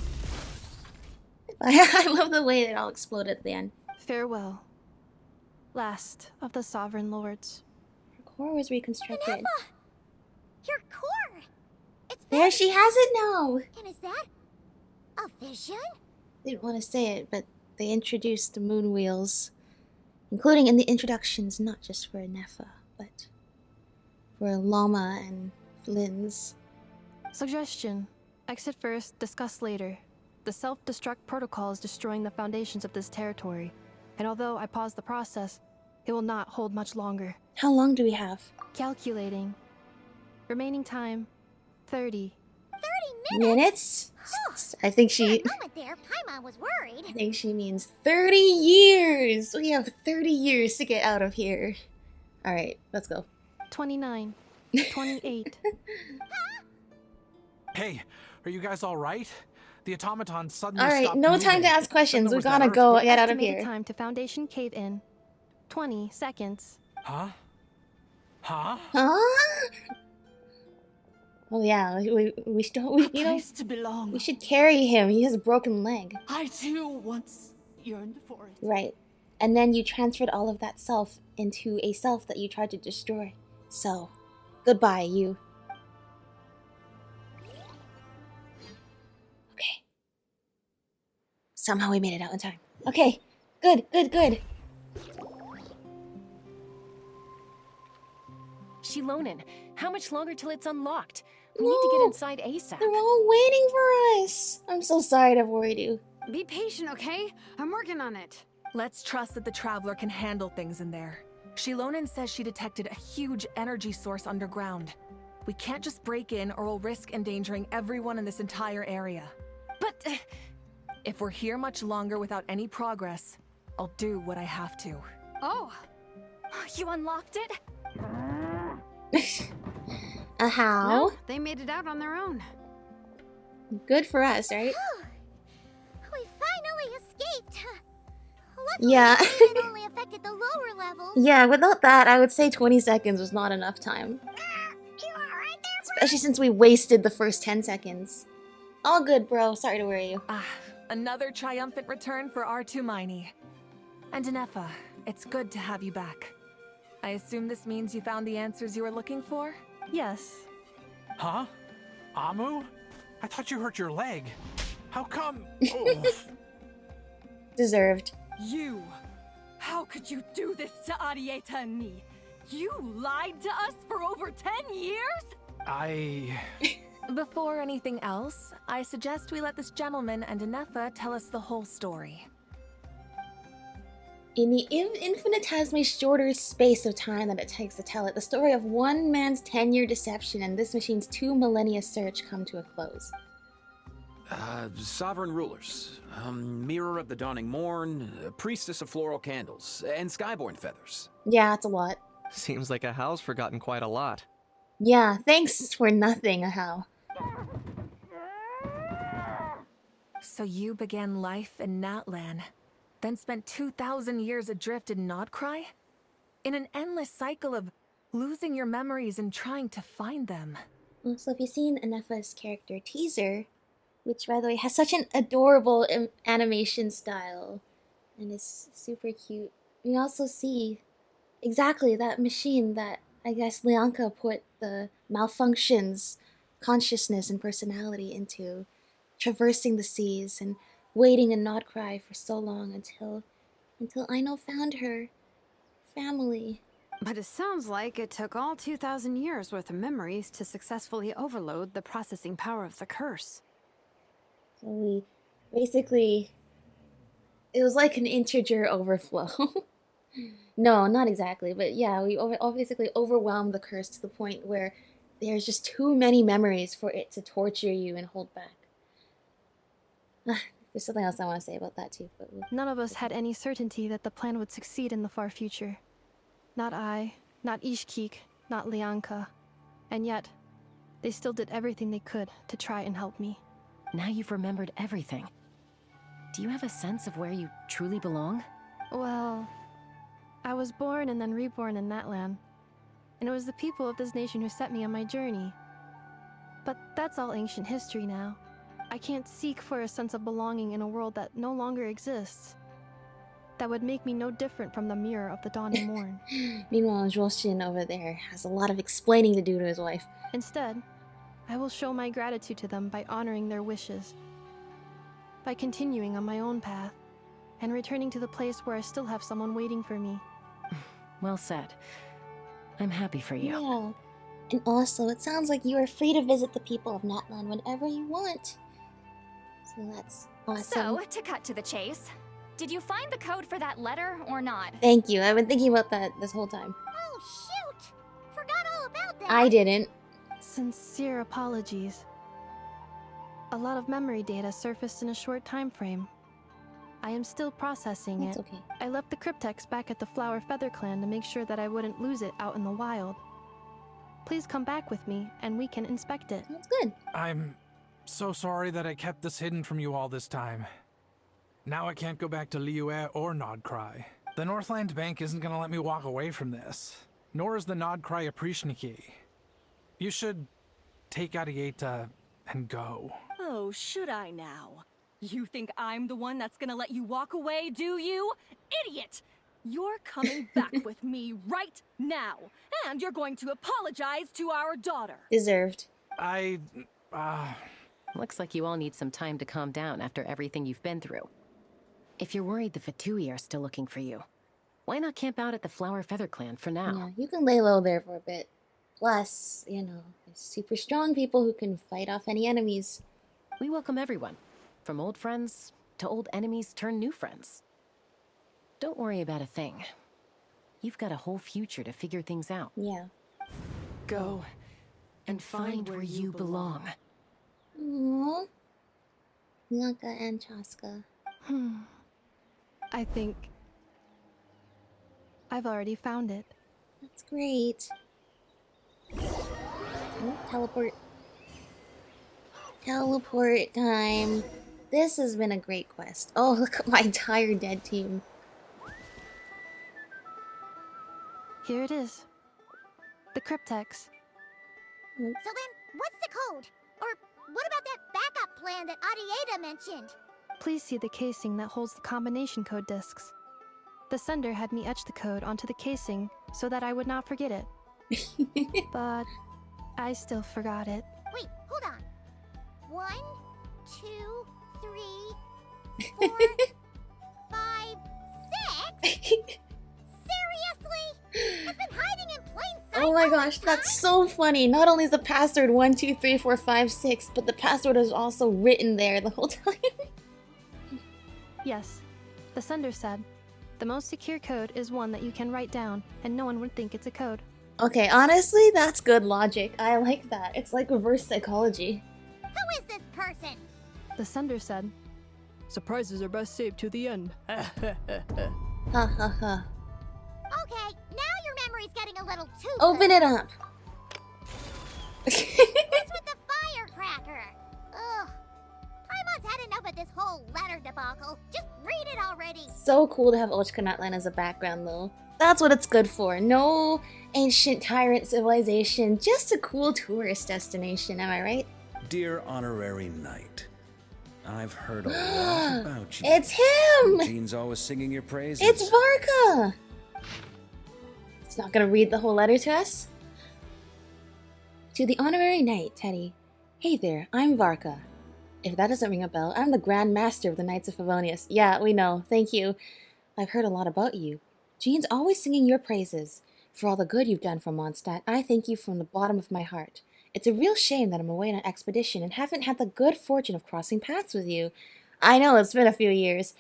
I love the way it all exploded at the end.
Farewell, last of the sovereign lords.
Her core was reconstructed.
Ineffa! Your core! It's
There, she has it now.
And is that a vision?
Didn't want to say it, but they introduced the moon wheels, including in the introductions, not just for Ineffa, but for Llama and Flynn's.
Suggestion: exit first, discuss later. The self-destruct protocol is destroying the foundations of this territory, and although I paused the process, it will not hold much longer.
How long do we have?
Calculating. Remaining time, 30.
30
Minutes? I think
For a
she...
moment there, Paimon was worried.
I think she means 30 years! We have 30 years to get out of here. Alright, let's go.
29. 28.
Hey, are you guys all right? The automaton suddenly
Alright,
stopped
no
moving.
time to ask questions.
Then there
We
was that
gotta go
earthquake.
get out of
Estimated
here.
time to Foundation cave in. 20 seconds.
Huh? Huh?
Huh? Oh yeah, we still you know
Place to belong.
we should carry him. He has a broken leg.
I too once yearned for it.
Right. And then you transferred all of that self into a self that you tried to destroy. So, goodbye, you. Okay. Somehow we made it out in time. Okay. Good, good, good.
Shilonin, how much longer till it's unlocked? We need to get inside ASAP.
They're all waiting for us. I'm so sorry to worry you.
Be patient, okay? I'm working on it.
Let's trust that the Traveler can handle things in there. Shilonin says she detected a huge energy source underground. We can't just break in or we'll risk endangering everyone in this entire area. But if we're here much longer without any progress, I'll do what I have to.
Oh, you unlocked it?
How?
No, they made it out on their own.
Good for us, right?
We finally escaped. Luckily,
Yeah.
it only affected the lower levels.
Yeah, without that, I would say 20 seconds was not enough time. Especially since we wasted the first 10 seconds. All good, bro. Sorry to worry you.
Another triumphant return for R2 Miney. And Ineffa, it's good to have you back. I assume this means you found the answers you were looking for?
Yes.
Huh? Amu? I thought you hurt your leg. How come? Oh.
Deserved.
You! How could you do this to Arieta and me? You lied to us for over 10 years?
Before anything else, I suggest we let this gentleman and Ineffa tell us the whole story.
In the infinitesimally shorter space of time that it takes to tell it, the story of one man's 10-year deception and this machine's 2 millennia search come to a close.
Sovereign rulers, mirror of the dawning morn, priestess of floral candles, and skyborn feathers.
Yeah, it's a lot.
Seems like a how's forgotten quite a lot.
Yeah, thanks for nothing, how.
So you began life in Natlan, then spent 2,000 years adrift in Nod-Krai? In an endless cycle of losing your memories and trying to find them.
Well, so if you've seen Ineffa's character teaser, which by the way has such an adorable animation style and is super cute, we also see exactly that machine that I guess Lianka put the malfunctions, consciousness, and personality into, traversing the seas and waiting in Nod-Krai for so long until until Aino found her family.
But it sounds like it took all 2,000 years worth of memories to successfully overload the processing power of the curse.
So we basically, it was like an integer overflow. No, not exactly, but yeah, we basically overwhelmed the curse to the point where there's just too many memories for it to torture you and hold back. There's something else I want to say about that too. But
None of us had any certainty that the plan would succeed in the far future. Not I, not Ishkik, not Lianka. And yet, they still did everything they could to try and help me.
Now you've remembered everything. Do you have a sense of where you truly belong?
Well, I was born and then reborn in that land. And it was the people of this nation who set me on my journey. But that's all ancient history now. I can't seek for a sense of belonging in a world that no longer exists. That would make me no different from the mirror of the dawning morn.
Meanwhile, Joshin over there has a lot of explaining to do to his wife.
Instead, I will show my gratitude to them by honoring their wishes. By continuing on my own path, and returning to the place where I still have someone waiting for me.
Well said. I'm happy for you.
Yeah. And also, it sounds like you are free to visit the people of Natlan whenever you want. So that's awesome.
So, to cut to the chase, did you find the code for that letter or not?
Thank you. I've been thinking about that this whole time.
Oh, shoot! Forgot all about that!
I didn't.
Sincere apologies. A lot of memory data surfaced in a short time frame. I am still processing
That's
it.
okay.
I left the cryptex back at the Flower Feather Clan to make sure that I wouldn't lose it out in the wild. Please come back with me, and we can inspect it.
That's good.
I'm so sorry that I kept this hidden from you all this time. Now I can't go back to Liyue or Nod-Krai. The Northland Bank isn't gonna let me walk away from this, nor is the Nod-Krai Aprishniki. You should take Arieta and go.
Oh, should I now? You think I'm the one that's gonna let you walk away, do you? Idiot! You're coming back with me right now, and you're going to apologize to our daughter.
Deserved.
Looks like you all need some time to calm down after everything you've been through. If you're worried the Fatui are still looking for you, why not camp out at the Flower Feather Clan for now?
Yeah, you can lay low there for a bit. Plus, you know, there's super strong people who can fight off any enemies.
We welcome everyone, from old friends to old enemies turned new friends. Don't worry about a thing. You've got a whole future to figure things out.
Yeah.
Go and find where you belong.
Aww. Naka and Chaska.
I think I've already found it.
That's great. Oh, teleport. Teleport time. This has been a great quest. Oh, look at my entire dead team.
Here it is. The cryptex.
So then, what's the code? Or what about that backup plan that Arieta mentioned?
Please see the casing that holds the combination code discs. The sender had me etch the code onto the casing so that I would not forget it. But I still forgot it.
Wait, hold on. 1, 2, 3, 4, 5, 6? Seriously? It's been hiding in plain sight.
Oh my gosh, that's so funny. Not only is the password 1, 2, 3, 4, 5, 6, but the password is also written there the whole time.
Yes, the sender said, the most secure code is one that you can write down, and no one would think it's a code.
Okay, honestly, that's good logic. I like that. It's like reverse psychology.
Who is this person?
The sender said, surprises are best saved to the end.
Ha ha ha.
Okay, now your memory's getting a little too
Open it up.
What's with the firecracker? Ugh. Paimon's had enough of this whole letter debacle. Just read it already.
So cool to have Ochkanatlan as a background, though. That's what it's good for. No ancient tyrant civilization, just a cool tourist destination, am I right?
Dear Honorary Knight, I've heard a lot about you.
It's him!
Eugene's always singing your praises.
It's Varka! It's not gonna read the whole letter to us? To the Honorary Knight, Teddy. Hey there, I'm Varka. If that doesn't ring a bell, I'm the Grand Master of the Knights of Favonius. Yeah, we know. Thank you. I've heard a lot about you. Jean's always singing your praises. For all the good you've done for Mondstadt, I thank you from the bottom of my heart. It's a real shame that I'm away on an expedition and haven't had the good fortune of crossing paths with you. I know it's been a few years,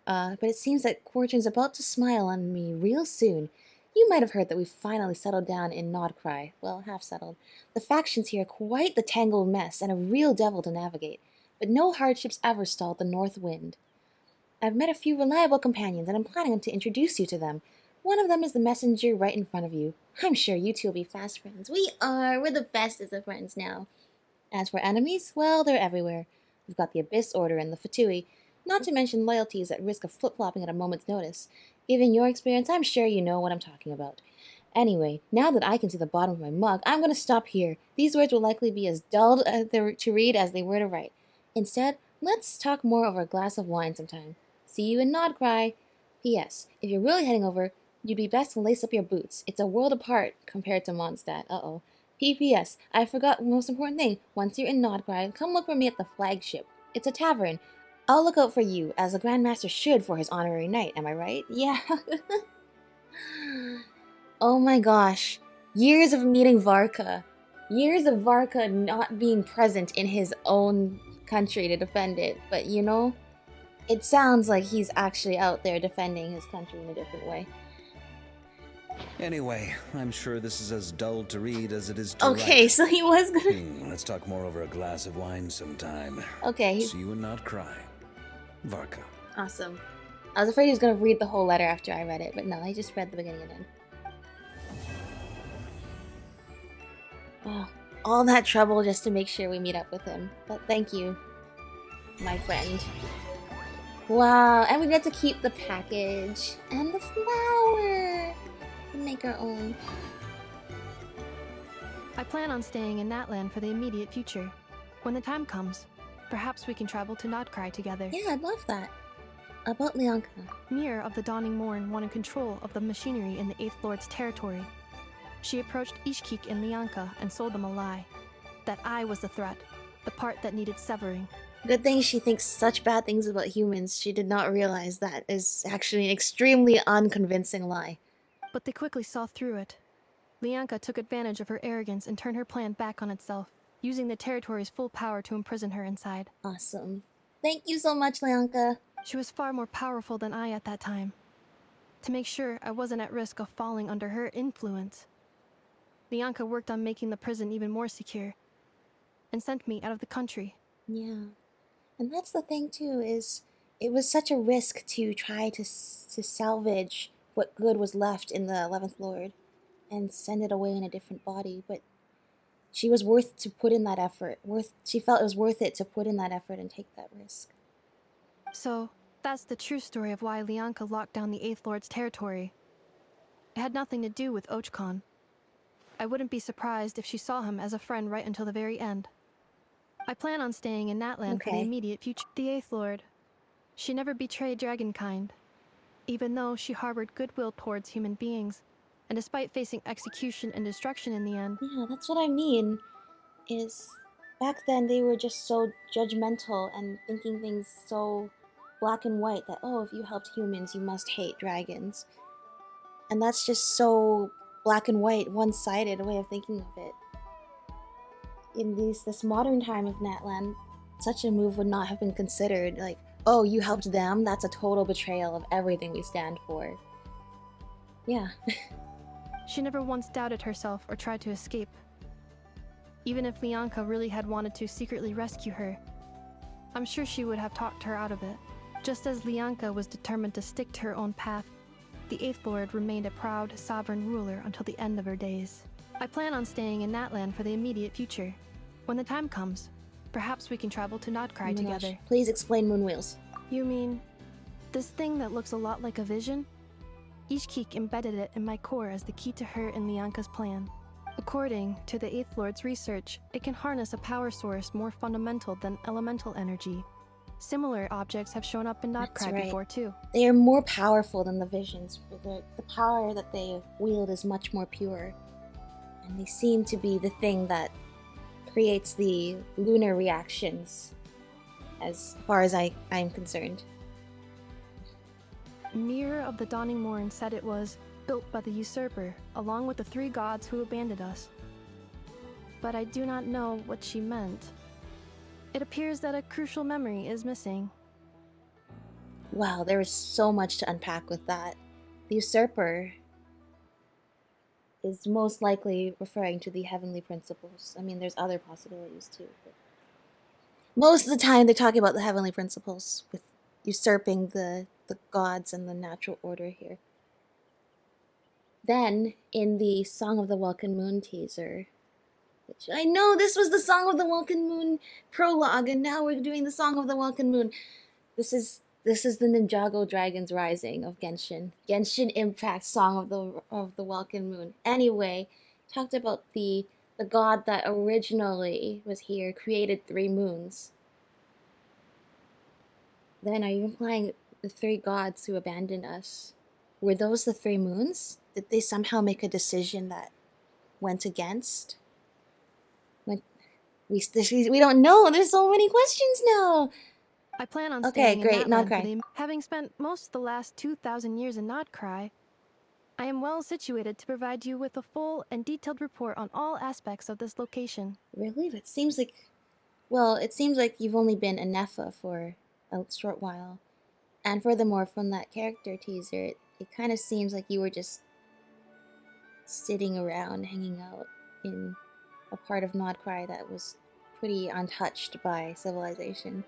but it seems that fortune's about to smile on me real soon. You might have heard that we've finally settled down in Nod-Krai. Well, half settled. The factions here are quite the tangled mess and a real devil to navigate, but no hardships ever stalled the north wind. I've met a few reliable companions, and I'm planning to introduce you to them. One of them is the messenger right in front of you. I'm sure you two will be fast friends. We are. We're the bestest of friends now. As for enemies, well, they're everywhere. We've got the Abyss Order and the Fatui, not to mention loyalties at risk of flip-flopping at a moment's notice. Given your experience, I'm sure you know what I'm talking about. Anyway, now that I can see the bottom of my mug, I'm going to stop here. These words will likely be as dull to read as they were to write. Instead, let's talk more over a glass of wine sometime. See you in Nod-Krai. P.S. If you're really heading over, you'd be best to lace up your boots. It's a world apart compared to Mondstadt. Uh-oh. P.P.S. I forgot the most important thing. Once you're in Nod-Krai, come look for me at the flagship. It's a tavern. I'll look out for you, as the Grand Master should for his honorary knight. Am I right? Yeah. Oh my gosh. Years of meeting Varka. Years of Varka not being present in his own country to defend it. But you know, it sounds like he's actually out there defending his country in a different way.
Anyway, I'm sure this is as dull to read as it is to
Okay,
write.
so he was gonna...
Let's talk more over a glass of wine sometime.
Okay.
See you in Nod-Krai. Varka.
Awesome. I was afraid he was gonna read the whole letter after I read it, but no, he just read the beginning and end. Oh, all that trouble just to make sure we meet up with him. But thank you, my friend. Wow, and we get to keep the package and the flower. We make our own.
I plan on staying in Natlan for the immediate future. When the time comes, perhaps we can travel to Nod-Krai together.
Yeah, I'd love that. About Lianka.
Mir of the Dawning Morn wanted control of the machinery in the Eighth Lord's territory. She approached Ishkik and Lianka and sold them a lie. That I was the threat, the part that needed severing.
Good thing she thinks such bad things about humans. She did not realize that is actually an extremely unconvincing lie.
But they quickly saw through it. Lianka took advantage of her arrogance and turned her plan back on itself, using the territory's full power to imprison her inside.
Awesome. Thank you so much, Lianka.
She was far more powerful than I at that time. To make sure I wasn't at risk of falling under her influence, Lianka worked on making the prison even more secure, and sent me out of the country.
Yeah. And that's the thing too, is it was such a risk to try to salvage what good was left in the 11th Lord and send it away in a different body, but she was worth to put in that effort. She felt it was worth it to put in that effort and take that risk.
So, that's the true story of why Lianka locked down the Eighth Lord's territory. It had nothing to do with Ochkon. I wouldn't be surprised if she saw him as a friend right until the very end. I plan on staying in Natlan for the immediate future. The Eighth Lord. She never betrayed Dragonkind, even though she harbored goodwill towards human beings, and despite facing execution and destruction in the end.
Yeah, that's what I mean, is back then they were just so judgmental and thinking things so black and white that, oh, if you helped humans, you must hate dragons. And that's just so black and white, one-sided way of thinking of it. In this modern time of Natlan, such a move would not have been considered. Like, oh, you helped them? That's a total betrayal of everything we stand for. Yeah.
She never once doubted herself or tried to escape. Even if Lianka really had wanted to secretly rescue her, I'm sure she would have talked her out of it. Just as Lianka was determined to stick to her own path, the Eighth Lord remained a proud, sovereign ruler until the end of her days. I plan on staying in Natlan for the immediate future. When the time comes, perhaps we can travel to Nod-Krai together.
Gosh. Please explain Moonwheels.
You mean, this thing that looks a lot like a vision? Ishkik embedded it in my core as the key to her and Lianka's plan. According to the Eighth Lord's research, it can harness a power source more fundamental than elemental energy. Similar objects have shown up in Nod-Krai before too.
They are more powerful than the visions, but the power that they wield is much more pure. And they seem to be the thing that creates the lunar reactions, as far as I'm concerned.
Mirror of the Dawning Morn said it was built by the usurper, along with the 3 gods who abandoned us. But I do not know what she meant. It appears that a crucial memory is missing.
Wow, there is so much to unpack with that. The usurper is most likely referring to the heavenly principles. I mean, there's other possibilities too. But most of the time, they're talking about the heavenly principles with usurping the gods and the natural order here. Then, in the Song of the Welkin Moon teaser, which I know this was the Song of the Welkin Moon prologue, and now we're doing the Song of the Welkin Moon. This is the Ninjago Dragons Rising of Genshin. Genshin Impact Song of the Welkin Moon. Anyway, talked about the god that originally was here, created 3 moons. Then are you implying the 3 gods who abandoned us? Were those the 3 moons? Did they somehow make a decision that went against? We don't know. There's so many questions now.
I plan on
Okay,
staying
great.
in Nod-Krai.
Nod-Krai.
Having spent most of the last 2,000 years in Nod-Krai, I am well situated to provide you with a full and detailed report on all aspects of this location.
Really? It seems like... Well, it seems like you've only been Ineffa for a short while. And furthermore, from that character teaser, it kind of seems like you were just sitting around, hanging out in a part of Nod-Krai that was pretty untouched by civilization.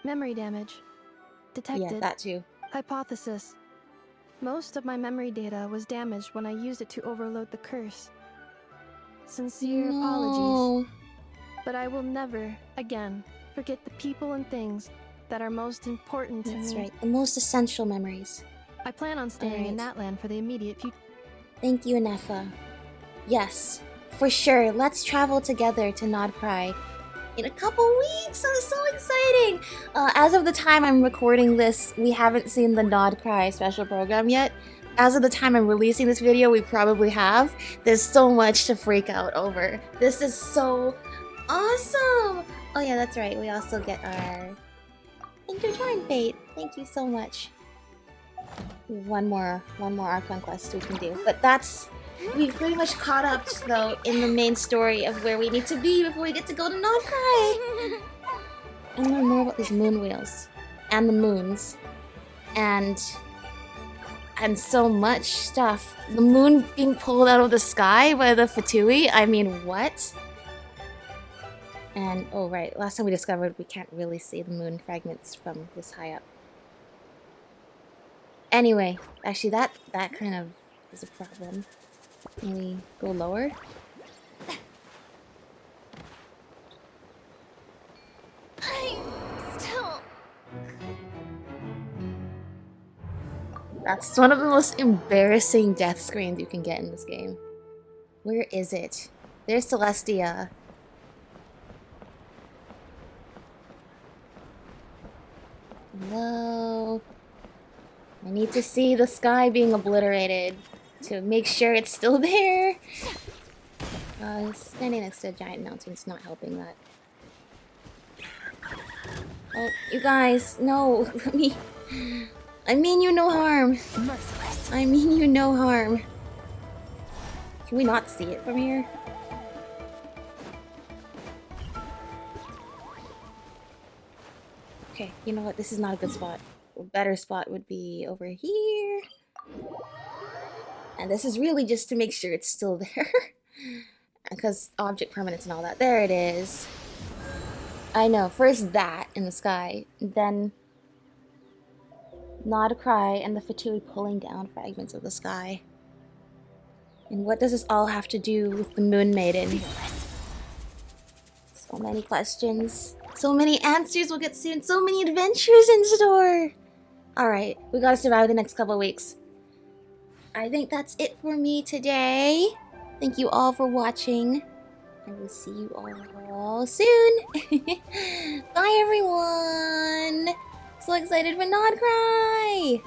Memory damage. Detected.
Yeah, that too.
Hypothesis. Most of my memory data was damaged when I used it to overload the curse. Sincere apologies. But I will never, again, forget the people and things that are most important to me.
That's right. The most essential memories.
I plan on staying in that land for the immediate future.
Thank you, Ineffa. Yes, for sure. Let's travel together to Nod-Krai in a couple weeks. That is so exciting. As of the time I'm recording this, we haven't seen the Nod-Krai special program yet. As of the time I'm releasing this video, we probably have. There's so much to freak out over. This is so awesome. Oh yeah, that's right. We also get our intertwined fate. Thank you so much. One more Archon quest we can do. But we've pretty much caught up though in the main story of where we need to be before we get to go to Nod-Krai. I want to learn more about these moon wheels and the moons and so much stuff. The moon being pulled out of the sky by the Fatui. I mean, what? And oh right, last time we discovered we can't really see the moon fragments from this high up. Anyway, actually that kind of is a problem. Can we go lower?
I'm still...
That's one of the most embarrassing death screens you can get in this game. Where is it? There's Celestia. Hello? I need to see the sky being obliterated to make sure it's still there. Standing next to a giant mountain's not helping that. Oh, you guys, no, I mean you no harm. I mean you no harm. Can we not see it from here? Okay, you know what? This is not a good spot. A better spot would be over here. And this is really just to make sure it's still there. Because object permanence and all that. There it is. I know. First that in the sky. Then Nod-Krai and the Fatui pulling down fragments of the sky. And what does this all have to do with the Moon Maiden? So many questions. So many answers we'll get soon. So many adventures in store. Alright, we gotta survive the next couple of weeks. I think that's it for me today. Thank you all for watching. I will see you all soon. Bye everyone. So excited for Nod-Krai.